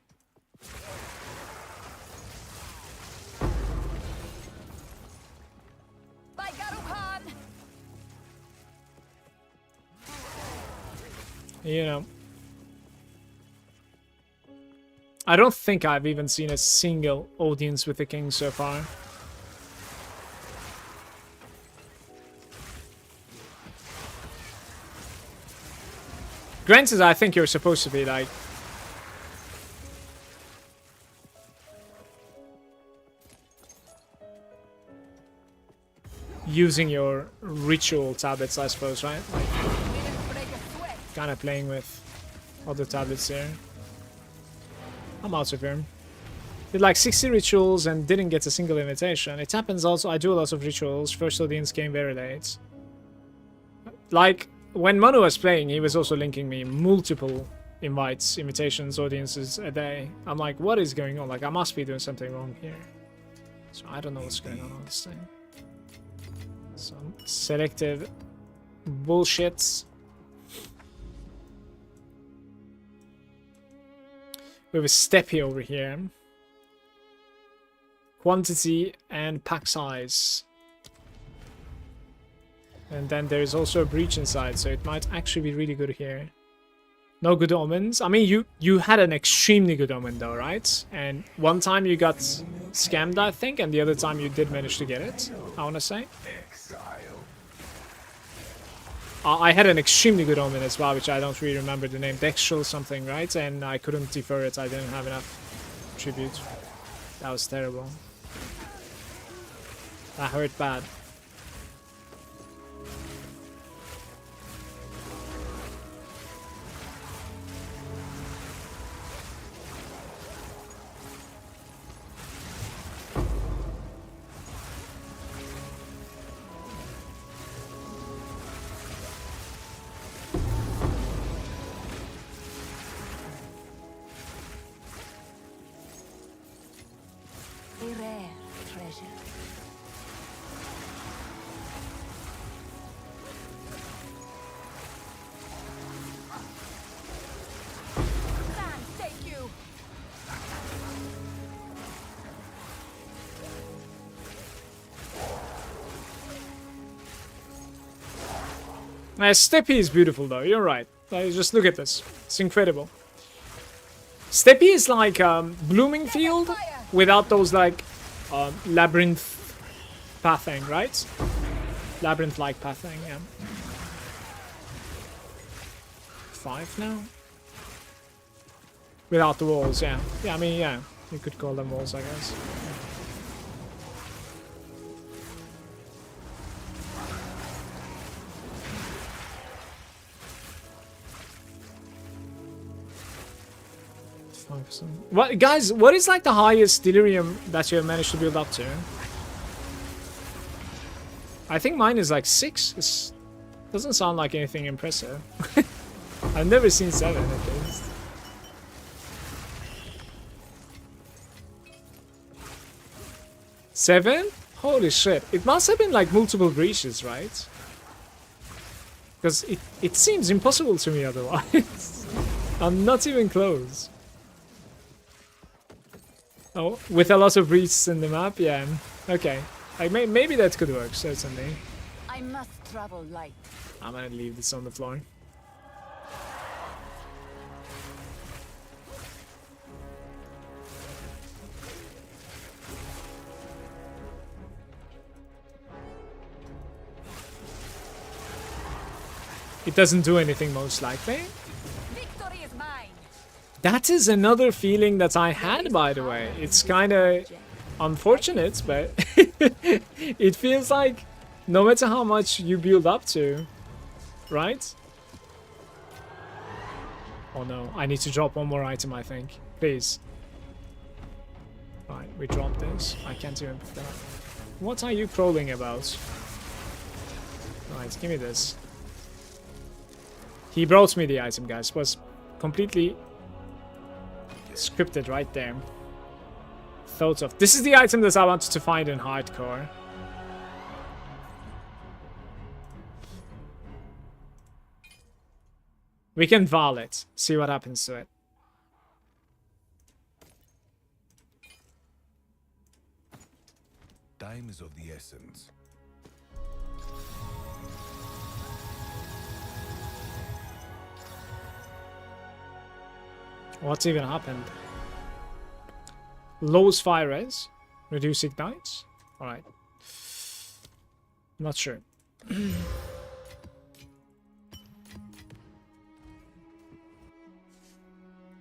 By Garukan! You know. I don't think I've even seen a single audience with the king so far. Granted, I think you're supposed to be like using your ritual tablets, I suppose, right? Like, kind of playing with other tablets here. I'm out of here. Did like 60 rituals and didn't get a single invitation. It happens also, I do a lot of rituals. First audience came very late. Like, when Manu was playing, he was also linking me multiple invites, invitations, audiences a day. I'm like, what is going on? Like, I must be doing something wrong here. So I don't know what's going on this thing. Some selective bullshit. We have a Steppe over here. Quantity and pack size. And then there is also a breach inside, so it might actually be really good here. No good omens. I mean, you had an extremely good omen though, right? And one time you got scammed, I think, and the other time you did manage to get it, I want to say. I had an extremely good omen as well, which I don't really remember the name. Dextral something, right? And I couldn't defer it. I didn't have enough tribute. That was terrible. That hurt bad. A rare treasure. Steppy is beautiful though, you're right. Just look at this. It's incredible. Steppy is like blooming field without those like labyrinth pathing, right? Labyrinth-like pathing, yeah. 5 now? Without the walls, yeah. Yeah, I mean, yeah. You could call them walls, I guess. What, guys, what is like the highest delirium that you have managed to build up to? I think mine is like 6. It doesn't sound like anything impressive. I've never seen 7 at least. Seven? Holy shit. It must have been like multiple breaches, right? Because it seems impossible to me otherwise. I'm not even close. Oh, with a lot of breaches in the map? Yeah. Okay. Like, maybe that could work, certainly. I must travel light. I'm gonna leave this on the floor. It doesn't do anything, most likely. Victory is mine. That is another feeling that I had, by the way. It's kind of unfortunate, but it feels like no matter how much you build up to, right? Oh no, I need to drop one more item, I think. Please. Right, we dropped this. I can't even put that. What are you crawling about? Right, give me this. He brought me the item, guys. It was completely scripted right there. Thought of. This is the item that I wanted to find in hardcore. We can Val it. See what happens to it. Time is of the essence. What's even happened? Lowest fire res. Reduce ignites. Alright. Not sure.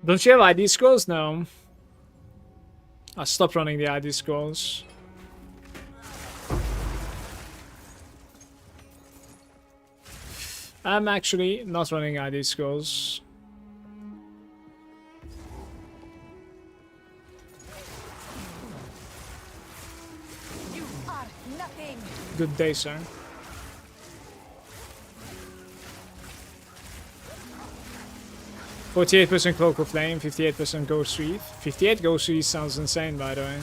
Don't you have ID scrolls? No. I stopped running the ID scrolls. I'm actually not running ID scrolls. You are nothing. Good day, sir. %48% Cloak of Flame, 58% Ghost Wreath. 58 Ghost Wreath sounds insane, by the way.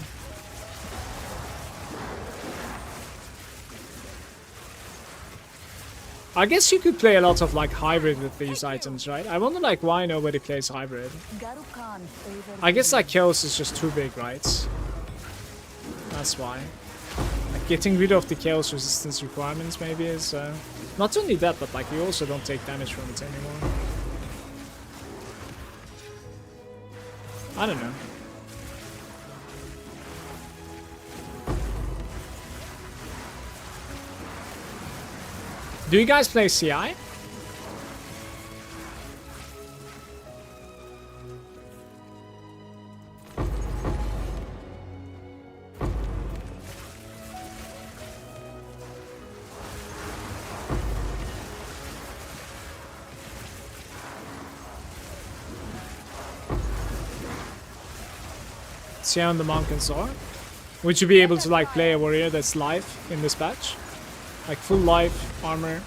I guess you could play a lot of like hybrid with these items, right? I wonder like why nobody plays hybrid. I guess like Chaos is just too big, right? That's why. Like getting rid of the Chaos resistance requirements maybe is not only that, but like you also don't take damage from it anymore. I don't know. Do you guys play CI? CI on the Monk and Sword? Would you be able to like play a warrior that's live in this patch? Like full life armor.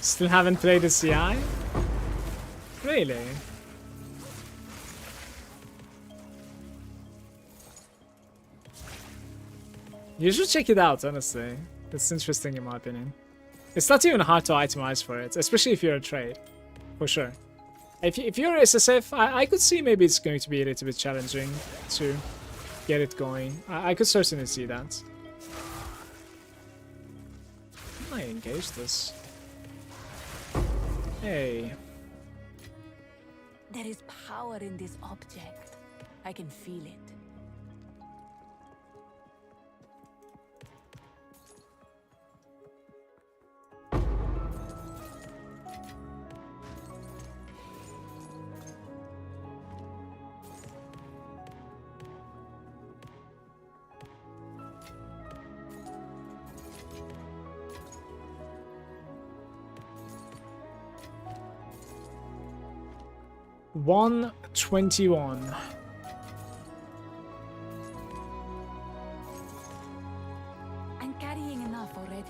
Still haven't played the CI? Really? You should check it out, honestly. It's interesting in my opinion. It's not even hard to itemize for it, especially if you're a trade. For sure. If you're SSF, I could see maybe it's going to be a little bit challenging to get it going. I could certainly see that. I engage this. Hey. There is power in this object. I can feel it. $121. I'm carrying enough already.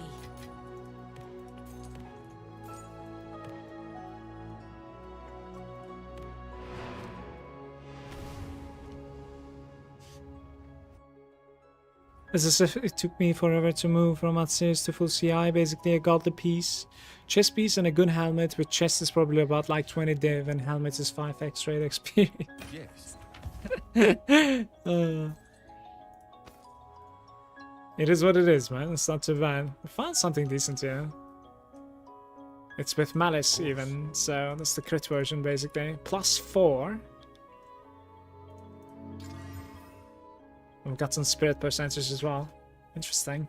As if it took me forever to move from Atsis to full CI. Basically, I got the piece, chest piece, and a good helmet. With chest is probably about like 20 div, and helmet is 5x rate experience. Yes. It is what it is, man. It's not too bad. I found something decent here. It's with Malice even, so that's the crit version basically. +4. We've got some spirit percentage as well. Interesting.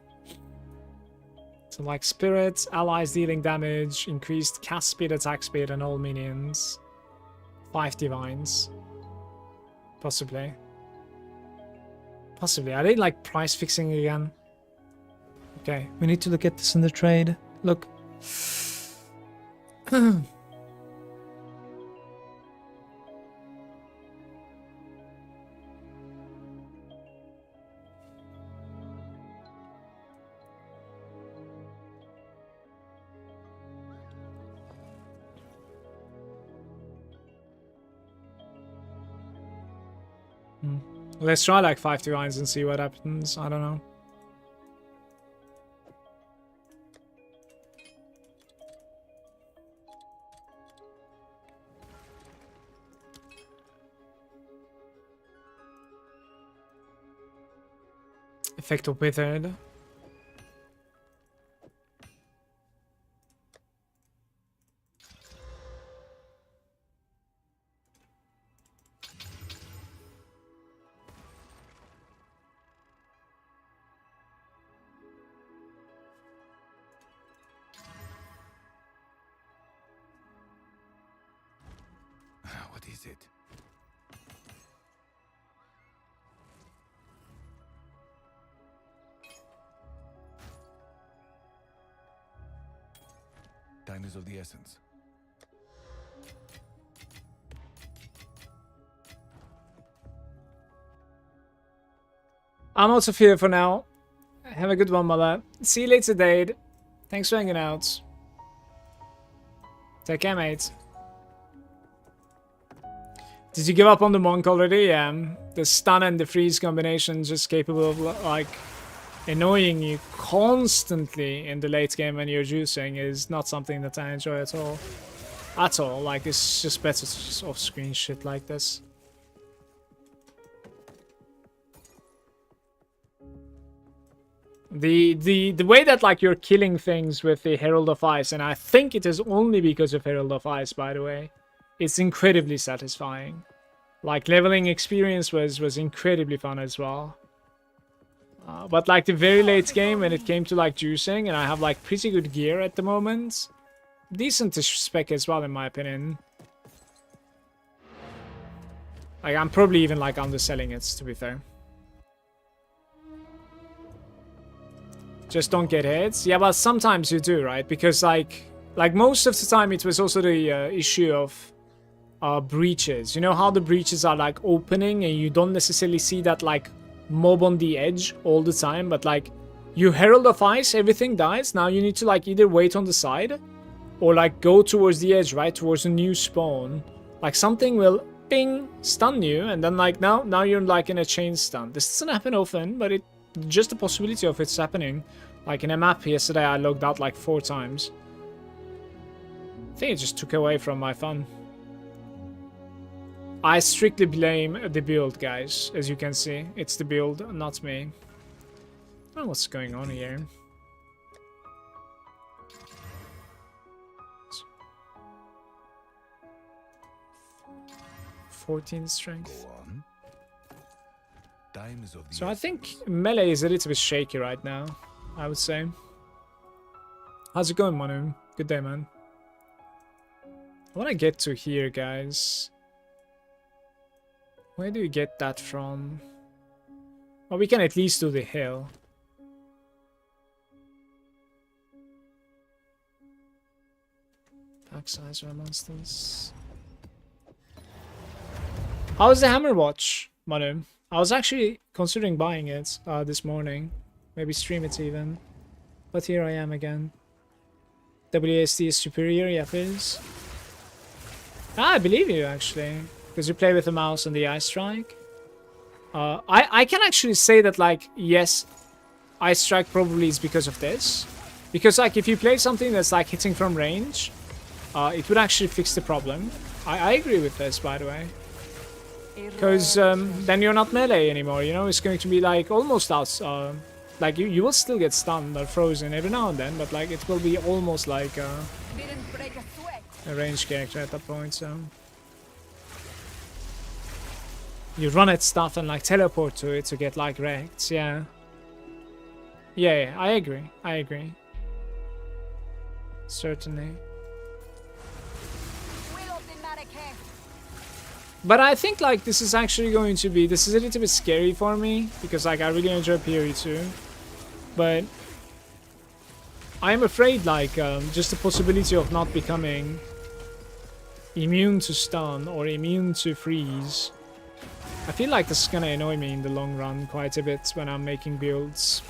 So like spirit, allies dealing damage, increased cast speed, attack speed, and all minions. 5 divines. Possibly. Possibly. Are they like price fixing again? Okay, we need to look at this in the trade. Look. Let's try like 5 divines and see what happens. I don't know. Effect of Withered. What is it? Time is of the essence. I'm out of here for now. Have a good one, Mala. See you later, Dade. Thanks for hanging out. Take care, mate. Did you give up on the monk already? Yeah. The stun and the freeze combination just capable of like annoying you constantly in the late game when you're juicing is not something that I enjoy at all. At all. Like, it's just better to just off-screen shit like this. The way that like you're killing things with the Herald of Ice, and I think it is only because of Herald of Ice, by the way, it's incredibly satisfying. Like, leveling experience was incredibly fun as well. But like the very late game when it came to like juicing, and I have like pretty good gear at the moment, decent-ish spec as well in my opinion. Like, I'm probably even like underselling it, to be fair. Just don't get hits. Yeah, but sometimes you do, right? Because like most of the time it was also the issue of breaches. You know how the breaches are like opening and you don't necessarily see that like mob on the edge all the time, but like you Herald of Ice, everything dies. Now you need to like either wait on the side or like go towards the edge, right? Towards a new spawn. Like something will ping, stun you, and then like now you're like in a chain stun. This doesn't happen often, but it just a possibility of it's happening. Like in a map yesterday I logged out like 4 times. I think it just took away from my fun. I strictly blame the build, guys. As you can see, it's the build, not me. I don't know what's going on here. 14 strength. Go on. Time is of the So I think essence. melee is a little bit shaky right now, I would say. How's it going, Manu? Good day, man. I want to get to here, guys. Where do you get that from? Well, we can at least do the hill. Pack size for monsters. How's the hammer watch, Manu? I was actually considering buying it this morning. Maybe stream it even. But here I am again. WASD is superior, yeah, please. Ah, I believe you, actually. Because you play with the mouse and the eye strike. I can actually say that, like, yes, eye strike probably is because of this. Because, like, if you play something that's, like, hitting from range, it would actually fix the problem. I agree with this, by the way. Because then you're not melee anymore, you know? It's going to be, like, almost out. Like, you will still get stunned or frozen every now and then, but, like, it will be almost like a ranged character at that point, so... You run at stuff and, like, teleport to it to get, like, wrecked, yeah. Yeah, I agree. I agree. Certainly. But I think, like, this is actually going to be... This is a little bit scary for me, because, like, I really enjoy PoE 2. But... I'm afraid, like, just the possibility of not becoming immune to stun or immune to freeze. I feel like this is gonna annoy me in the long run quite a bit when I'm making builds.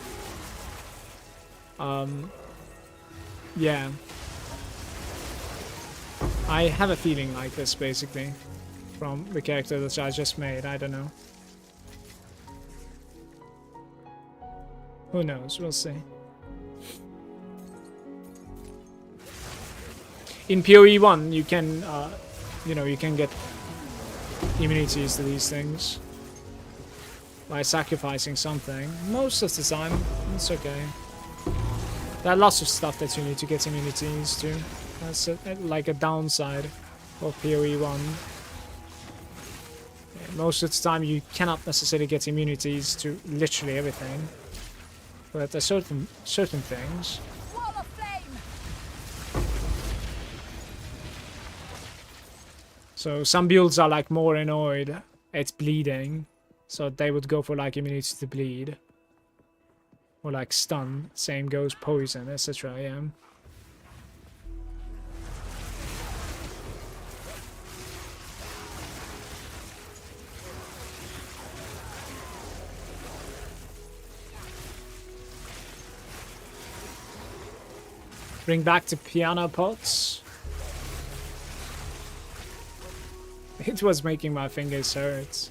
Yeah. I have a feeling like this, basically. From the character that I just made, I don't know. Who knows, we'll see. In PoE 1, you can, you know, you can get immunities to these things by sacrificing something. Most of the time, it's okay. There are lots of stuff that you need to get immunities to. That's like a downside of PoE 1. Most of the time you cannot necessarily get immunities to literally everything, but there are certain things. So some builds are like more annoyed at bleeding, so they would go for like immunity to bleed, or like stun. Same goes poison, etc. Yeah. Bring back the piano pots. It was making my fingers hurt.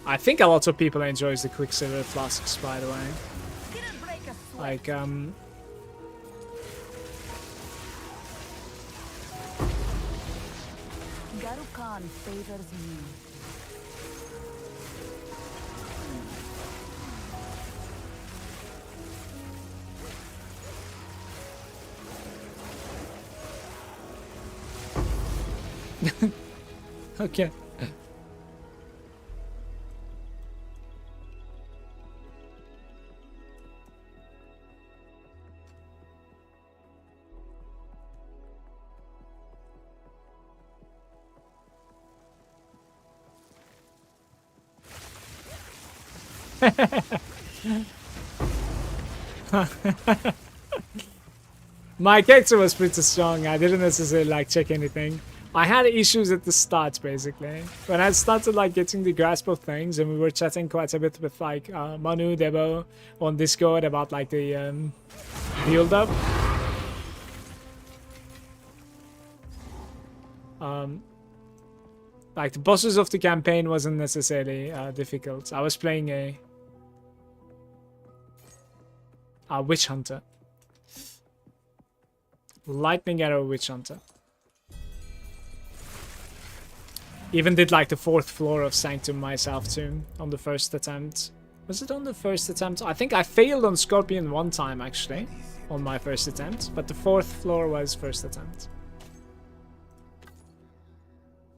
I think a lot of people enjoys the Quicksilver flasks, by the way. Like, Garukan favors me. okay. My character was pretty strong. I didn't necessarily like check anything. I had issues at the start, basically. When I started like getting the grasp of things, and we were chatting quite a bit with like Manu, Debo on Discord about like the build up. Like, the bosses of the campaign wasn't necessarily difficult. I was playing a witch hunter. Lightning arrow witch hunter. Even did like the 4th floor of Sanctum myself too on the first attempt. Was it on the first attempt? I think I failed on Scorpion one time actually on my first attempt, but the 4th floor was first attempt.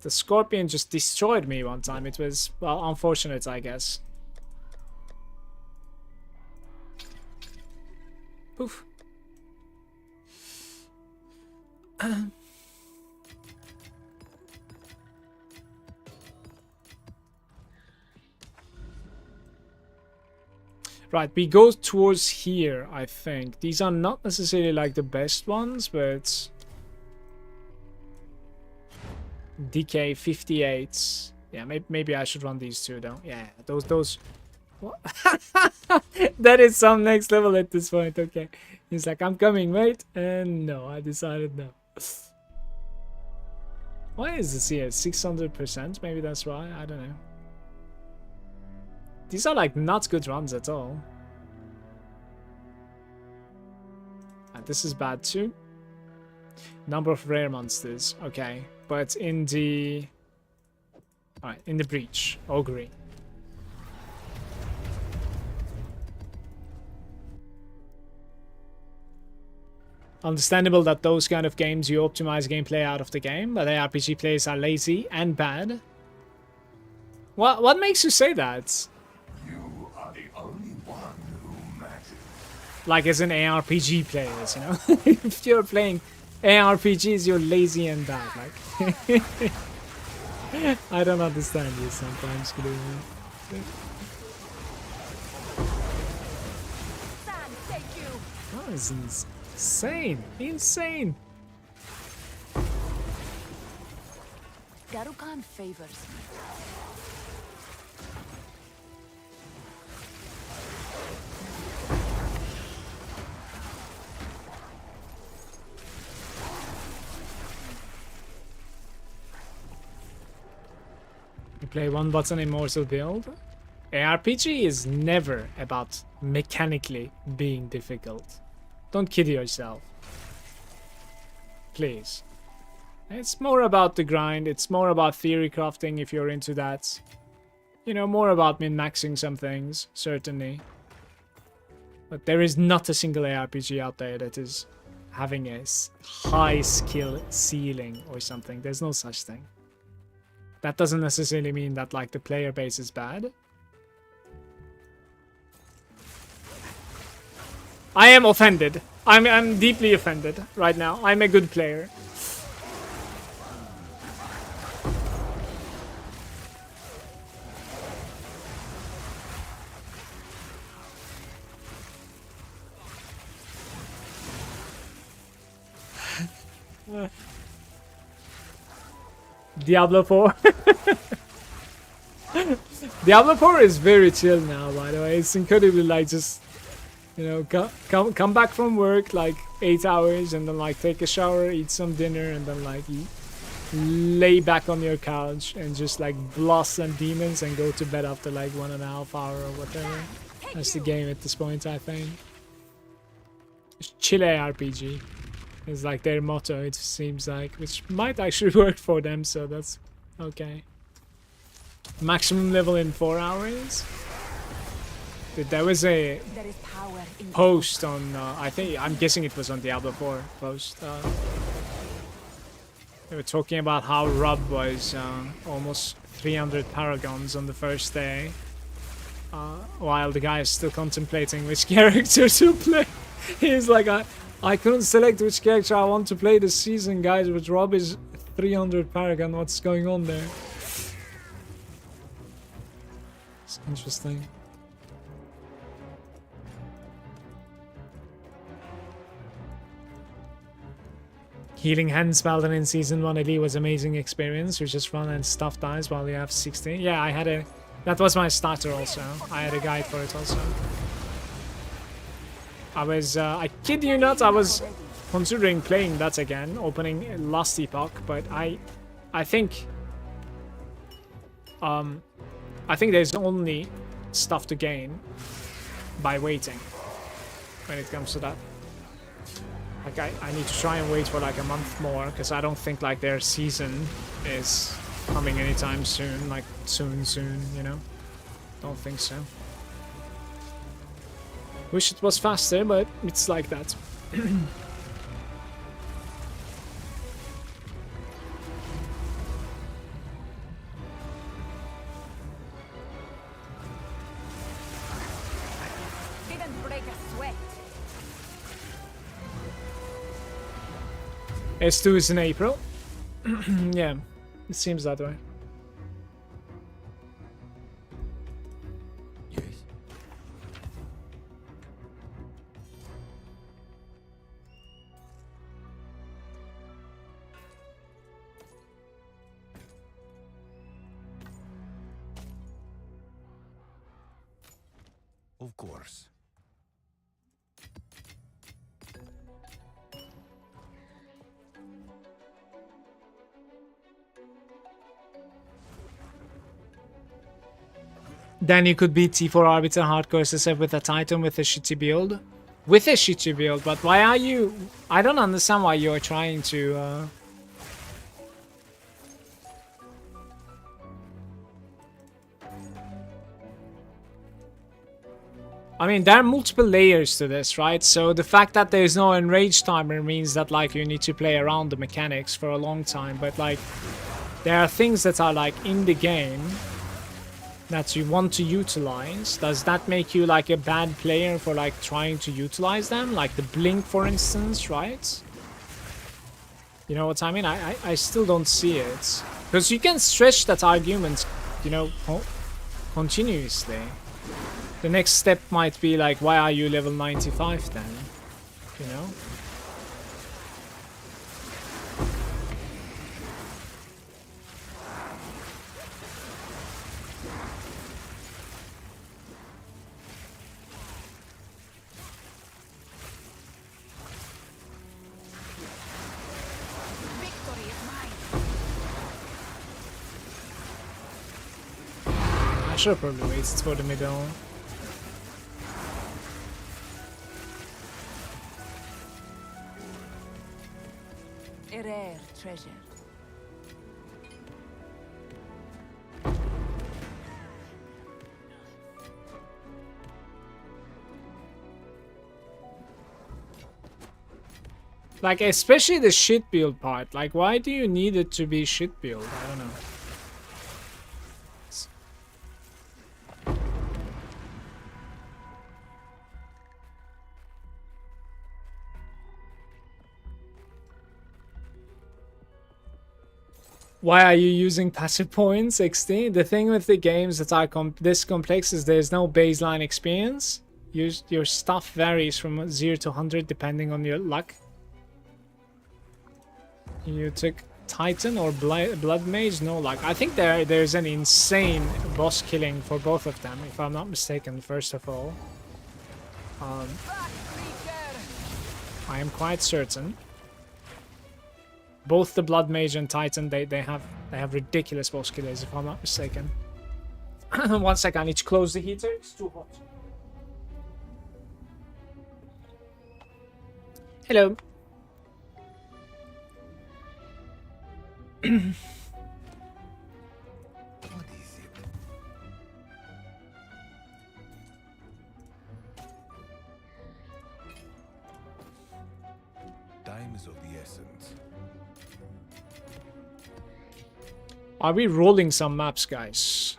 The Scorpion just destroyed me one time. It was, well, unfortunate, I guess. Poof. Right, we go towards here, I think. These are not necessarily like the best ones, but DK 58. Yeah, maybe I should run these two though. Yeah, those. What? That is some next level at this point. Okay, he's like, I'm coming, wait, and no, I decided no. Why is this here? 600%? Maybe that's why. I don't know. These are like not good runs at all. And this is bad too. Number of rare monsters. Okay, but in the... Alright, in the breach. Augury. Understandable that those kind of games you optimize gameplay out of the game, but ARPG players are lazy and bad. What makes you say that? You are the only one who matters. Like as an ARPG players, you know? If you're playing ARPGs, you're lazy and bad. Like, I don't understand you sometimes. That is insane. Insane. Garukan favors me. You play one button immortal build. ARPG is never about mechanically being difficult. Don't kid yourself. Please. It's more about the grind. It's more about theory crafting if you're into that. You know, more about min-maxing some things, certainly. But there is not a single ARPG out there that is having a high skill ceiling or something. There's no such thing. That doesn't necessarily mean that like the player base is bad. I am offended. I'm deeply offended right now. I'm a good player. Diablo 4. Diablo 4 is very chill now, by the way. It's incredibly like just, you know, come back from work like 8 hours and then like take a shower, eat some dinner, and then like lay back on your couch and just like blast some demons and go to bed after like 1.5 hours or whatever. That's the game at this point, I think. It's chill RPG. It's like their motto, it seems like, which might actually work for them, so that's okay. Maximum level in 4 hours. Dude, there was a post on, I'm guessing it was on Diablo 4 post. They were talking about how Rob was almost 300 paragons on the first day, while the guy is still contemplating which character to play. He's like, I couldn't select which character I want to play this season, guys, but Rob is 300 paragon. What's going on there? It's interesting. Healing Hand Spelden in Season 1 elite was amazing experience. You just run and stuff dies while you have 16. Yeah, I had a... That was my starter also. I had a guide for it also. I was, I kid you not, I was considering playing that again, opening Last Epoch, but I think I think there's only stuff to gain by waiting when it comes to that. Like I need to try and wait for like a month more, because I don't think like their season is coming anytime soon, like soon, you know? Don't think so. Wish it was faster, but it's like that. Didn't break a sweat. S2 is in April. Yeah, it seems that way. Yes. Of course. Then you could beat T4 Arbiter Hardcore SSF with a Titan with a shitty build. With a shitty build, but why are you... I don't understand why you're trying to... I mean, there are multiple layers to this, right? So the fact that there's no enrage timer means that, like, you need to play around the mechanics for a long time. But, like, there are things that are, like, in the game that you want to utilize. Does that make you, like, a bad player for, like, trying to utilize them? Like the blink, for instance, right? You know what I mean? I still don't see it. Because you can stretch that argument, you know, continuously. The next step might be like, why are you level 95 then? You know? Victory is mine. I should have probably waited for the middle. A rare treasure. Like, especially the shit build part. Like, why do you need it to be shit build? I don't know. Why are you using passive points, XD? The thing with the games that are this complex is there's no baseline experience. Your stuff varies from 0 to 100 depending on your luck. You took Titan or Blood Mage? No luck. I think there's an insane boss killing for both of them, if I'm not mistaken, first of all. I am quite certain. Both the Blood Mage and Titan, they have ridiculous boss killers, if I'm not mistaken. 1 second, I need to close the heater. It's too hot. Hello. What is it? Time is of the essence. Are we rolling some maps, guys?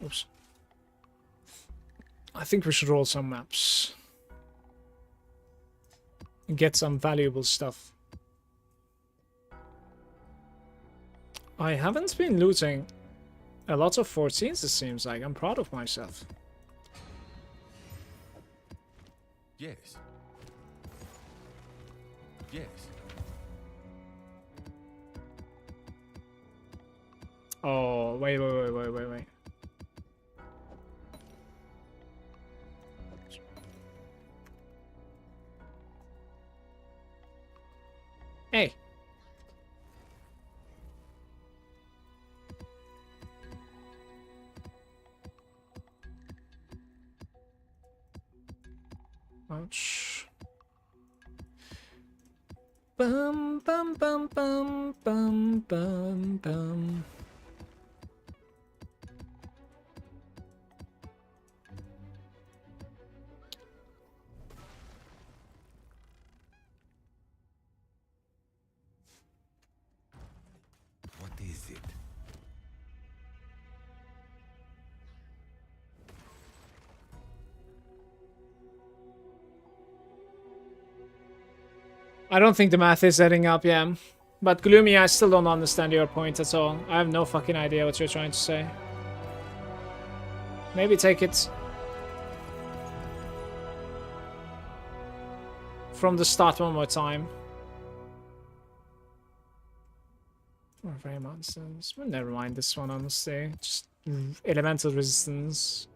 Oops. I think we should roll some maps. And get some valuable stuff. I haven't been looting a lot of 14s, it seems like. I'm proud of myself. Yes. Yes. Oh, wait. Hey. Ouch. Bum bum bum bum bum bum bum. What is it? I don't think the math is adding up, yeah. But Gloomy, I still don't understand your point at all. I have no fucking idea what you're trying to say. Maybe take it from the start one more time. Or very monsters. Well, never mind this one, honestly. Just elemental resistance.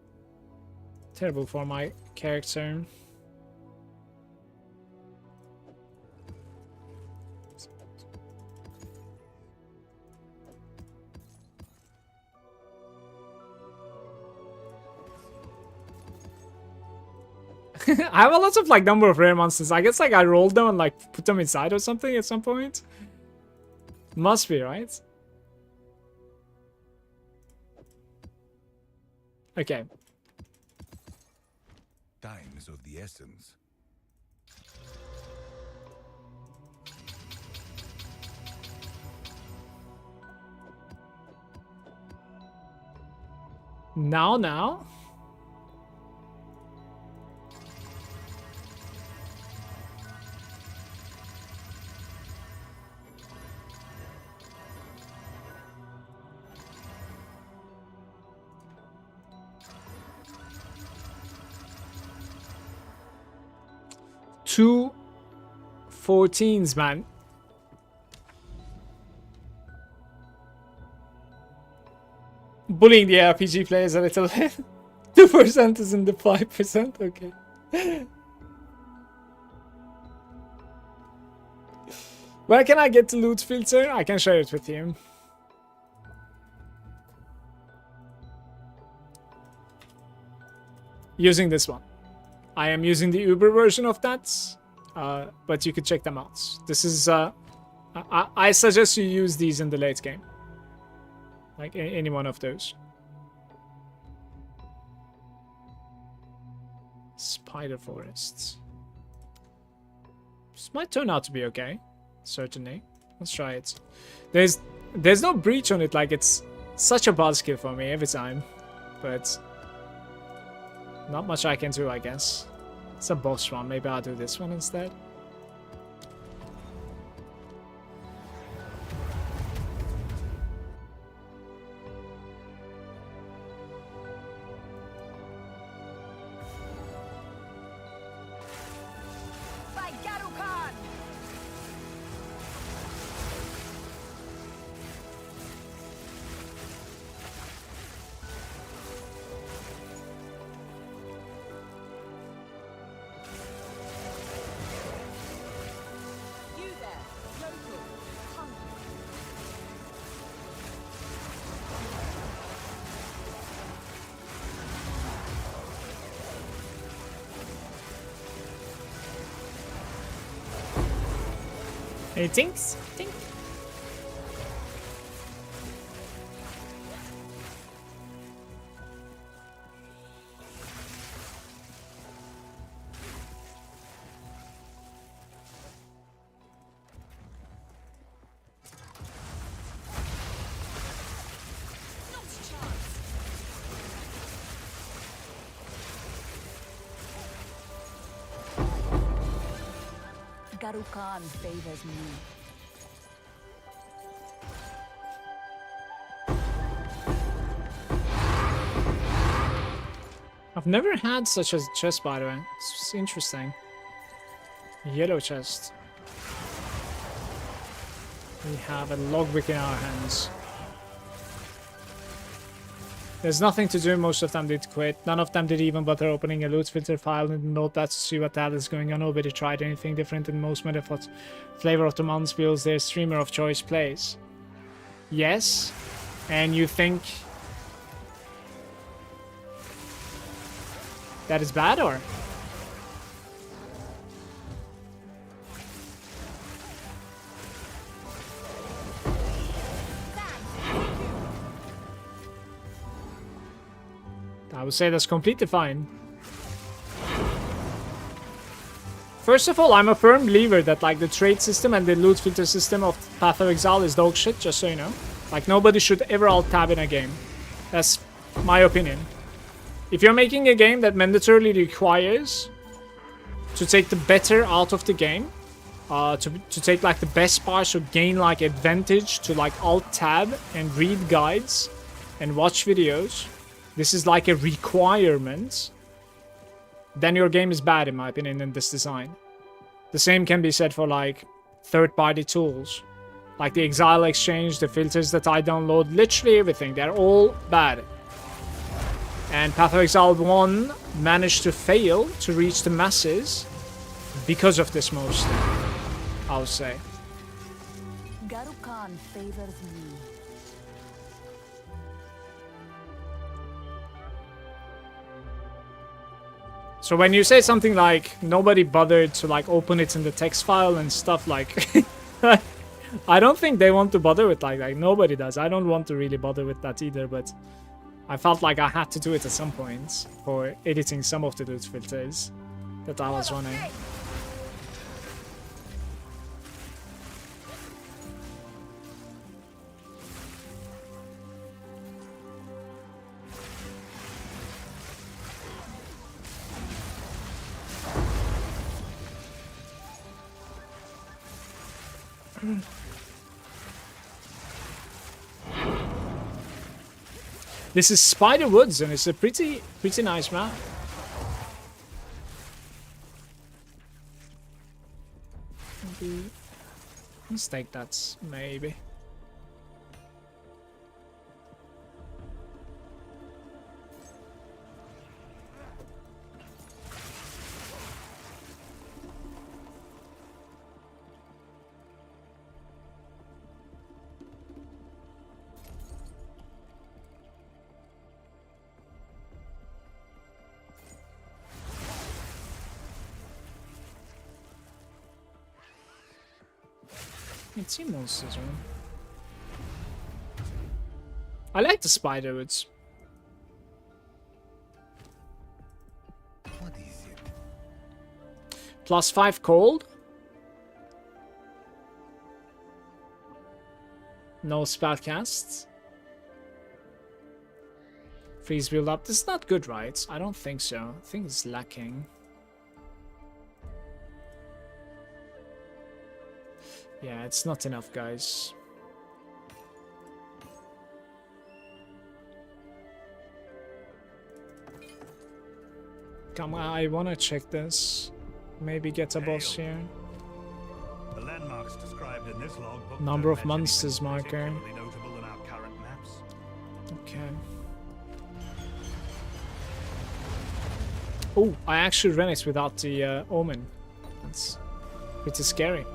Terrible for my character. I have a lot of like number of rare monsters. I guess like I rolled them and like put them inside or something at some point. Must be, right? Okay. Time is of the essence. Now? Two 14s, man. Bullying the RPG players a little bit. 2% is in the 5%, okay. Where can I get the loot filter? I can share it with you. Using this one. I am using the Uber version of that, but you could check them out. This is, I suggest you use these in the late game. Like any one of those. Spider forests. This might turn out to be okay. Certainly. Let's try it. There's no breach on it, like it's such a buzzkill for me every time. But not much I can do, I guess. It's a boss one. Maybe I'll do this one instead. Hey, tinks? Tink. Garukan favors me. I've never had such a chest, by the way. It's interesting. Yellow chest. We have a logbook in our hands. There's nothing to do. Most of them did quit. None of them did even bother opening a loot filter file and note that to see what the hell is going on. Nobody tried anything different than most metaphors. Flavor of the Month feels their streamer of choice plays. Yes? And you think that is bad, or? I would say that's completely fine. First of all, I'm a firm believer that like the trade system and the loot filter system of Path of Exile is dog shit, just so you know. Like nobody should ever alt-tab in a game. That's my opinion. If you're making a game that mandatorily requires to take the better out of the game, to take like the best parts, to gain like advantage, to like alt-tab and read guides and watch videos, this is like a requirement, then your game is bad in my opinion in this design. The same can be said for like third-party tools. Like the Exile Exchange, the filters that I download, literally everything, they're all bad. And Path of Exile 1 managed to fail to reach the masses because of this mostly, I would say. Garukan favors me. So when you say something like nobody bothered to like open it in the text file and stuff like I don't think they want to bother with like nobody does. I don't want to really bother with that either, but I felt like I had to do it at some point for editing some of the loot filters that I was running. This is Spider Woods and it's a pretty nice map. Maybe let's take that, maybe. It's sea monsters, man. I like the spider woods. What is it? +5 cold. No spellcasts. Freeze build up. This is not good, right? I don't think so. I think it's lacking. Yeah, it's not enough, guys. Come on, I wanna check this. Maybe get a boss here. The landmarks described in this logbook Number of don't mention monsters anything marker. particularly notable in our current maps. Okay. Oh, I actually ran it without the omen. That's pretty scary.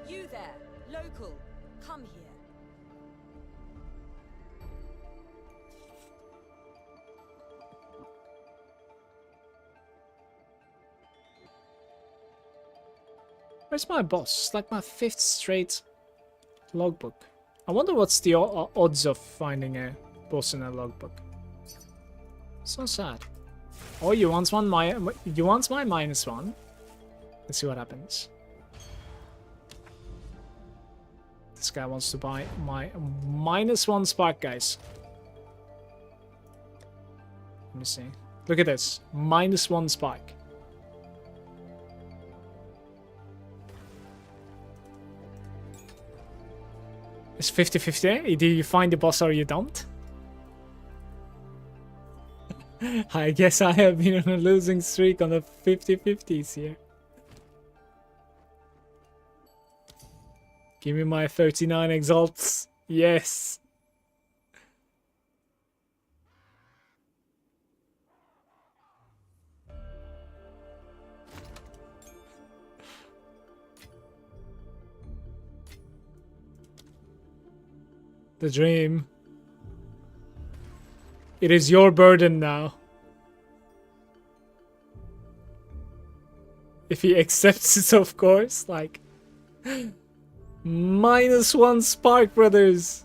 You there, local, come here. Where's my boss? It's like my 5th straight logbook. I wonder what's the odds of finding a boss in a logbook. So sad. Oh, you want my -1? Let's see what happens. This guy wants to buy my -1 spark, guys. Let me see. Look at this. -1 spark. It's 50-50. Either you find the boss or you don't. I guess I have been on a losing streak on the 50-50s here. Give me my 39 exalts. Yes. The dream. It is your burden now. If he accepts it, of course. Like, -1 spark, brothers.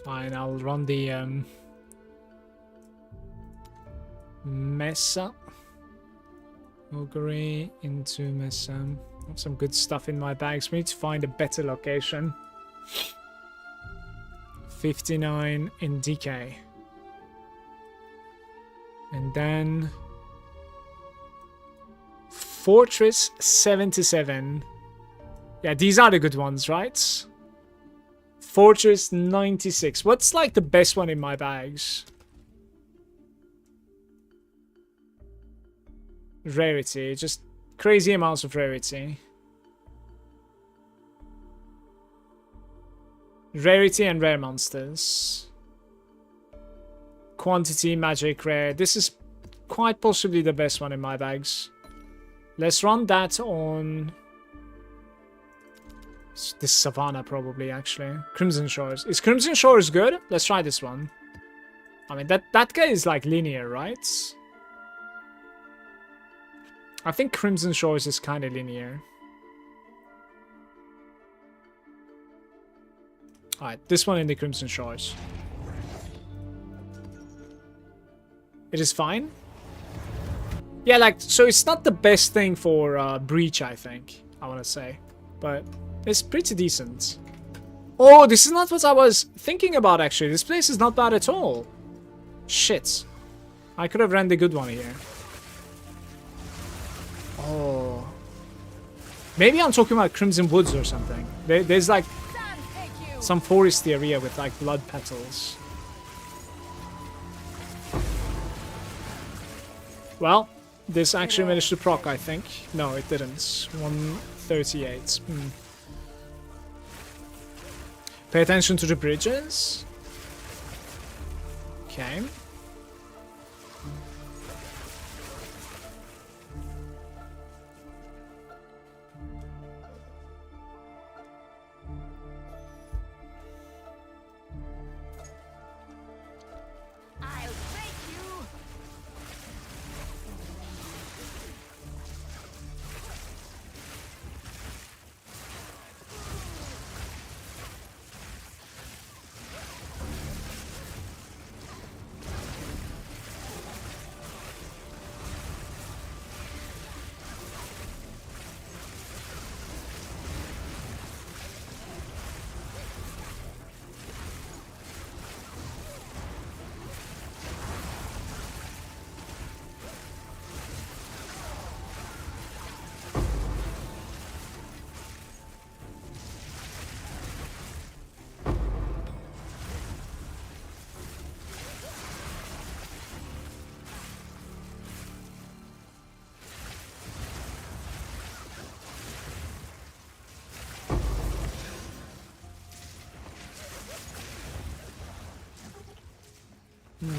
Fine, I'll run the Mesa. Augury into Mesa. I have some good stuff in my bags. We need to find a better location. 59 in DK. And then Fortress 77. Yeah, these are the good ones, right? Fortress 96. What's like the best one in my bags? Rarity. Just crazy amounts of rarity. Rarity and rare monsters. Quantity, magic, rare. This is quite possibly the best one in my bags. Let's run that on this Savannah, probably, actually. Crimson Shores. Is Crimson Shores good? Let's try this one. I mean, that guy is like linear, right? I think Crimson Shores is kind of linear. Alright, this one in the Crimson Shores. It is fine. Yeah, like, so it's not the best thing for Breach, I think, I want to say. But it's pretty decent. Oh, this is not what I was thinking about, actually. This place is not bad at all. Shit. I could have ran the good one here. Oh. Maybe I'm talking about Crimson Woods or something. There's like some foresty area with like blood petals. Well, this actually managed to proc, I think. No, it didn't. 138. Pay attention to the bridges. Okay.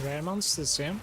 Rare monsters, yeah.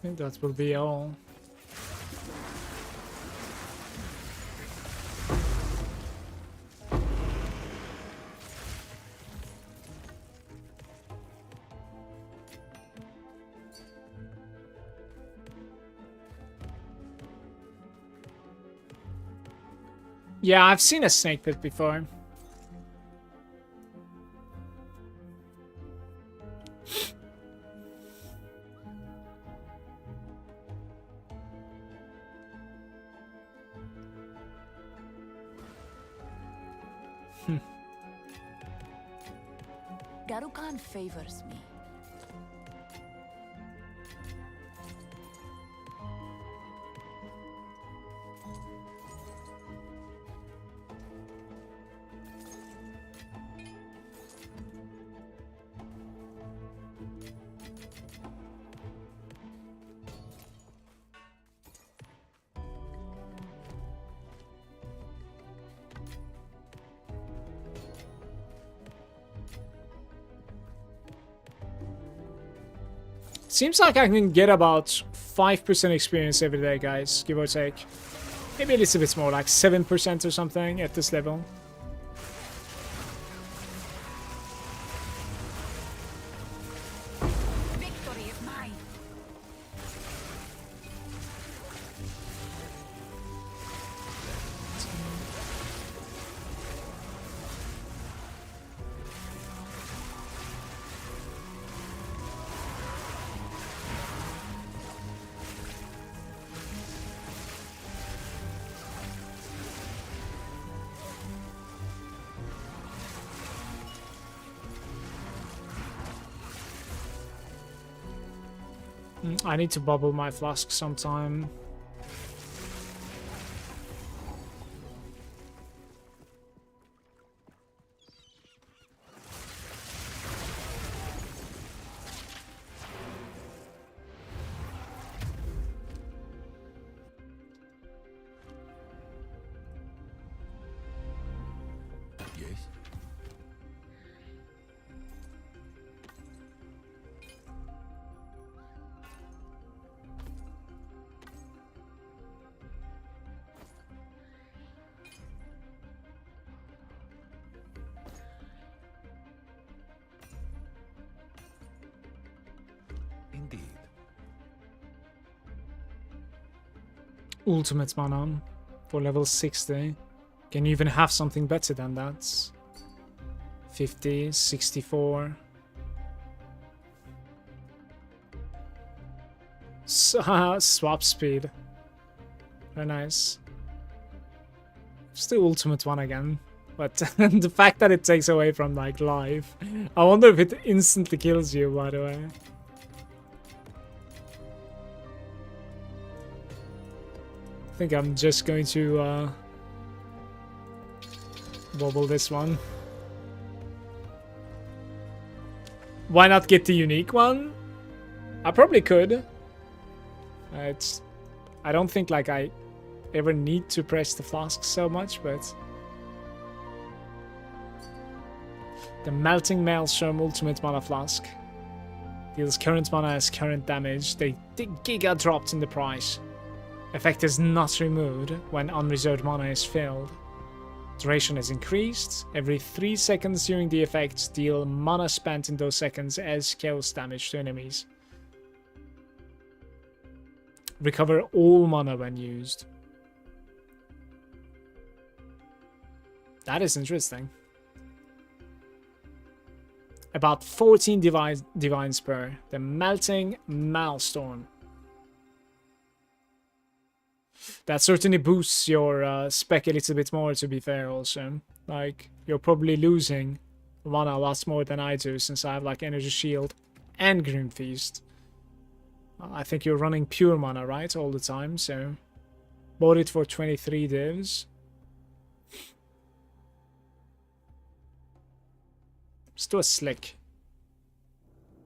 think that will be all. Yeah, I've seen a snake pit before. Garukan favors me. Seems like I can get about 5% experience every day, guys, give or take. Maybe a little bit more, like 7% or something at this level. Victory is mine. I need to bubble my flask sometime. Yes? Indeed. Ultimate mana for level 60. Can you even have something better than that? 50, 64. Swap speed. Very nice. Still ultimate one again. But the fact that it takes away from like life. I wonder if it instantly kills you, by the way. I think I'm just going to bobble this one. Why not get the unique one? I probably could. I don't think like I ever need to press the flask so much, but the Melting Maelstrom Ultimate Mana Flask deals current mana as current damage. They giga dropped in the price. Effect is not removed when unreserved mana is filled. Duration is increased. Every 3 seconds during the effect, deal mana spent in those seconds as chaos damage to enemies. Recover all mana when used. That is interesting. About 14 divines per. The Melting Maelstrom. That certainly boosts your spec a little bit more, to be fair, also. Like, you're probably losing mana a lot more than I do, since I have, like, Energy Shield and Grim Feast. I think you're running pure mana, right, all the time, so... Bought it for 23 divs. Let's do a Slick.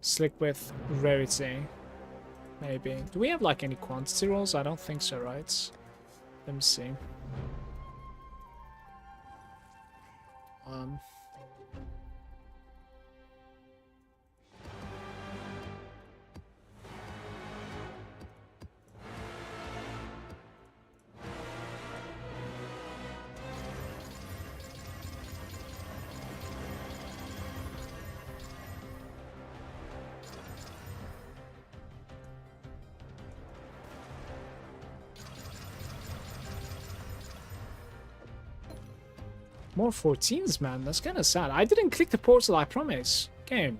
Slick with Rarity. Maybe. Do we have like any quantity rolls? I don't think so, right? Let me see. More 14s, man. That's kind of sad. I didn't click the portal, I promise. Game.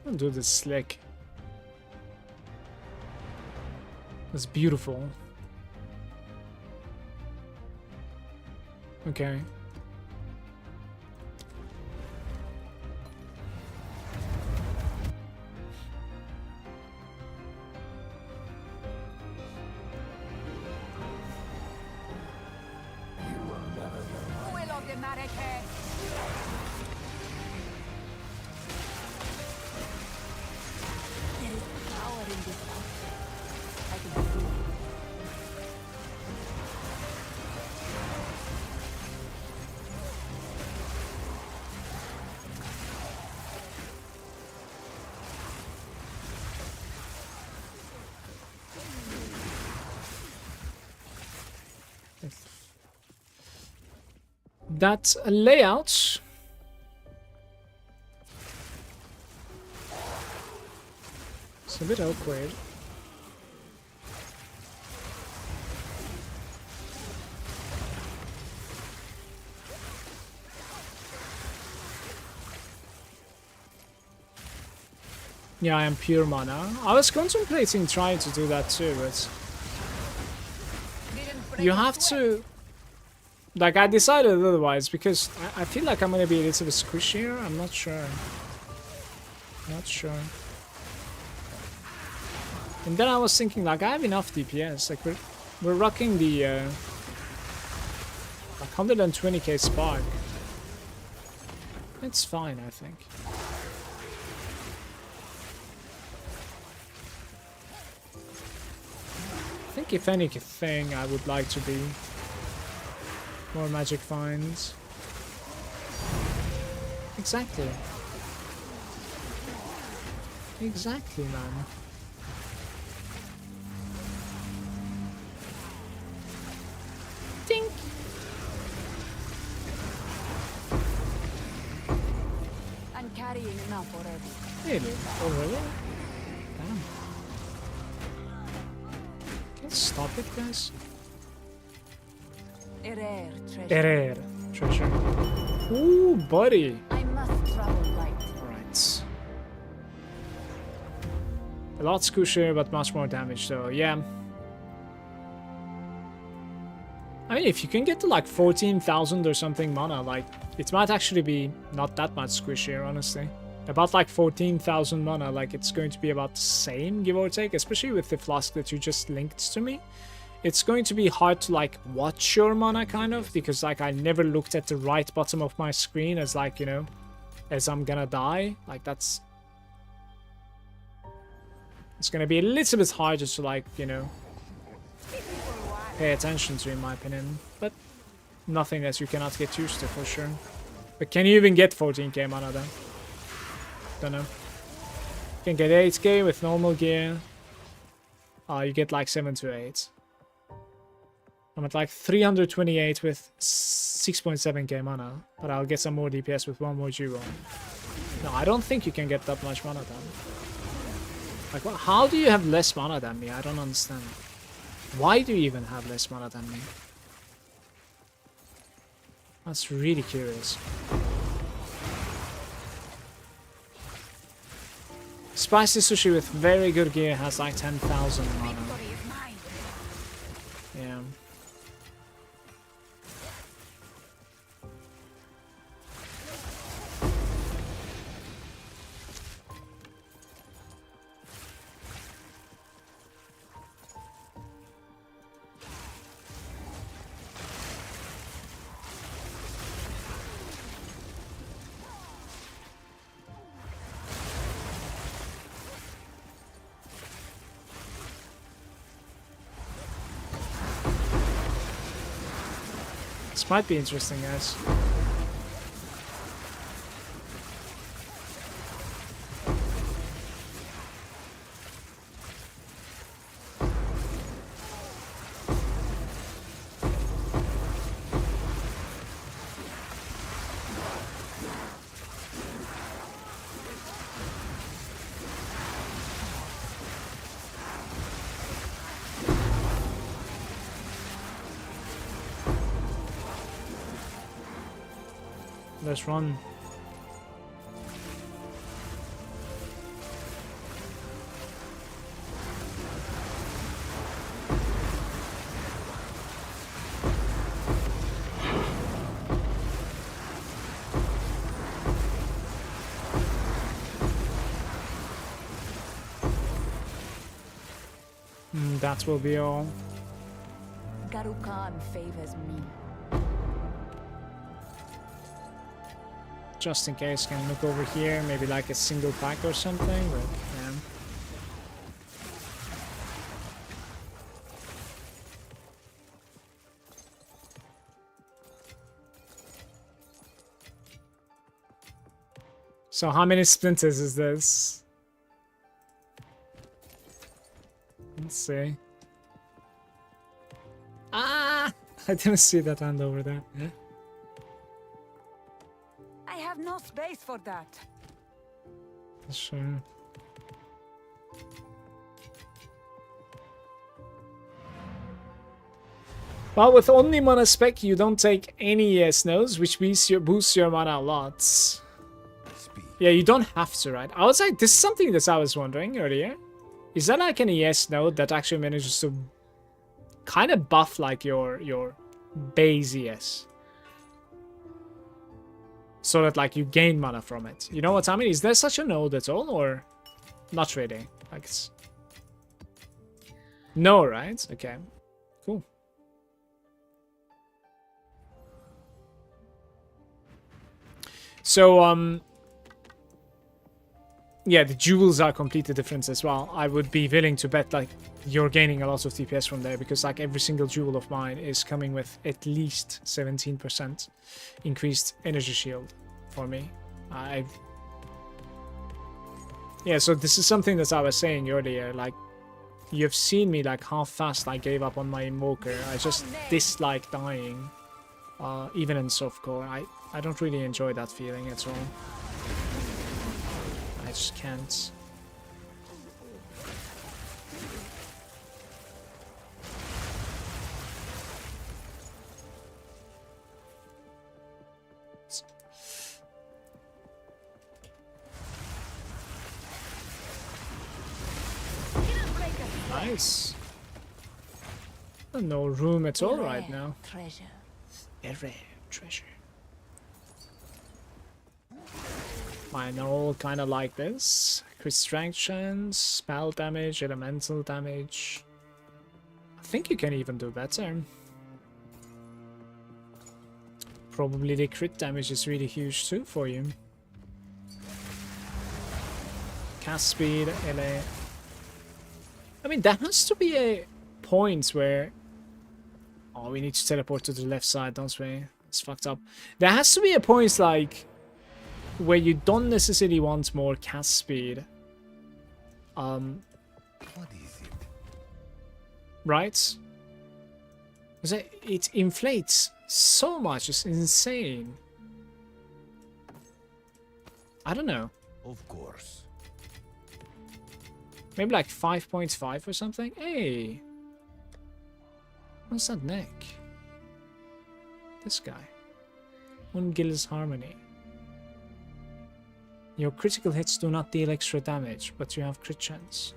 Don't do this slick. That's beautiful. Okay. There is power in this object. I can feel it. That layout. It's a bit awkward. Yeah, I am pure mana. I was contemplating trying to do that too, but you have to. Like, I decided otherwise because I feel like I'm gonna be a little bit squishier. I'm not sure. Not sure. And then I was thinking, like, I have enough DPS. Like, we're rocking the like 120k spark. It's fine, I think. I think if anything, I would like to be more magic finds. Exactly. Exactly, man. Ding. I'm carrying enough already. Really? Already? Damn. Let's stop it, guys. A rare treasure. Rare treasure. Ooh, buddy. I must travel light. Alright. A lot squishier, but much more damage, though. Yeah. I mean, if you can get to like 14,000 or something mana, like, it might actually be not that much squishier, honestly. About like 14,000 mana, like, it's going to be about the same, give or take, especially with the flask that you just linked to me. It's going to be hard to like watch your mana, kind of, because like I never looked at the right bottom of my screen as like, you know, as I'm gonna die. Like, that's... It's gonna be a little bit harder to like, you know, pay attention to, in my opinion. But nothing that you cannot get used to, for sure. But can you even get 14k mana then? Don't know. You can get 8k with normal gear. You get like 7 to 8. I'm at like 328 with 6.7k mana, but I'll get some more DPS with one more G-roll. No, I don't think you can get that much mana then. Like, what, how do you have less mana than me? I don't understand. Why do you even have less mana than me? That's really curious. Spicy Sushi with very good gear has like 10,000 mana. Yeah. This might be interesting, guys. let's run. That will be all. Garukan favors me. Just in case, can look over here, maybe like a single pack or something, but yeah. So how many splinters is this? Let's see. Ah! I didn't see that hand over there. I have no space for that. Sure. Well, with only mana spec, you don't take any ES which boosts your mana a lot. Speed. Yeah, you don't have to, right? I was like, this is something that I was wondering earlier. Is that like an ES node that actually manages to kind of buff like your base ES? So that like you gain mana from it. You know what I mean? Is there such a node at all, or not really? Like it's... No, right? Okay. Cool. So, yeah, the jewels are completely different as well. I would be willing to bet like you're gaining a lot of DPS from there, because like every single jewel of mine is coming with at least 17% increased energy shield for me. Yeah, so this is something that I was saying earlier, like you've seen me like how fast I gave up on my invoker. I just dislike dying, even in softcore. I don't really enjoy that feeling at all. I just can't. Nice. No room at all right now. Treasure. A rare treasure. Mine are all kind of like this. Crit strength chance, spell damage, elemental damage. I think you can even do better. Probably the crit damage is really huge too for you. Cast speed, LA. I mean, that has to be a point where... Oh, we need to teleport to the left side, don't we? It's fucked up. There has to be a point, like, where you don't necessarily want more cast speed. What is it? Right? Because it inflates so much, it's insane. I don't know. Of course. Maybe like 5.5 or something? Hey! What's that neck? This guy. Ungil's Harmony. Your critical hits do not deal extra damage, but you have crit chance.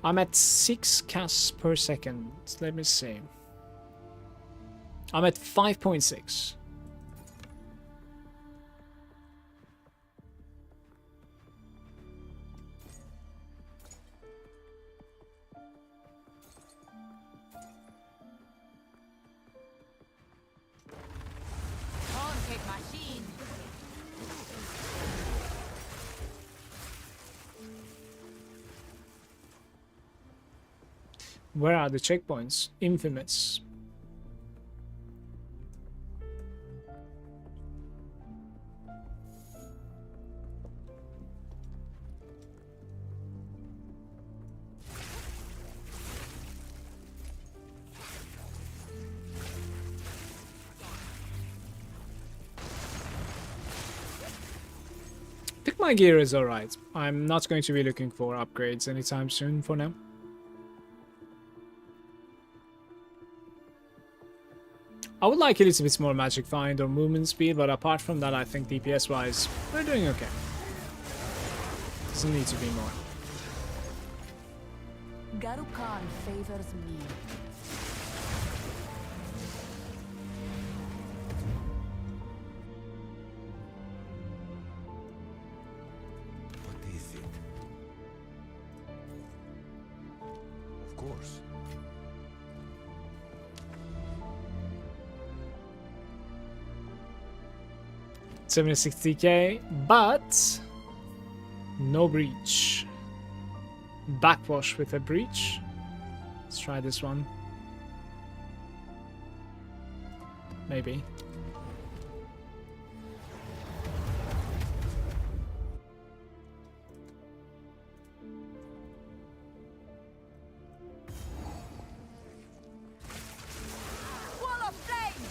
I'm at 6 casts per second. Let me see. I'm at 5.6. Where are the checkpoints? Infamous. I think my gear is alright. I'm not going to be looking for upgrades anytime soon for now. I would like a little bit more magic find or movement speed, but apart from that, I think DPS wise, we're doing okay. Doesn't need to be more. Garu Khan favors me. What is it? Of course. 70-60k, but no breach. Backwash with a breach. Let's try this one. Maybe. Wall of flame!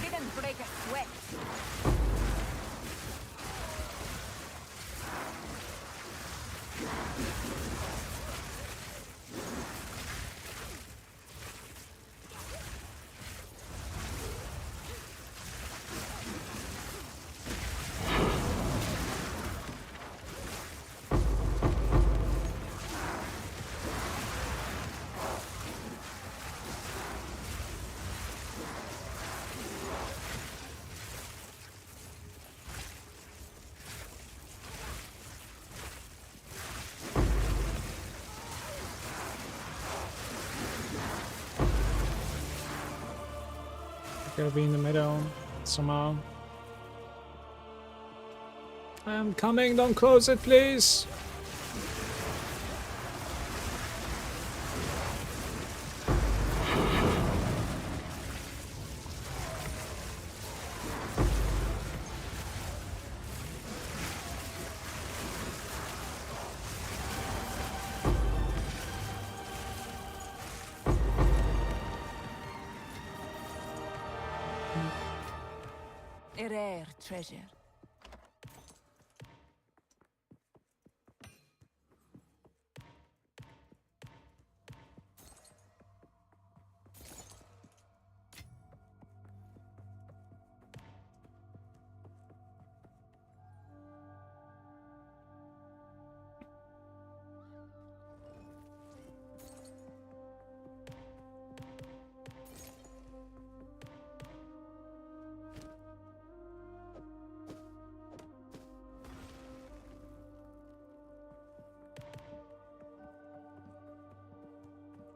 Didn't break a sweat. Gotta be in the middle somehow. I'm coming, don't close it, please. A rare treasure.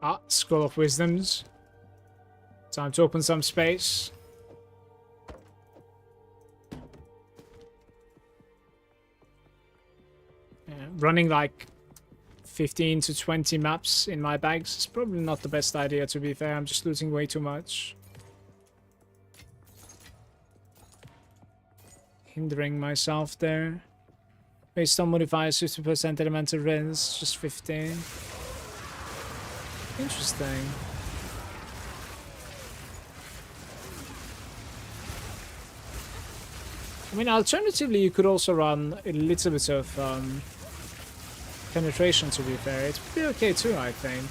Ah, Scroll of Wisdoms. Time to open some space. Yeah, running like 15 to 20 maps in my bags is probably not the best idea, to be fair. I'm just losing way too much. Hindering myself there. Based on modifiers, 50% elemental rinse, just 15. Interesting. I mean, alternatively, you could also run a little bit of penetration, to be fair. It would be okay too, I think.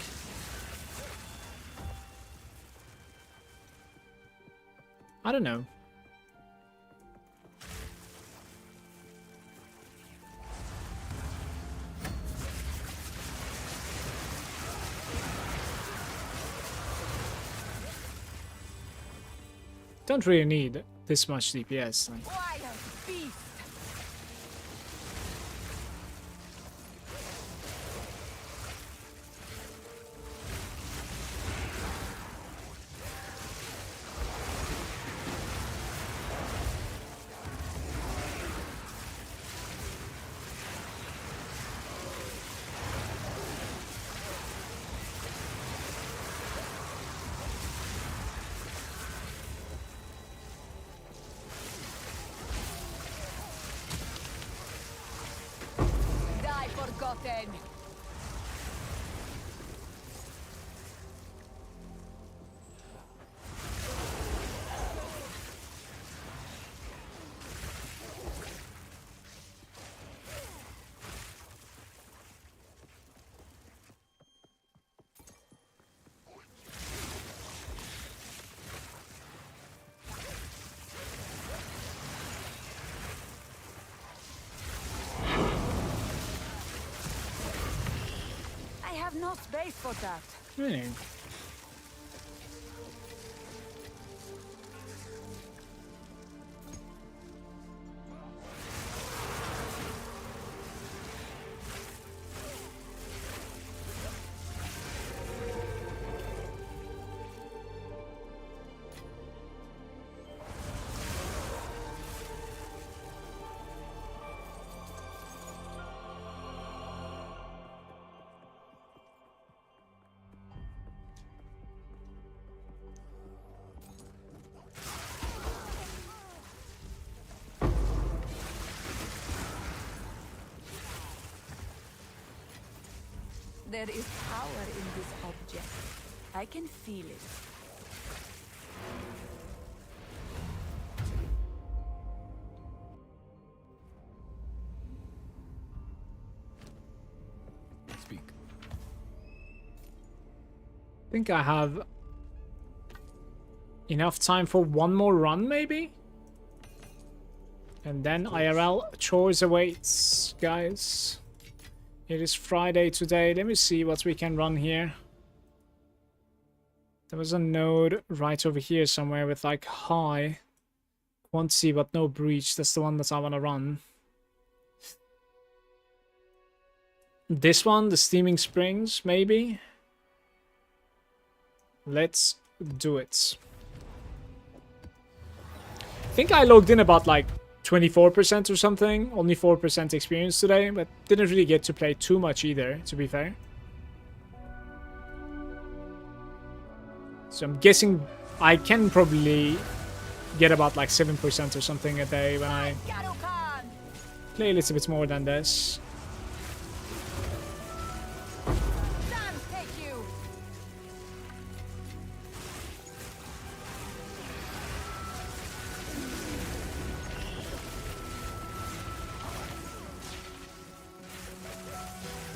I don't know. Don't really need this much DPS. Like. Wild beast! again. I have no space for that. Really? There is power in this object. I can feel it. Speak. I think I have enough time for one more run, maybe? And then IRL chores awaits, guys. It is Friday today. Let me see what we can run here. There was a node right over here somewhere with like high quantity but no breach. That's the one that I want to run. This one, the Steaming Springs, maybe? Let's do it. I think I logged in about like 24% or something, only 4% experience today, but didn't really get to play too much either, to be fair. So I'm guessing I can probably get about like 7% or something a day when I play a little bit more than this.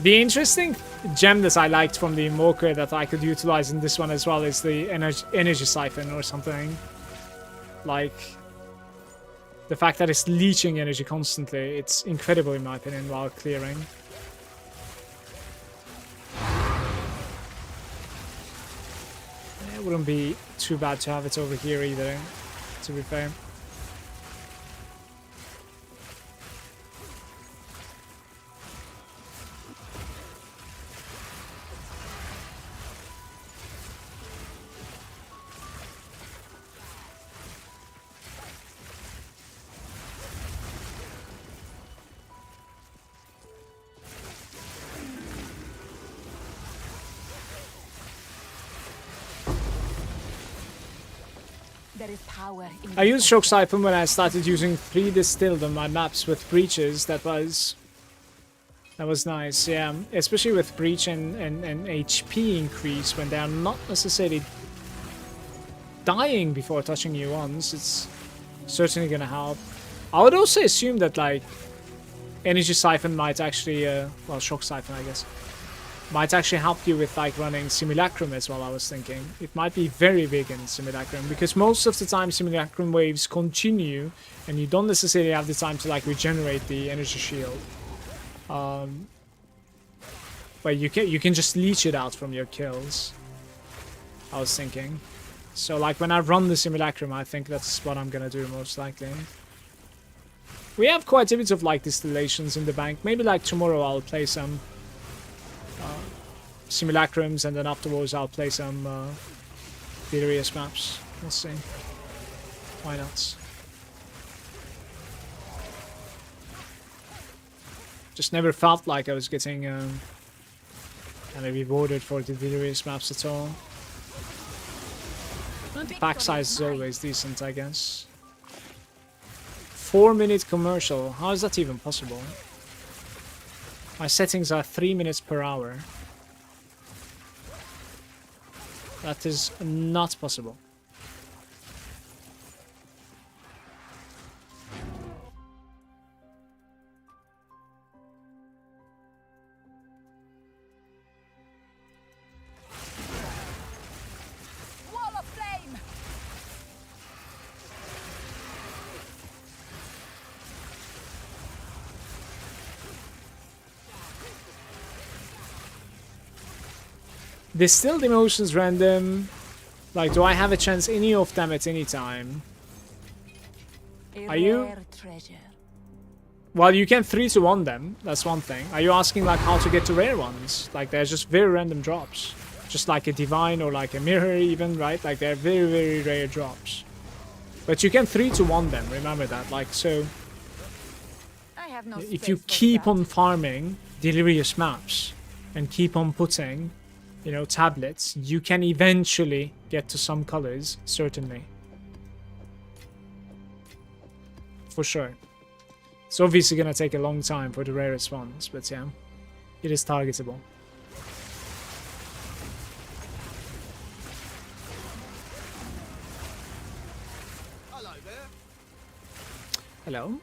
The interesting gem that I liked from the Invoker that I could utilize in this one as well is the energy siphon or something. Like, the fact that it's leeching energy constantly, it's incredible in my opinion while clearing. It wouldn't be too bad to have it over here either, to be fair. I used Shock Siphon when I started using pre-distilled on my maps with breaches. That was nice, yeah. Especially with breach and HP increase when they are not necessarily dying before touching you once. It's certainly gonna help. I would also assume that like Energy Siphon might actually, well, Shock Siphon I guess, might actually help you with like running Simulacrum as well. I was thinking it might be very big in Simulacrum because most of the time Simulacrum waves continue and you don't necessarily have the time to like regenerate the energy shield. But you can just leech it out from your kills, I was thinking. So like when I run the Simulacrum, I think that's what I'm gonna do most likely. We have quite a bit of like distillations in the bank. Maybe like tomorrow I'll play some Simulacrums, and then afterwards I'll play some Delirious maps. We'll see. Why not? Just never felt like I was getting rewarded for the Delirious maps at all. And the pack size is always decent, I guess. 4-minute commercial. How is that even possible? My settings are 3 minutes per hour. That is not possible. Wall of flame! Distilled emotions random. Like, do I have a chance any of them at any time? A Are you- rare treasure. Well, you can 3 to 1 them. That's one thing. Are you asking like how to get to rare ones? Like, they're just very random drops. Just like a divine or like a mirror even, right? Like, they're very, very rare drops. But you can 3 to 1 them, remember that. Like, so I have no if you space for keep that. on farming delirious maps and keep on putting, you know, tablets, you can eventually get to some colors, certainly. For sure. It's obviously gonna take a long time for the rarest ones, but yeah, it is targetable. Hello there. Hello?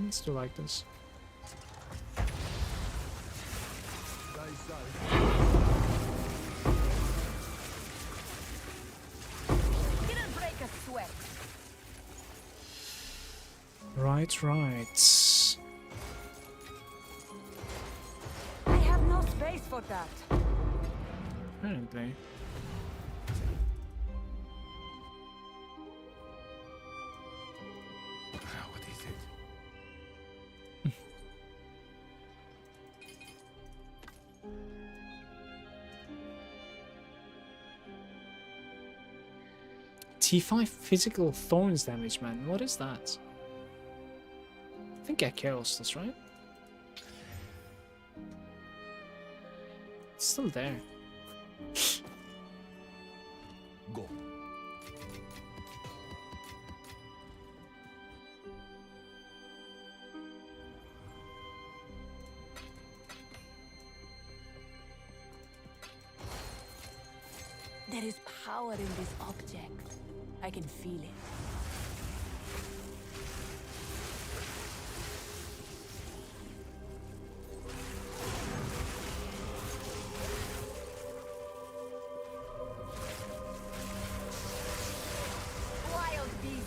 Still like this. Stay safe. Didn't break a sweat. Right, right. I have no space for that. Apparently. What is it? T5 physical thorns damage, man. What is that? I think I chaos this, right? It's still there. Go. There is power in this object. I can feel it. Wild beast.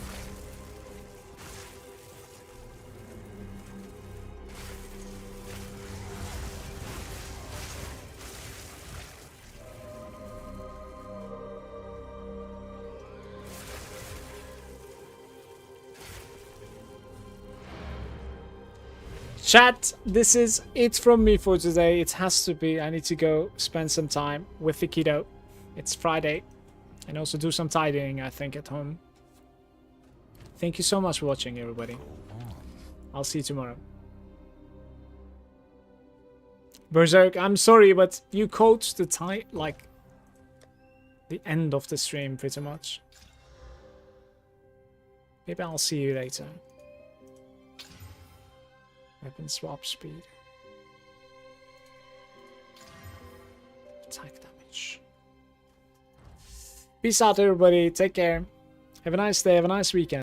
Chat, this is it from me for today. It has to be. I need to go spend some time with the kiddo. It's Friday. And also do some tidying, I think, at home. Thank you so much for watching, everybody. I'll see you tomorrow. Berserk, I'm sorry, but you coached the the end of the stream pretty much. Maybe I'll see you later. Weapon swap speed. Attack damage. Peace out, everybody. Take care. Have a nice day. Have a nice weekend.